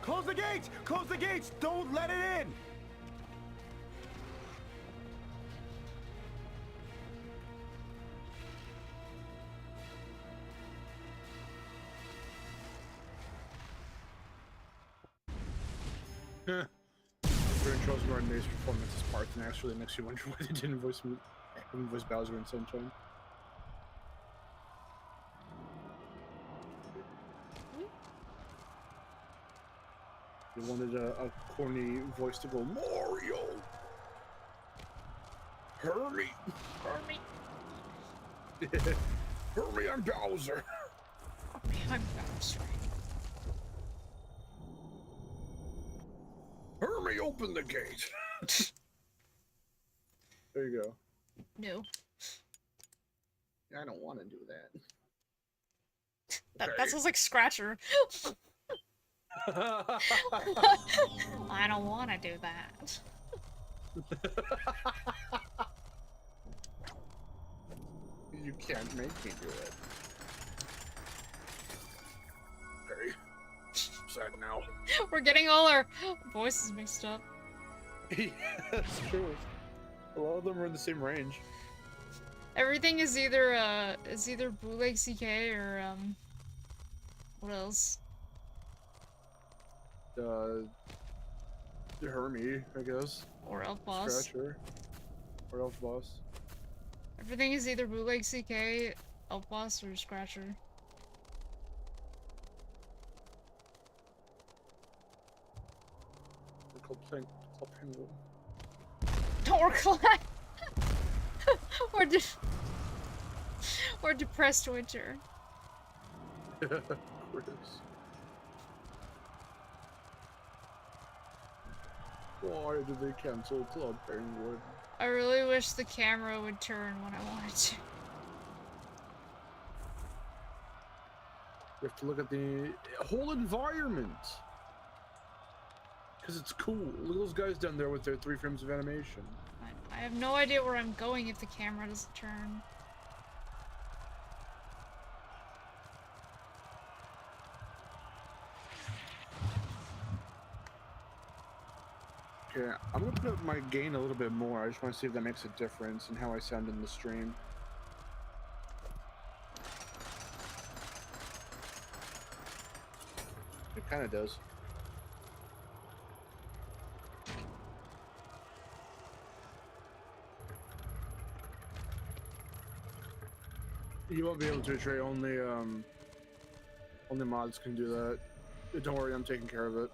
Close the gates! Close the gates! Don't let it in! The intros were on May's performances parts, and actually makes you wonder why they didn't voice Bowser and Sunshine. They wanted a corny voice to go, Mario! Hermie! Hermie, I'm Bowser! I'm Bowser. Hermie, open the gate! There you go. No. I don't want to do that. That sounds like Scratcher. I don't want to do that. You can't make me do it. Okay. Sad now. We're getting all our voices mixed up. Yeah, that's true. A lot of them are in the same range. Everything is either bootleg CK or what else? The Hermie, I guess. Or Elf Boss. Scratcher. Or Elf Boss. Everything is either bootleg CK, Elf Boss, or Scratcher. They're called Penguin. Or Clyde! or Depressed Winter. Chris. Why did they cancel Club Penguin? I really wish the camera would turn when I wanted to. You have to look at the whole environment. Because it's cool. Look at those guys down there with their 3 frames of animation. I have no idea where I'm going if the camera doesn't turn. Okay, I'm gonna put up my gain a little bit more. I just want to see if that makes a difference in how I sound in the stream. It kind of does. You won't be able to, Trey. Only mods can do that. Don't worry, I'm taking care of it.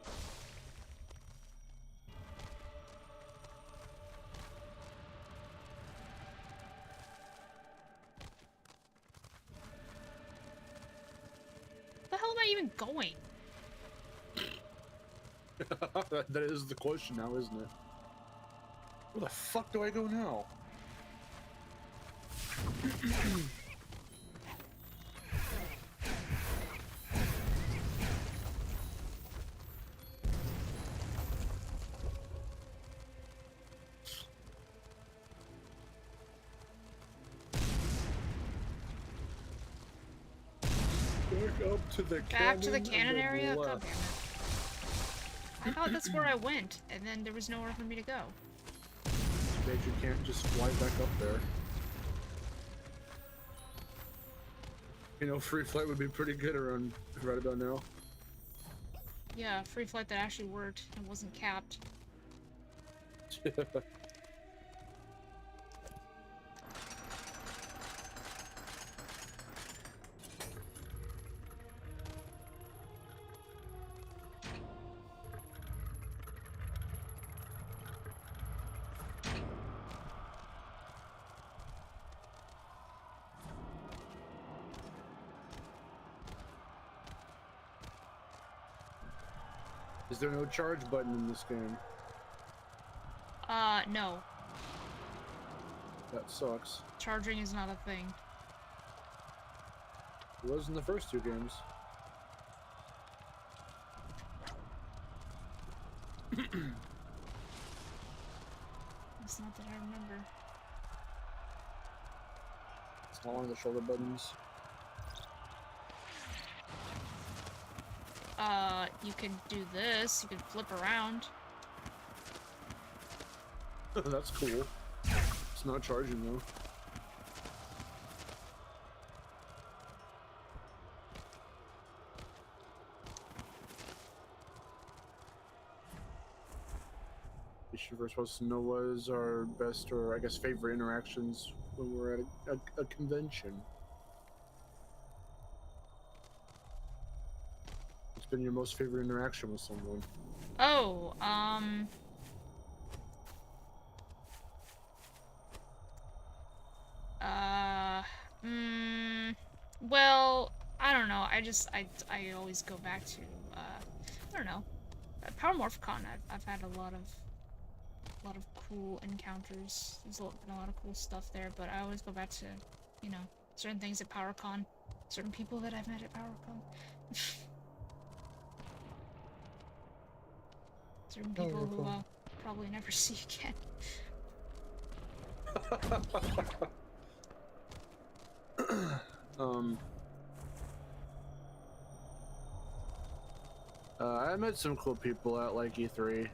Where the hell am I even going? That is the question now, isn't it? Where the fuck do I go now? Up to the Back to the cannon area? left. God damn it. I thought that's where I went, and then there was nowhere for me to go. That you can't just fly back up there. You know, free flight would be pretty good around right about now. Yeah, free flight that actually worked and wasn't capped. Is there no charge button in this game? No. That sucks. Charging is not a thing. It was in the first 2 games. It's not that I remember. It's not one of the shoulder buttons. You can do this. You can flip around. That's cool. It's not charging though. Each of us supposed to know what is our best or I guess favorite interactions when we're at a convention. What's been your most favorite interaction with someone? Oh, well, I don't know. I always go back to, I don't know. At Power Morphicon, I've had a lot of cool encounters. There's been a lot of cool stuff there, but I always go back to, you know, certain things at PowerCon, certain people that I've met at PowerCon. Certain people who I'll probably never see again. I met some cool people at like E3.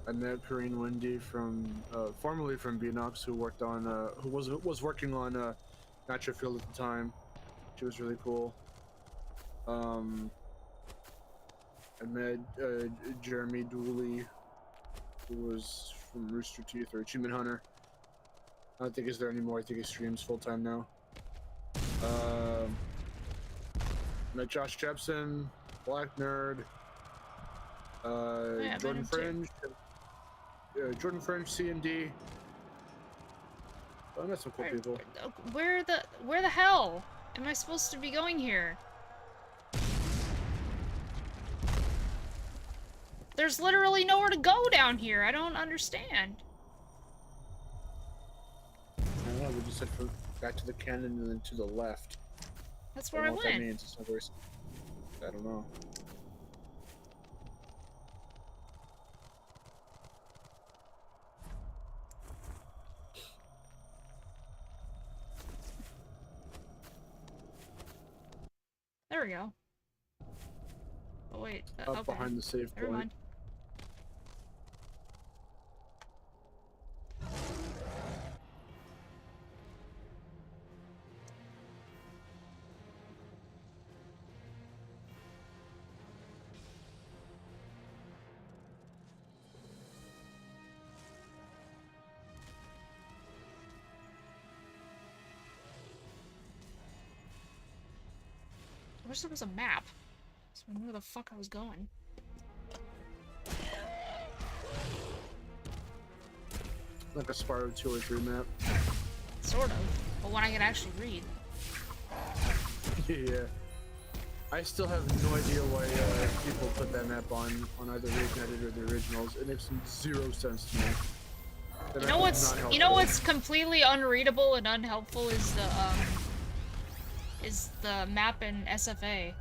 I met Corrine Wendy from, formerly from Beanox, who worked on, who was working on Ratchet Field at the time. She was really cool. I met Jeremy Dooley, who was from Rooster Teeth or Achievement Hunter. I don't think he's there anymore. I think he streams full time now. Met Josh Jepson, Black Nerd, Yeah, Jordan Fringe, Jordan Fringe, C&D. I met some cool people. Where the hell am I supposed to be going here? There's literally nowhere to go down here. I don't understand. I don't know, we just said back to the cannon and then to the left. That's where I I don't know what that went. means. It's not very... I don't know. There we go. Oh wait, Up okay. behind the save Never point. mind. I wish there was a map, so I knew where the fuck I was going. Like a Spyro 2 or 3 map. Sort of, but one I can actually read. Yeah. I still have no idea why people put that map on either Reignited or the originals. It makes zero sense to me. You know what's completely unreadable and unhelpful is the map in SFA.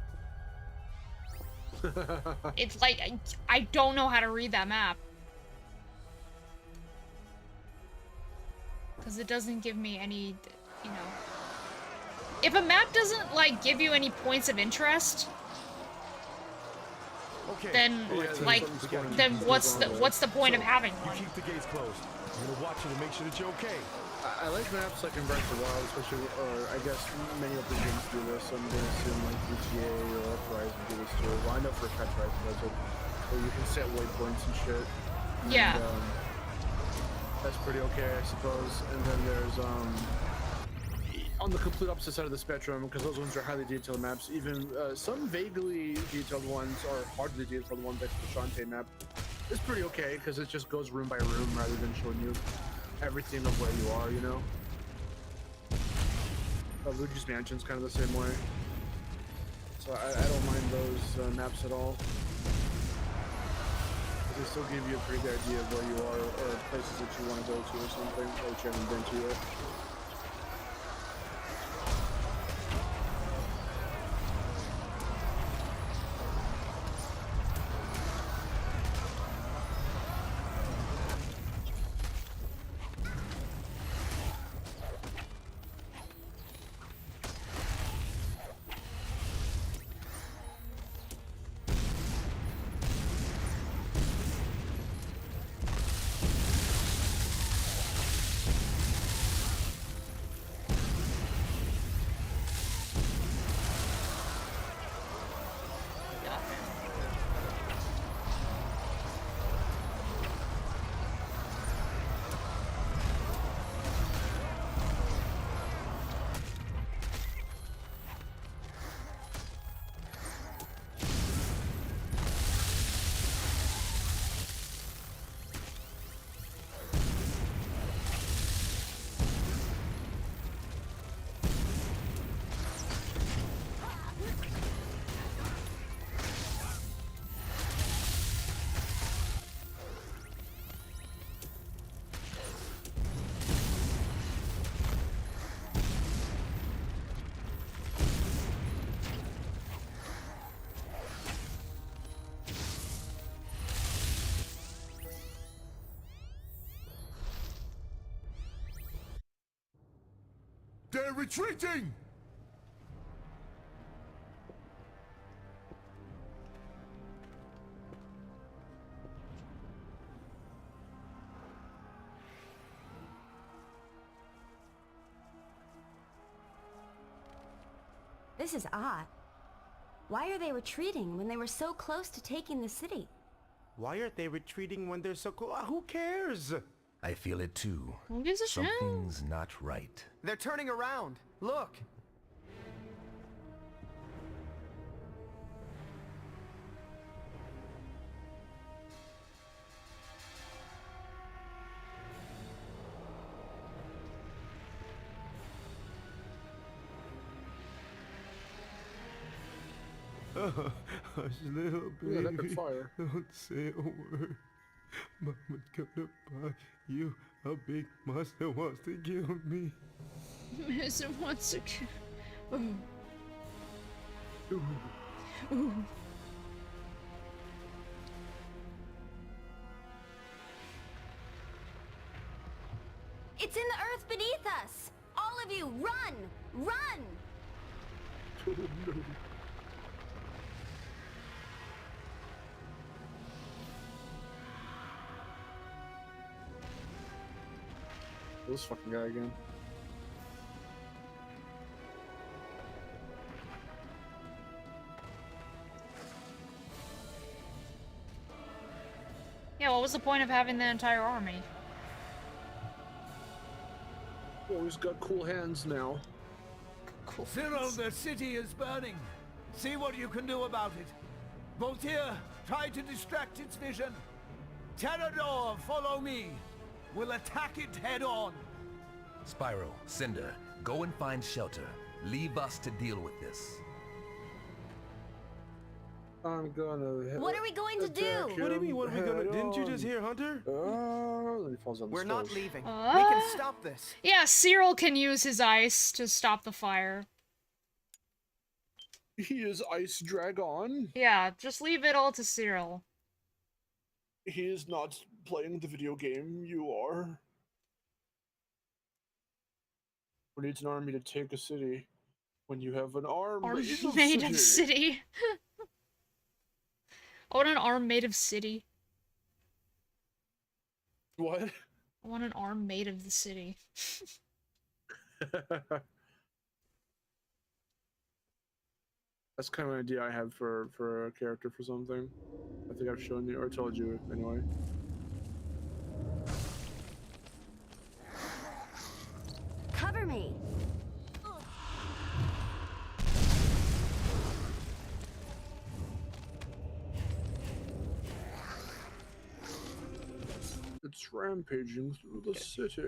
It's like I don't know how to read that map. Because it doesn't give me any, you know... If a map doesn't, like, give you any points of interest, then, like, then what's the point of having one? You keep the gates closed. I'm gonna watch you to make sure that you're okay. I like maps like in Breath of the Wild, especially, or I guess many open games do this. I'm gonna assume like GTA or Horizon do this too. Well, I know for a fact Horizon does it, where you can set waypoints and shit. Yeah. And, that's pretty okay, I suppose. And then there's on the complete opposite side of the spectrum, because those ones are highly detailed maps. Even some vaguely detailed ones or hardly detailed ones, like the Shantae map, is pretty okay because it just goes room by room rather than showing you everything of where you are, you know. Luigi's Mansion's kind of the same way, so I don't mind those maps at all. They still give you a pretty good idea of where you are or places that you want to go to or something that you haven't been to yet. They're retreating! This is odd. Why are they retreating when they were so close to taking the city? Why aren't they retreating when they're so cool? Who cares? I feel it too. Who gives a shit? Something's not right. They're turning around. Look. Hush, little Ooh, that could baby. fire. Don't say a word. Mama's gonna buy you a big monster wants to kill me. Mister wants to Ooh. Ooh. Ooh. It's in the earth beneath us! All of you, run! Run! Oh, no. This fucking guy again. Yeah, what was the point of having the entire army? Well, he's got cool hands now. Cool. Cyril, the city is burning. See what you can do about it. Voltaire, try to distract its vision. Terrador, follow me. We'll attack it head on. Spyro, Cynder, go and find shelter. Leave us to deal with this. I'm gonna. What are we going to do? attack What do you mean, him what are we gonna... head Didn't you on. just hear Hunter? Then he falls down the We're not stairs. leaving. We can stop this. Yeah, Cyril can use his ice to stop the fire. He is Ice Dragon. Yeah, just leave it all to Cyril. He is not playing the video game. You are. Who needs an army to take a city when you have an arm Arm made made of city. I want an arm made of city. What? I want an arm made of the city. That's kind of an idea I have for a character for something. I think I've shown you or told you anyway. Cover me! It's rampaging through the city.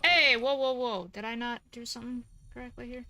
Hey, whoa, whoa, whoa. Did I not do something correctly here?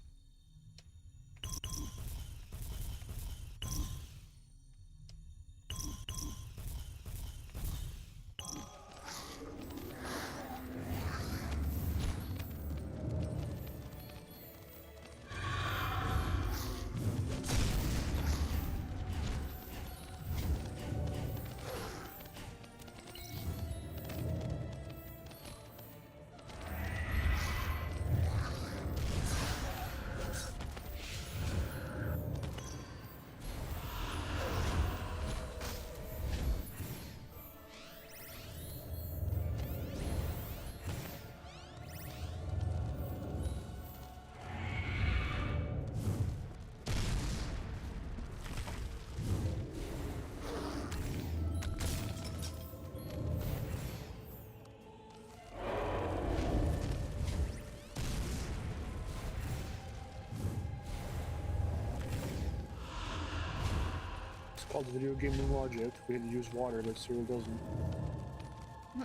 It's called video game logic. We had to use water, but Cyril doesn't.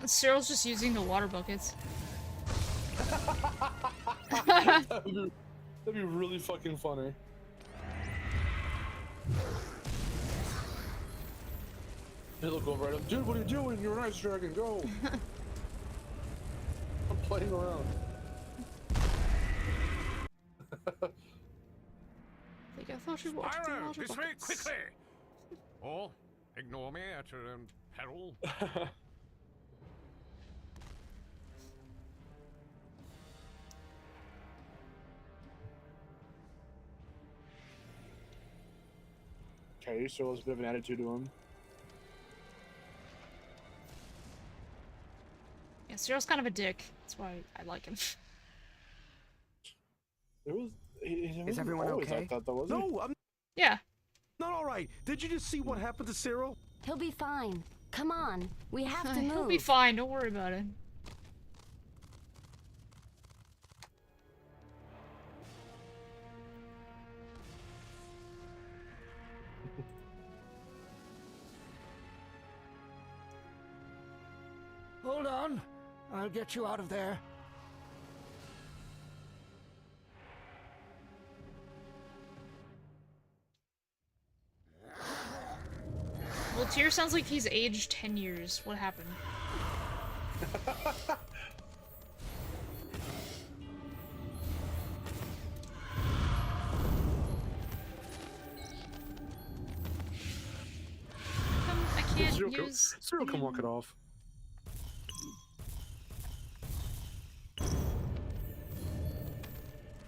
Cyril's just using the water buckets. That'd be really fucking funny. He'll go right up. Dude, what are you doing? You're an ice dragon. Go. I'm playing around. Like, I thought you watched the Spyro, water this way, buckets. quickly! Or ignore me at your own peril. Okay, so there's a bit of an attitude to him. Yeah, Cyril's kind of a dick. That's why I like him. It was. He Is everyone always okay? like that, though, was he? No, I'm Yeah. not all right. Did you just see what happened to Cyril? He'll be fine. Come on. We have to move. He'll be fine. Don't worry about it. Hold on. I'll get you out of there. Well, Tyr sounds like he's aged 10 years. What happened? I can't use... Cyril can walk it off.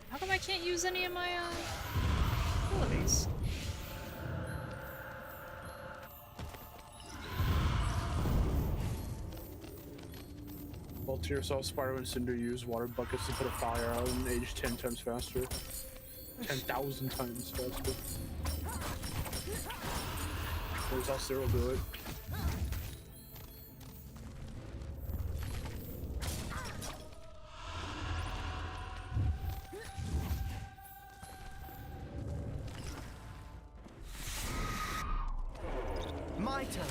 How come I can't use any of my, abilities? Well, Tyr saw Spyro and Cynder use water buckets to put a fire out and age 10 times faster. 10,000 times faster. We saw Cyril do it. My turn.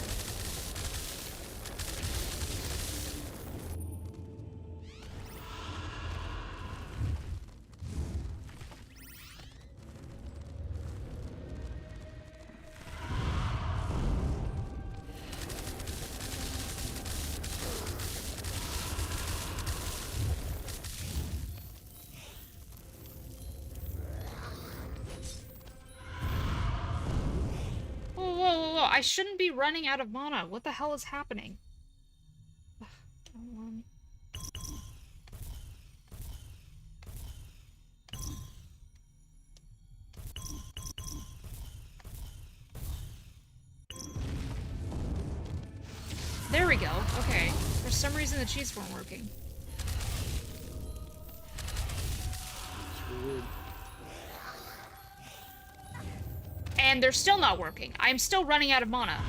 Whoa, I shouldn't be running out of mana. What the hell is happening? Ugh, come on. There we go. Okay. For some reason the cheats weren't working. Weird. And they're still not working. I'm still running out of mana.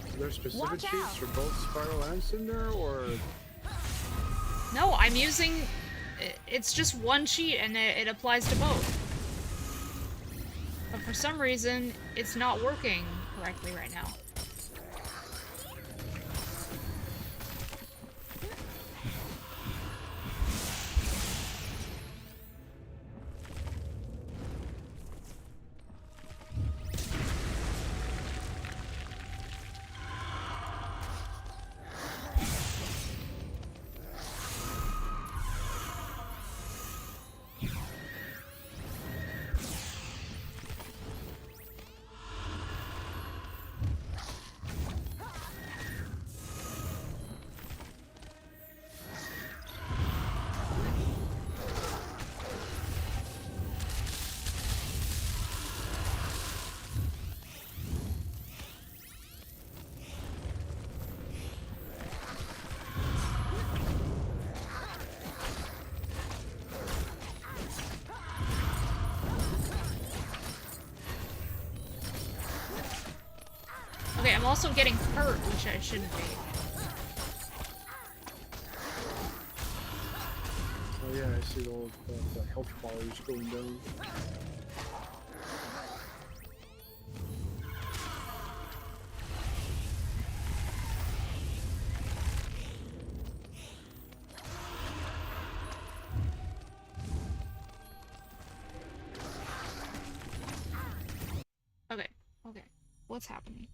Are there specific cheats for both Spyro and Cynder, or...? No, I'm using... It's just one cheat, and it applies to both. But for some reason, it's not working correctly right now. Okay, I'm also getting hurt, which I shouldn't be. Oh yeah, I see all the health bars going down. Okay, what's happening?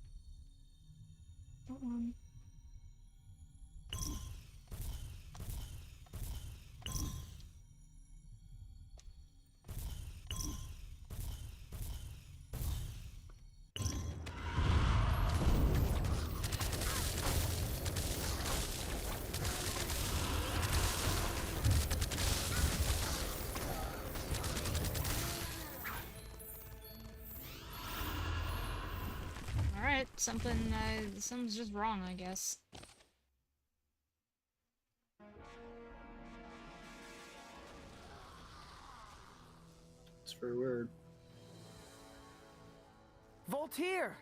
Alright, something's just wrong, I guess. It's very weird. Voltaire!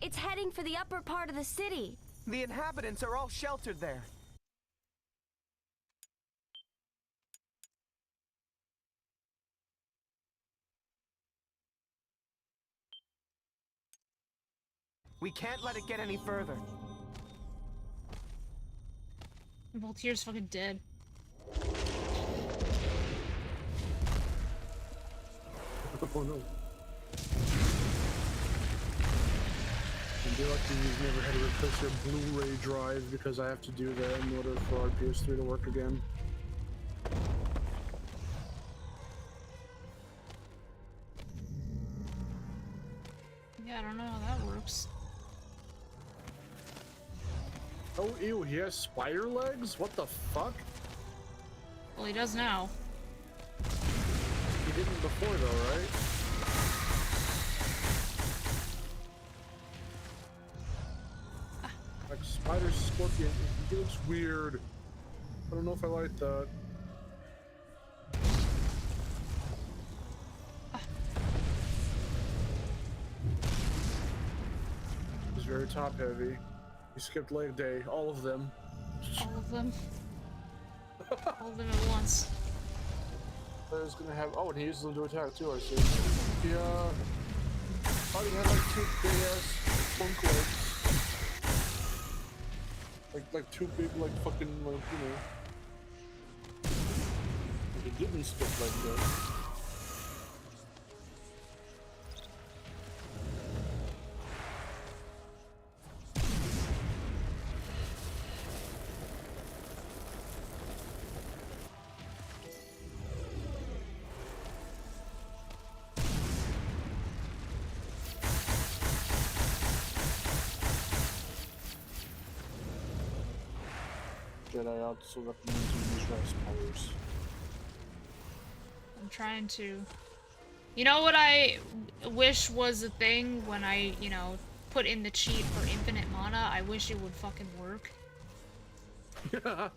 It's heading for the upper part of the city. The inhabitants are all sheltered there. We can't let it get any further. Voltaire's fucking dead. Oh no. And be lucky you've never had to replace your Blu-ray drive because I have to do that in order for our PS3 to work again. Yeah, I don't know how that works. Oh, ew, he has spider legs? What the fuck? Well, he does now. He didn't before though, right? Like spider scorpion, he looks weird. I don't know if I like that. He's very top heavy. He skipped leg day, all of them. All of them. All of them at once. I was gonna have. Oh, and he uses them to attack too, I see. Yeah. Oh, he had like two big ass trunk legs. Like two big, like fucking, like, you know. Like he didn't skip leg day. Jedi also recommend you use rice powers. I'm trying to. You know what I wish was a thing when I, you know, put in the cheat for infinite mana? I wish it would fucking work. Yeah. Oh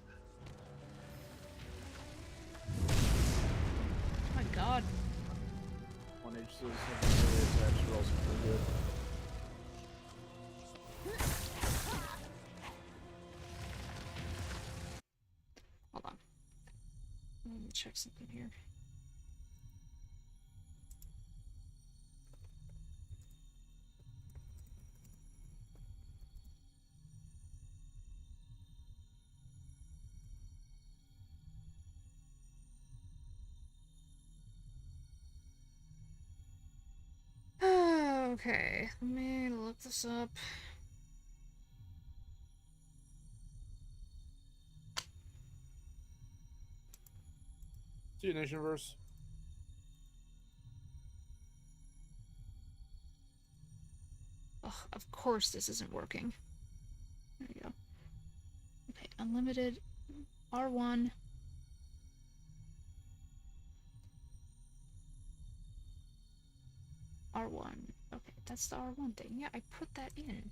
my god. 1H says attacks are also pretty good. Hold on. Let me check something here. Okay, let me look this up. See you, Nationverse. Ugh, of course this isn't working. There we go. Okay, unlimited R1. R1. Okay, that's the R1 thing. Yeah, I put that in.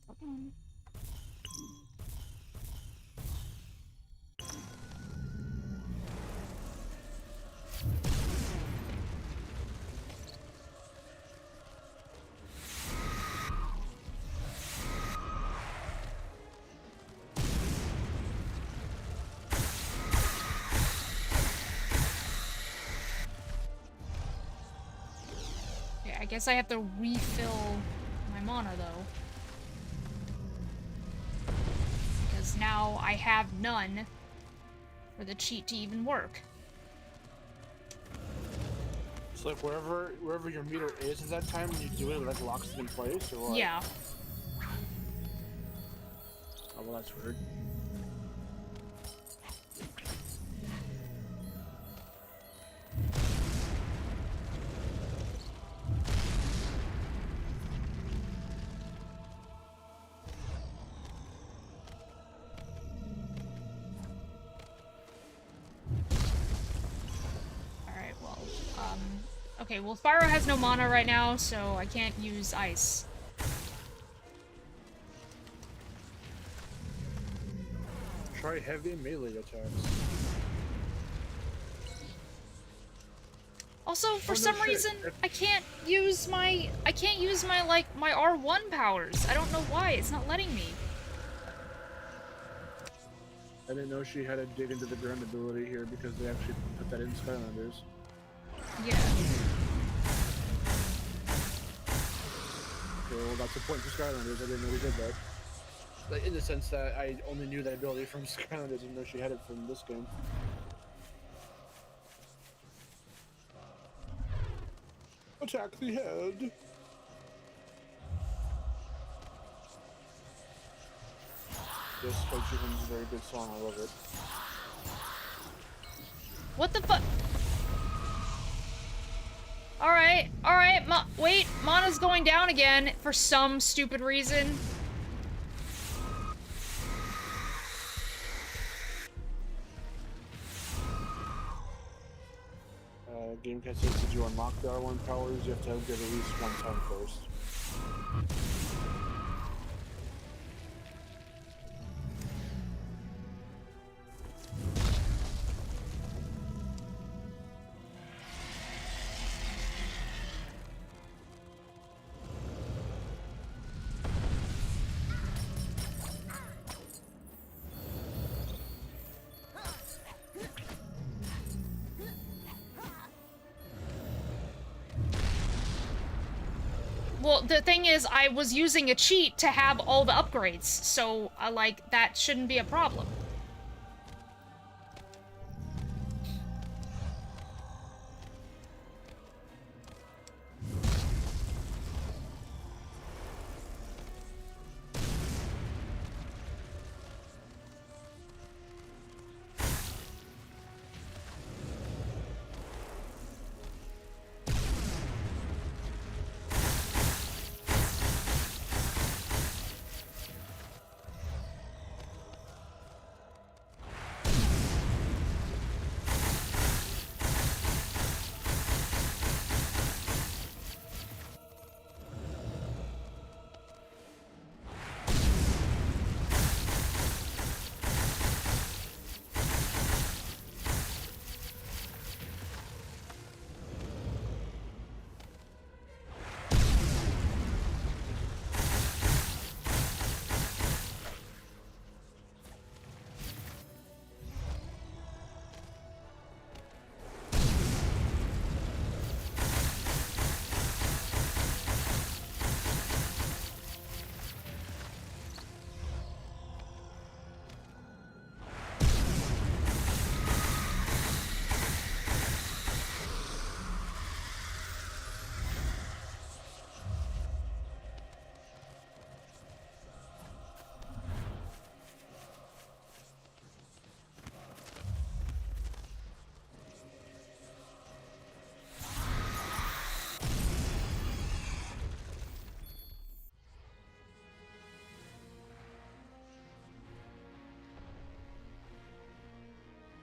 Hold on. I guess I have to refill my mana, though. Because now I have none for the cheat to even work. So like wherever your meter is at that time when you do it, like locks it in place, or what? Yeah. Oh, well, that's weird. Okay, well, Spyro has no mana right now, so I can't use ice. Try heavy melee attacks. Also, for Oh, no some shit. reason, I can't use my like my R1 powers. I don't know why it's not letting me. I didn't know she had a dig into the ground ability here because they actually put that in Skylanders. Yeah. Okay, well that's a point for Skylanders. I didn't know we did that. But in the sense that I only knew that ability from Skylanders and know she had it from this game. Attack the head! This Fight Chicken is a very good song, I love it. What the fuck? Alright, wait, Mana's going down again for some stupid reason. Gamecat says, did you unlock the R1 powers? You have to get at least one time first. Well, the thing is, I was using a cheat to have all the upgrades, so, like, that shouldn't be a problem.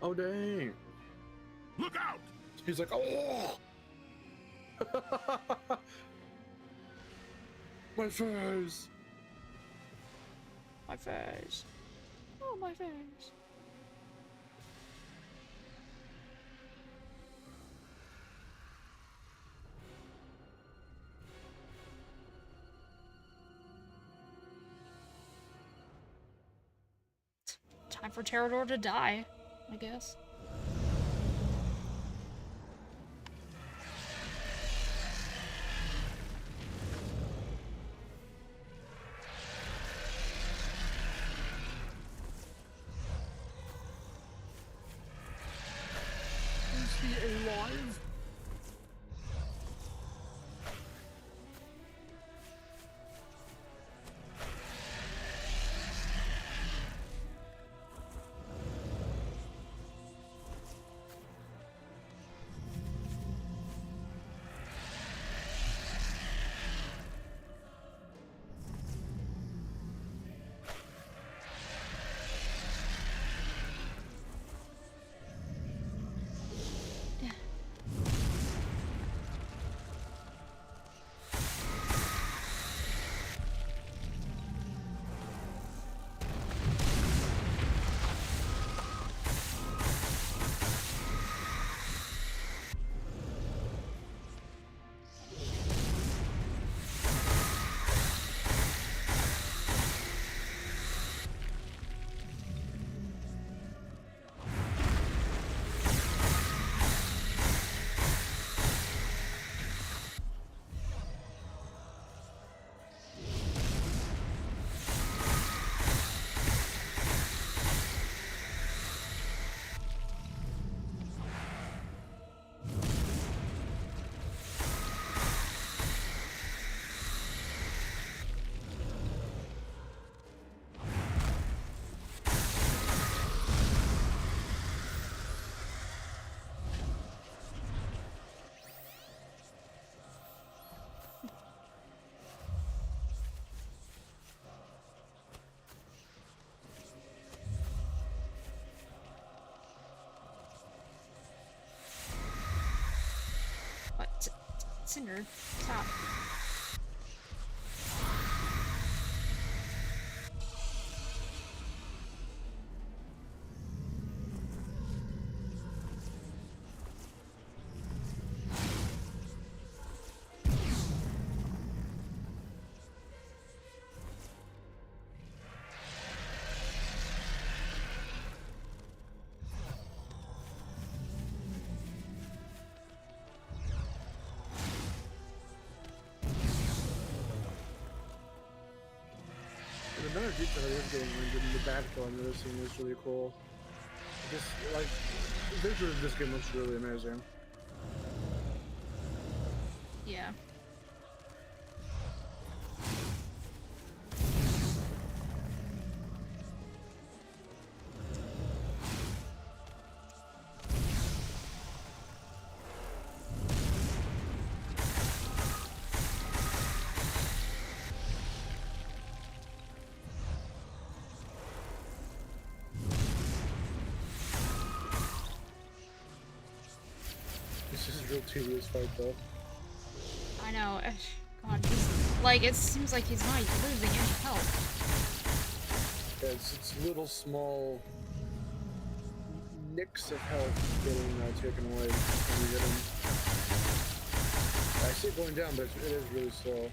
Oh dang! Look out! He's like, oh! My face! My face. Oh, my face. Time for Terrador to die, I guess. Is he alive? Cynder, stop. The amount of detail that is getting in the backfill I'm noticing is really cool. Just like visually, this game looks really amazing. Yeah. This is a real tedious fight though. I know. God, like, it seems like he's not losing any health. Yeah, it's little small nicks of health getting taken away when you hit him. I see it going down, but it is really slow.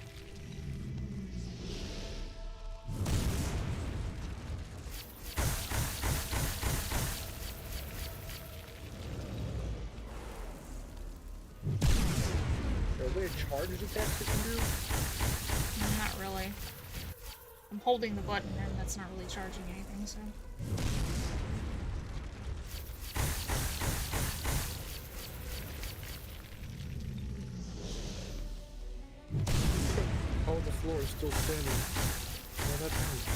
Are there any charged attacks you can do? Not really. I'm holding the button and that's not really charging anything, so. Oh, the floor is still standing. Oh, that's nice.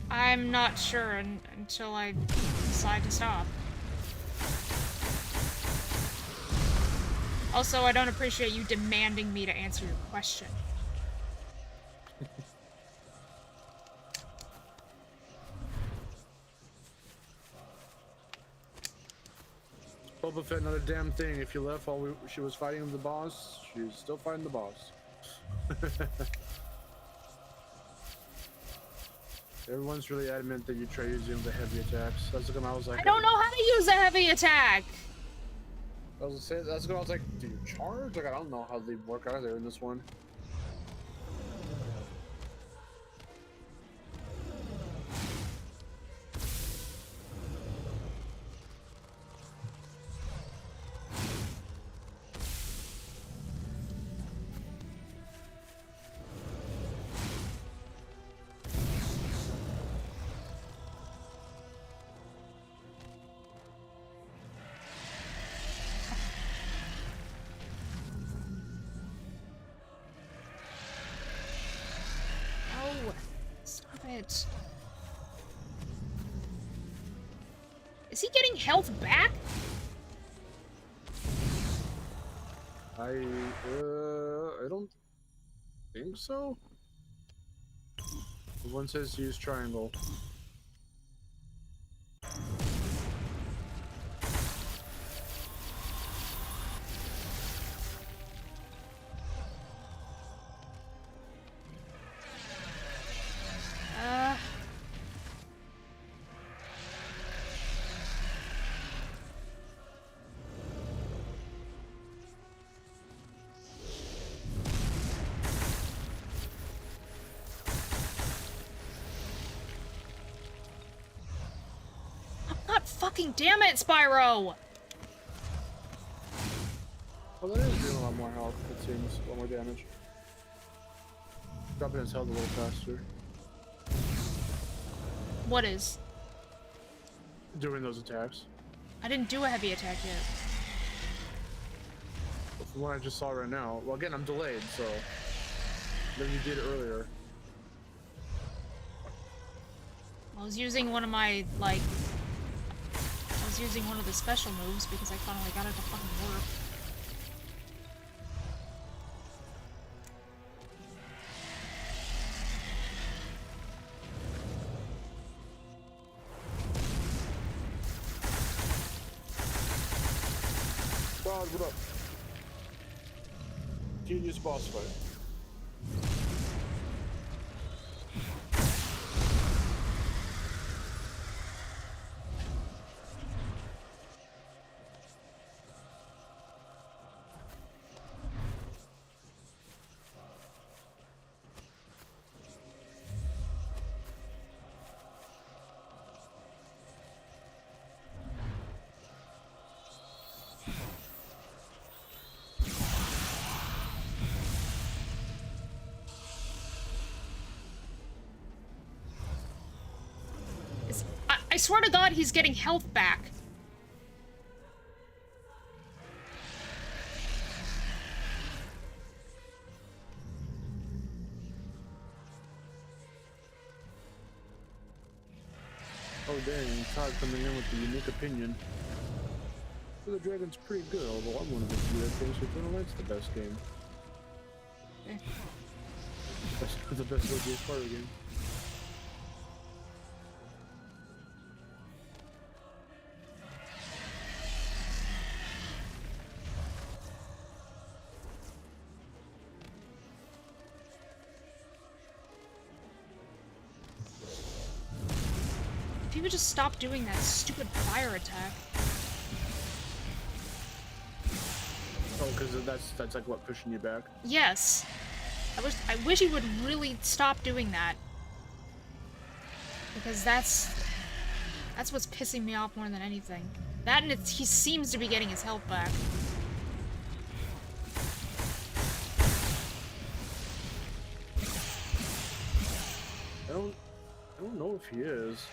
I'm not sure until I decide to stop. Also, I don't appreciate you demanding me to answer your question. Boba Fett, another damn thing. If you left while she was fighting the boss, she's still fighting the boss. Everyone's really adamant that you try using the heavy attacks. That's when I was like, I don't know how to use a heavy attack! I was saying, that's when I was like, do you charge? Like, I don't know how they work either in this one. Is he getting health back? I don't think so. The one says use triangle. Fucking damn it, Spyro! Well, that is doing a lot more health, it seems. A lot more damage. Dropping his health a little faster. What is? Doing those attacks. I didn't do a heavy attack yet. From what I just saw right now. Well, again, I'm delayed, so maybe you did earlier. I was using one of my, like... I was using one of the special moves because I finally got it to fucking work. God, what up? Genius boss fight. I swear to God, he's getting health back. Oh dang, Todd coming in with the unique opinion. The Dragon's pretty good, although I'm one of the few that thinks Eternal Light's the best game. That's the best way to be a Sparta game. If you would just stop doing that stupid fire attack. Oh, because that's like what, pushing you back? Yes. I wish he would really stop doing that. Because that's what's pissing me off more than anything. That and he seems to be getting his health back. I don't know if he is.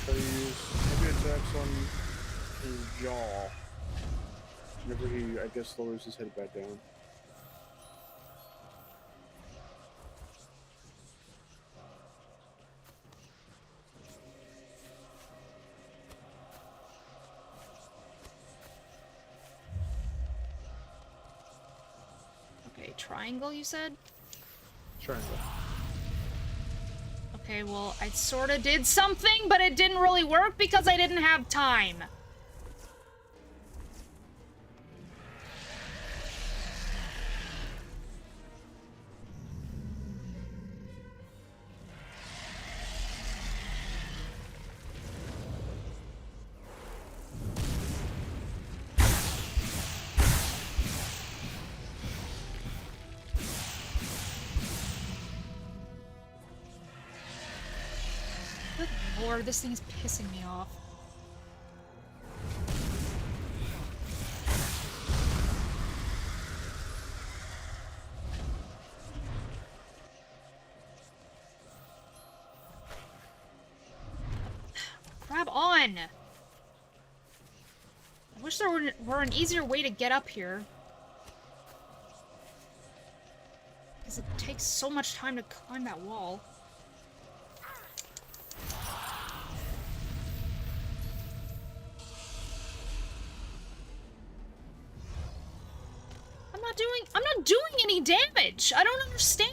Try to use heavy attacks on his jaw. Whenever he, I guess, lowers his head back down. Okay, triangle, you said? Triangle. Okay, well, I sorta did something, but it didn't really work because I didn't have time. Lord, this thing's pissing me off. Grab on! I wish there were an easier way to get up here. Because it takes so much time to climb that wall. I'm not doing any damage. I don't understand.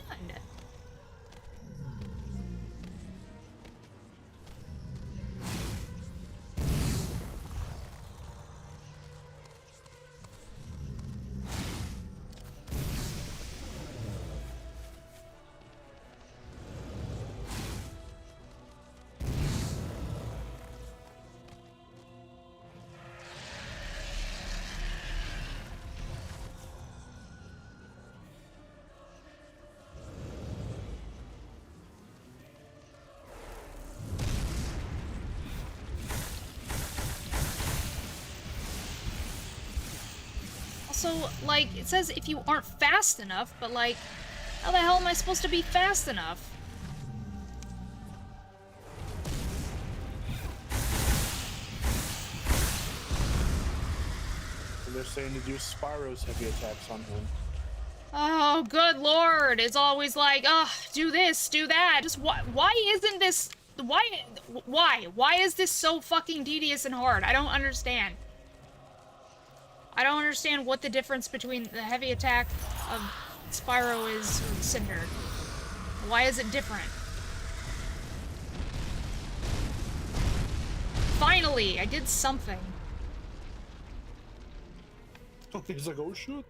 Also, like, it says if you aren't fast enough, but, like, How the hell am I supposed to be fast enough? And they're saying to do Spyro's heavy attacks on him. Oh, good lord. It's always like, oh, do this, do that. Just why isn't this... Why is this so fucking tedious and hard? I don't understand. I don't understand what the difference between the heavy attack of Spyro is with Cynder. Why is it different? Finally, I did something. He's like, oh shit.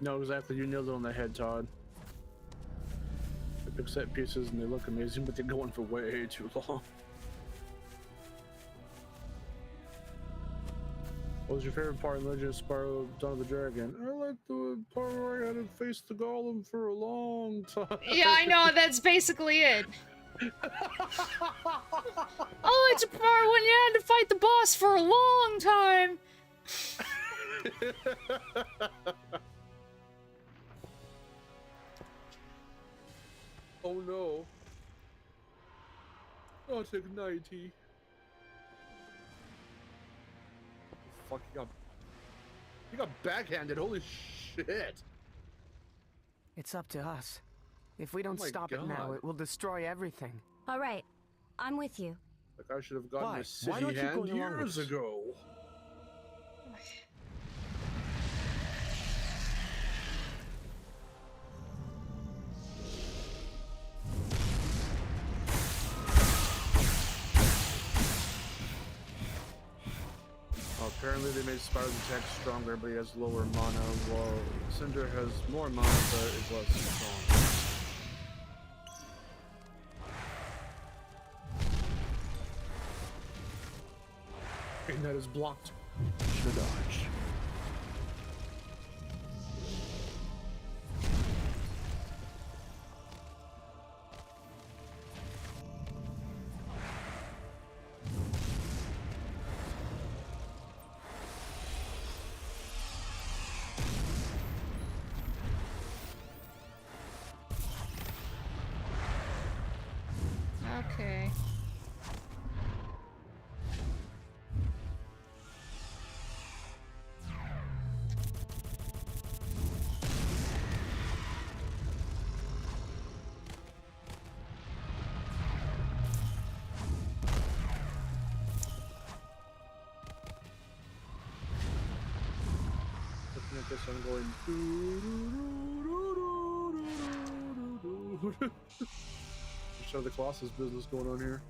No, exactly. You nailed it on the head, Todd. They pick set pieces and they look amazing, but they're going for way too long. What was your favorite part in Legend of Spyro Dawn of the Dragon? I like the part where I had to face the golem for a long time. Yeah, I know, that's basically it. Oh, it's a part when you had to fight the boss for a long time. Oh no. Not ignitey. Fuck, you got backhanded, holy shit. It's up to us. If we don't Oh my stop it now, God. it will destroy everything. All right, I'm with you. Like I should have gotten Why? a city Why don't you hand go along with years us? ago. Well, apparently they made Spyro's attack stronger, but he has lower mana, while Cynder has more mana, but is less strong. And that is blocked. Should dodge. Okay. Looking at this, I'm going. Show the Colossus business going on here.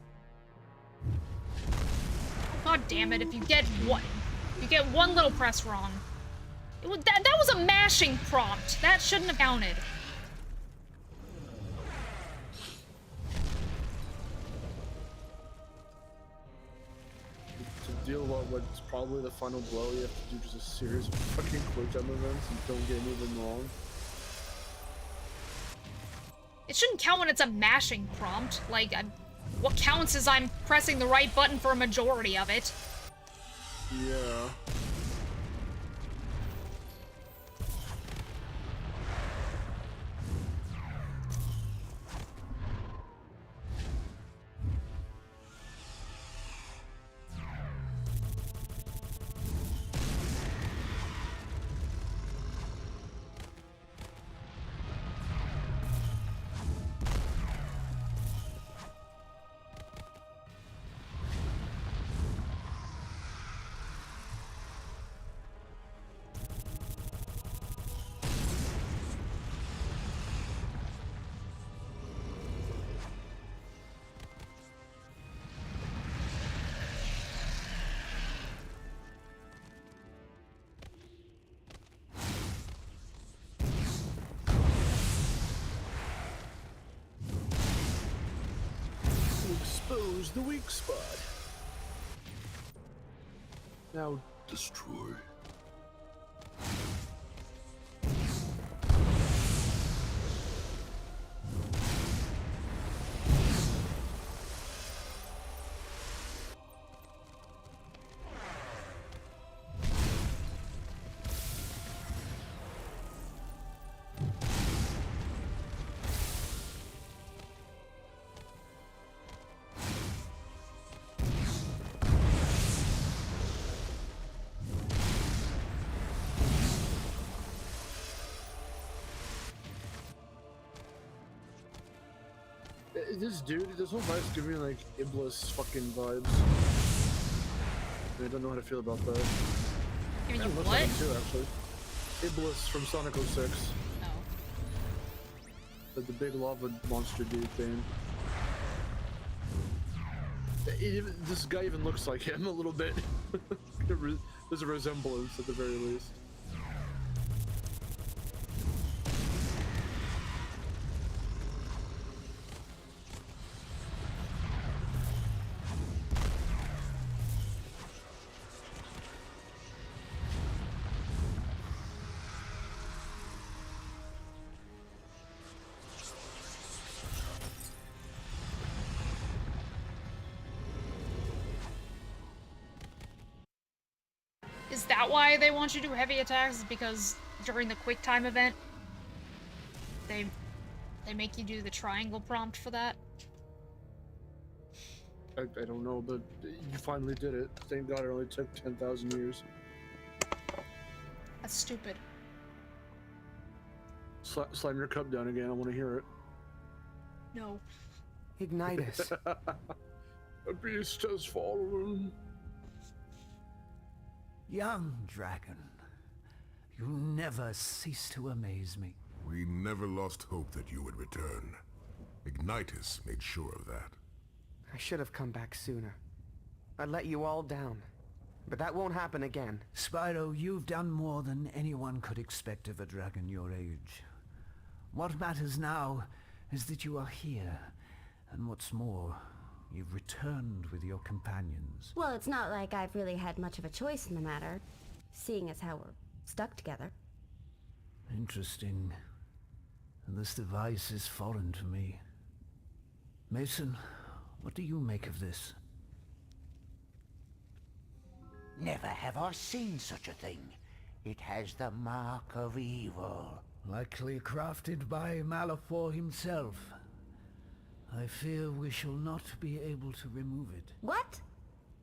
God damn it, if you get one little press wrong. That was a mashing prompt. That shouldn't have counted. To deal with what's probably the final blow, you have to do just a series of fucking quick time events and don't get any of them wrong. It shouldn't count when it's a mashing prompt. Like, what counts is I'm pressing the right button for a majority of it. Yeah. Expose the weak spot. Now destroy. This dude, this whole vibe's giving me like Iblis fucking vibes. I don't know how to feel about that. Giving you Looks what? like him too, actually. Iblis from Sonic 06. Oh. The big lava monster dude thing. This guy even looks like him a little bit. There's a resemblance at the very least. Is that why they want you to do heavy attacks? Because during the quick time event, they make you do the triangle prompt for that? I don't know, but you finally did it. Thank God it only took 10,000 years. That's stupid. Slam your cup down again, I want to hear it. No. Ignitus. A beast has fallen. Young dragon, you never cease to amaze me. We never lost hope that you would return. Ignitus made sure of that. I should have come back sooner. I let you all down. But that won't happen again. Spyro, you've done more than anyone could expect of a dragon your age. What matters now is that you are here. And what's more, you've returned with your companions. Well, it's not like I've really had much of a choice in the matter, seeing as how we're stuck together. Interesting. This device is foreign to me. Mason, what do you make of this? Never have I seen such a thing. It has the mark of evil. Likely crafted by Malefor himself. I fear we shall not be able to remove it. What?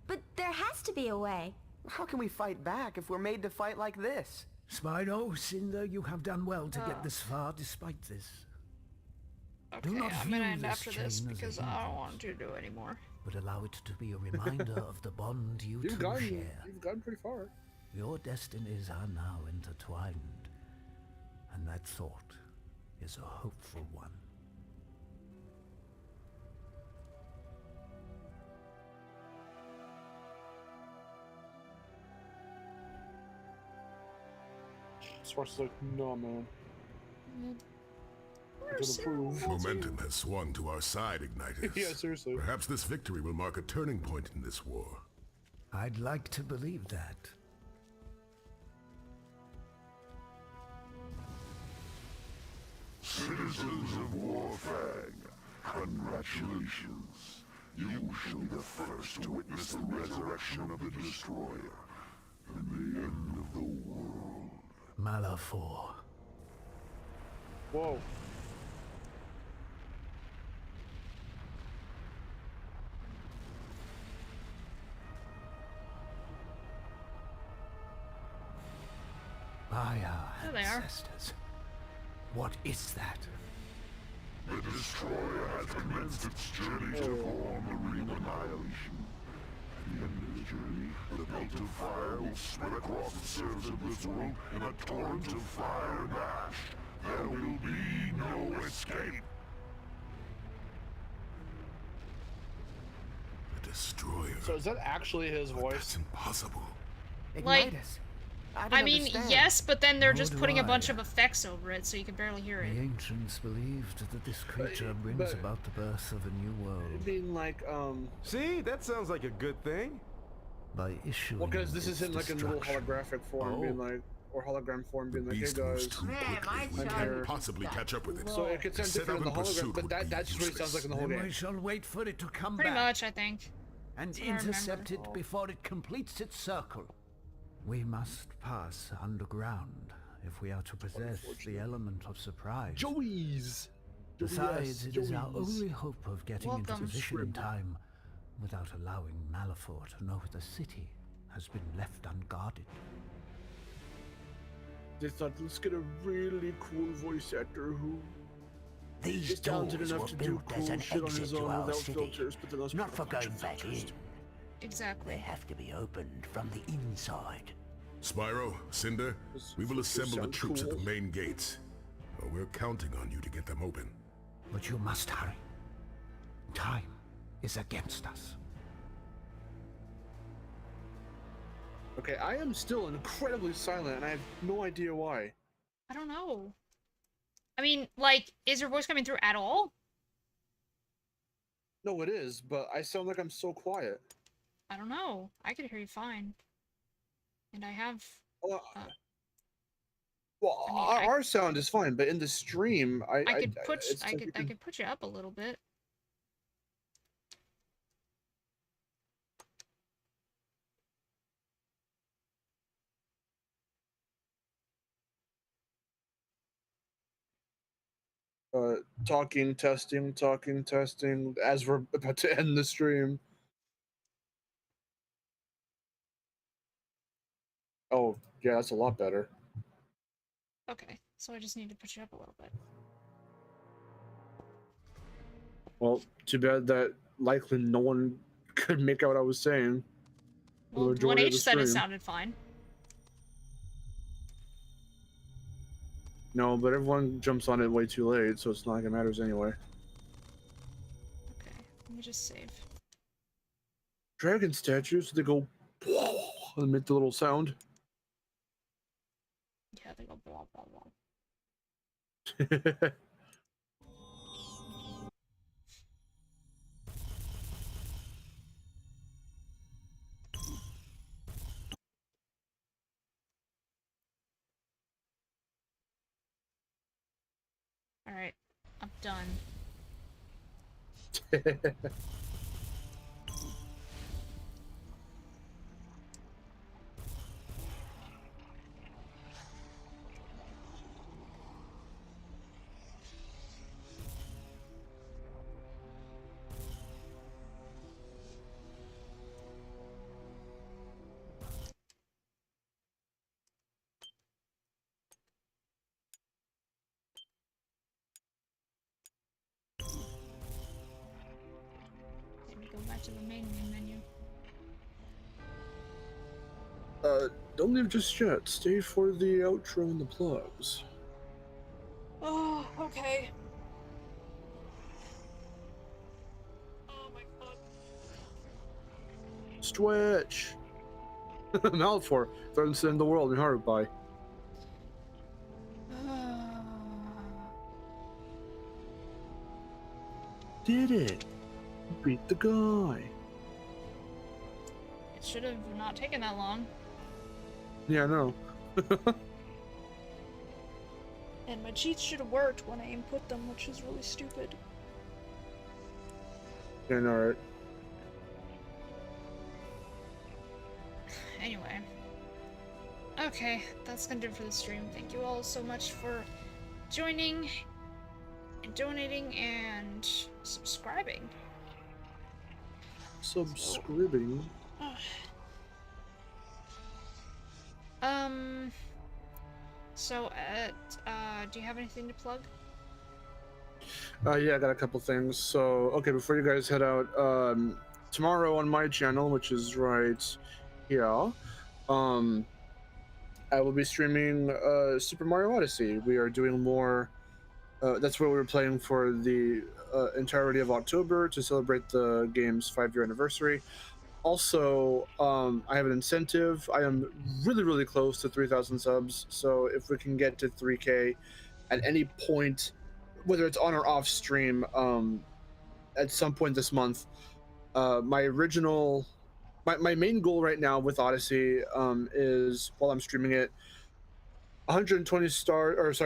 But there has to be a way. How can we fight back if we're made to fight like this? Spyro, Cynder, you have done well to get this far despite this. Okay, Do not I'm view gonna end this after this chain as a because I don't hindrance, want to do anymore. but allow it to be a reminder of the bond you two share. You've gone pretty far. Your destinies are now intertwined, and that thought is a hopeful one. Sparks like, no, man. I don't approve. Momentum has swung to our side, Ignitus. Yeah, seriously. Perhaps this victory will mark a turning point in this war. I'd like to believe that. Citizens of Warfang, congratulations. You shall be the first to witness the resurrection of the Destroyer and the end of the world. Malefor. Whoa. By our There they are. ancestors. What is that? The Destroyer has commenced its journey to form the Ring of Annihilation. At the end of the journey, the belt of fire will spread across the surface of this world in a torrent of fire and ash. There will be no escape. The Destroyer. So is that actually his But voice? that's impossible. Like, Ignitus. I mean, understand. yes, but then they're Nor just do putting a I. bunch of effects over it, so you can barely hear The it. ancients believed that this creature brings but- about the birth of a new I world mean, like, See, that sounds like a good thing. by issuing well, because this is its in like a little destruction. holographic form, being like, or hologram form, The being like, hey beast moves guys. too quickly. We I'm can't here. possibly catch up with it. So it could sound Set different in the out in hologram, pursuit but would be that's just what it sounds like in the whole Then we game. shall wait for it to come Pretty back much, I think. and That's what I remember. intercept it before it completes its circle. We must pass underground if we are to possess the element of surprise. Joey's! Besides, it is our Joey's. only hope of getting into Welcome. position in time without allowing Malefor to know the city has been left unguarded. They thought, let's get a really cool voice actor who These He's talented doors enough were to do built as cool an shit on his exit to own our without city, filters, but then those not for going filters. back in. Exactly. They have to be opened from the inside. Spyro, Cynder, we will assemble the troops at the main gates. We're counting on you to get them open. But you must hurry. Time is against us. Okay, I am still incredibly silent, and I have no idea why. I don't know. I mean, like, is your voice coming through at all? No, it is, but I sound like I'm so quiet. I don't know. I could hear you fine. And I have... Well, I mean, our sound is fine, but in the stream, I could put you up a little bit. Talking, testing, as we're about to end the stream. Oh, yeah, that's a lot better. Okay, so I just need to put you up a little bit. Well, too bad that likely no one could make out what I was saying. Well, 1H said it sounded fine. No, but everyone jumps on it way too late, so it's not like it matters anyway. Okay, let me just save. Dragon statues, they go and make the little sound. Yeah, they go blah blah blah. Alright, I'm done. Go back to the main menu. Don't leave just yet. Stay for the outro and the plugs. Oh, okay. Oh my god. Switch! Malfor, threatens to end the world in Miharu, bye. Did it! Beat the guy. It should have not taken that long. Yeah, I know. And my cheats should have worked when I input them, which is really stupid. Yeah, alright. Anyway. Okay, that's gonna do it for the stream. Thank you all so much for joining and donating and subscribing. Subscribing? So, do you have anything to plug? Yeah, I got a couple things. So, okay, before you guys head out, tomorrow on my channel, which is right here, I will be streaming Super Mario Odyssey. We are doing more. That's what we were playing for the entirety of October to celebrate the game's 5-year anniversary. Also, I have an incentive. I am really, really close to 3,000 subs. So if we can get to 3K at any point, whether it's on or off stream, at some point this month, my main goal right now with Odyssey is, while I'm streaming it, 120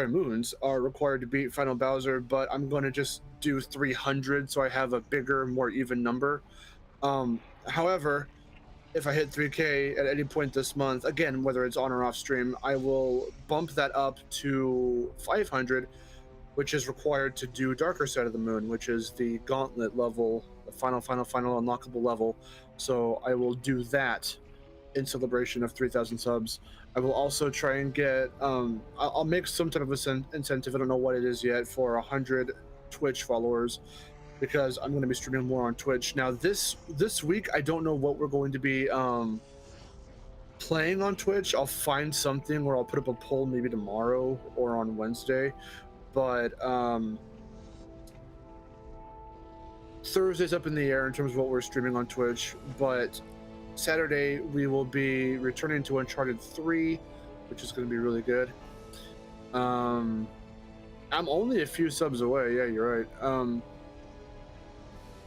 moons are required to beat Final Bowser, but I'm going to just do 300 so I have a bigger, more even number. However, if I hit 3K at any point this month, again, whether it's on or off stream, I will bump that up to 500, which is required to do Darker Side of the Moon, which is the gauntlet level, the final unlockable level. So I will do that in celebration of 3,000 subs. I will also try and get, I'll make some type of incentive, I don't know what it is yet, for 100 Twitch followers, because I'm going to be streaming more on Twitch. Now this week, I don't know what we're going to be playing on Twitch. I'll find something where I'll put up a poll maybe tomorrow or on Wednesday, but Thursday's up in the air in terms of what we're streaming on Twitch, but Saturday we will be returning to Uncharted 3, which is going to be really good. I'm only a few subs away. Yeah, you're right.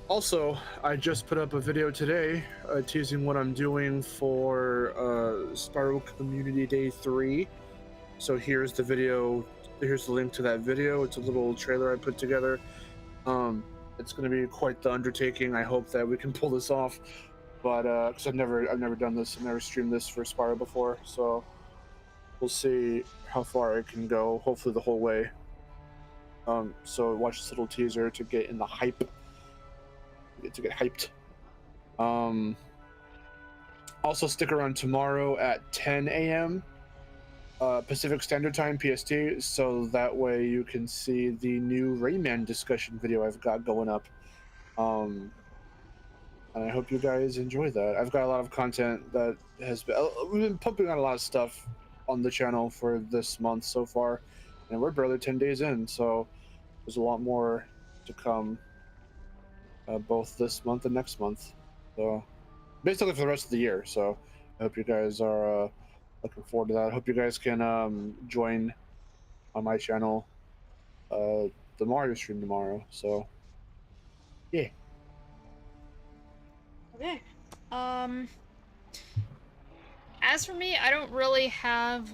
Also, I just put up a video today teasing what I'm doing for Spyro Community Day 3. So here's the video. Here's the link to that video. It's a little trailer I put together. It's going to be quite the undertaking. I hope that we can pull this off, but because I've never done this, I've never streamed this for Spyro before, so we'll see how far I can go. Hopefully the whole way. So watch this little teaser to get in the hype. To get hyped. Also stick around tomorrow at 10 a.m. Pacific Standard Time PST, so that way you can see the new Rayman discussion video I've got going up. And I hope you guys enjoy that. I've got a lot of content that has been, we've been pumping out a lot of stuff on the channel for this month so far, and we're barely 10 days in, so there's a lot more to come, both this month and next month. So basically for the rest of the year. So I hope you guys are looking forward to that. I hope you guys can join on my channel, the Mario stream tomorrow. So yeah. Okay. As for me, I don't really have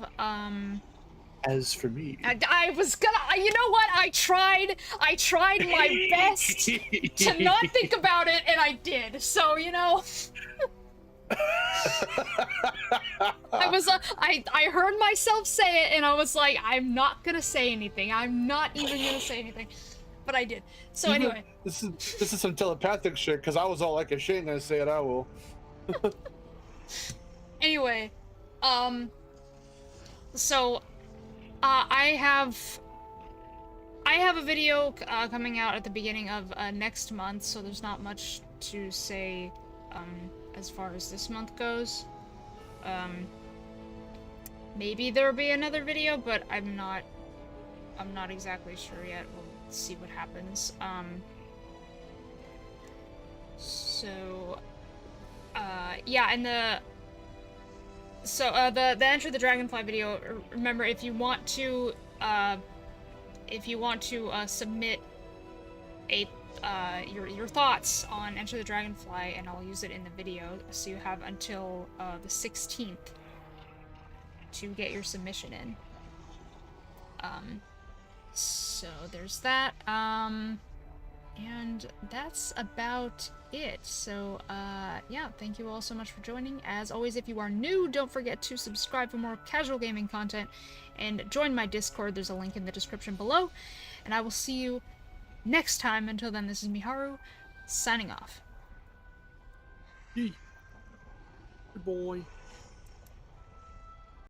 As for me, I was gonna, you know what? I tried my best to not think about it, and I did. So, you know, I heard myself say it, and I was like, I'm not gonna say anything. I'm not even gonna say anything, but I did. So anyway, this is some telepathic shit, because I was all like, if she ain't gonna say it, I will. Anyway, so. I have a video coming out at the beginning of next month, so there's not much to say as far as this month goes. Maybe there'll be another video, but I'm not exactly sure yet. We'll see what happens. Yeah, and the Enter the Dragonfly video, remember, if you want to submit your thoughts on Enter the Dragonfly, and I'll use it in the video, so you have until the 16th to get your submission in. So there's that, and that's about it. So yeah, thank you all so much for joining. As always, if you are new, don't forget to subscribe for more casual gaming content and join my Discord. There's a link in the description below, and I will see you next time. Until then, this is Miharu signing off. Good boy.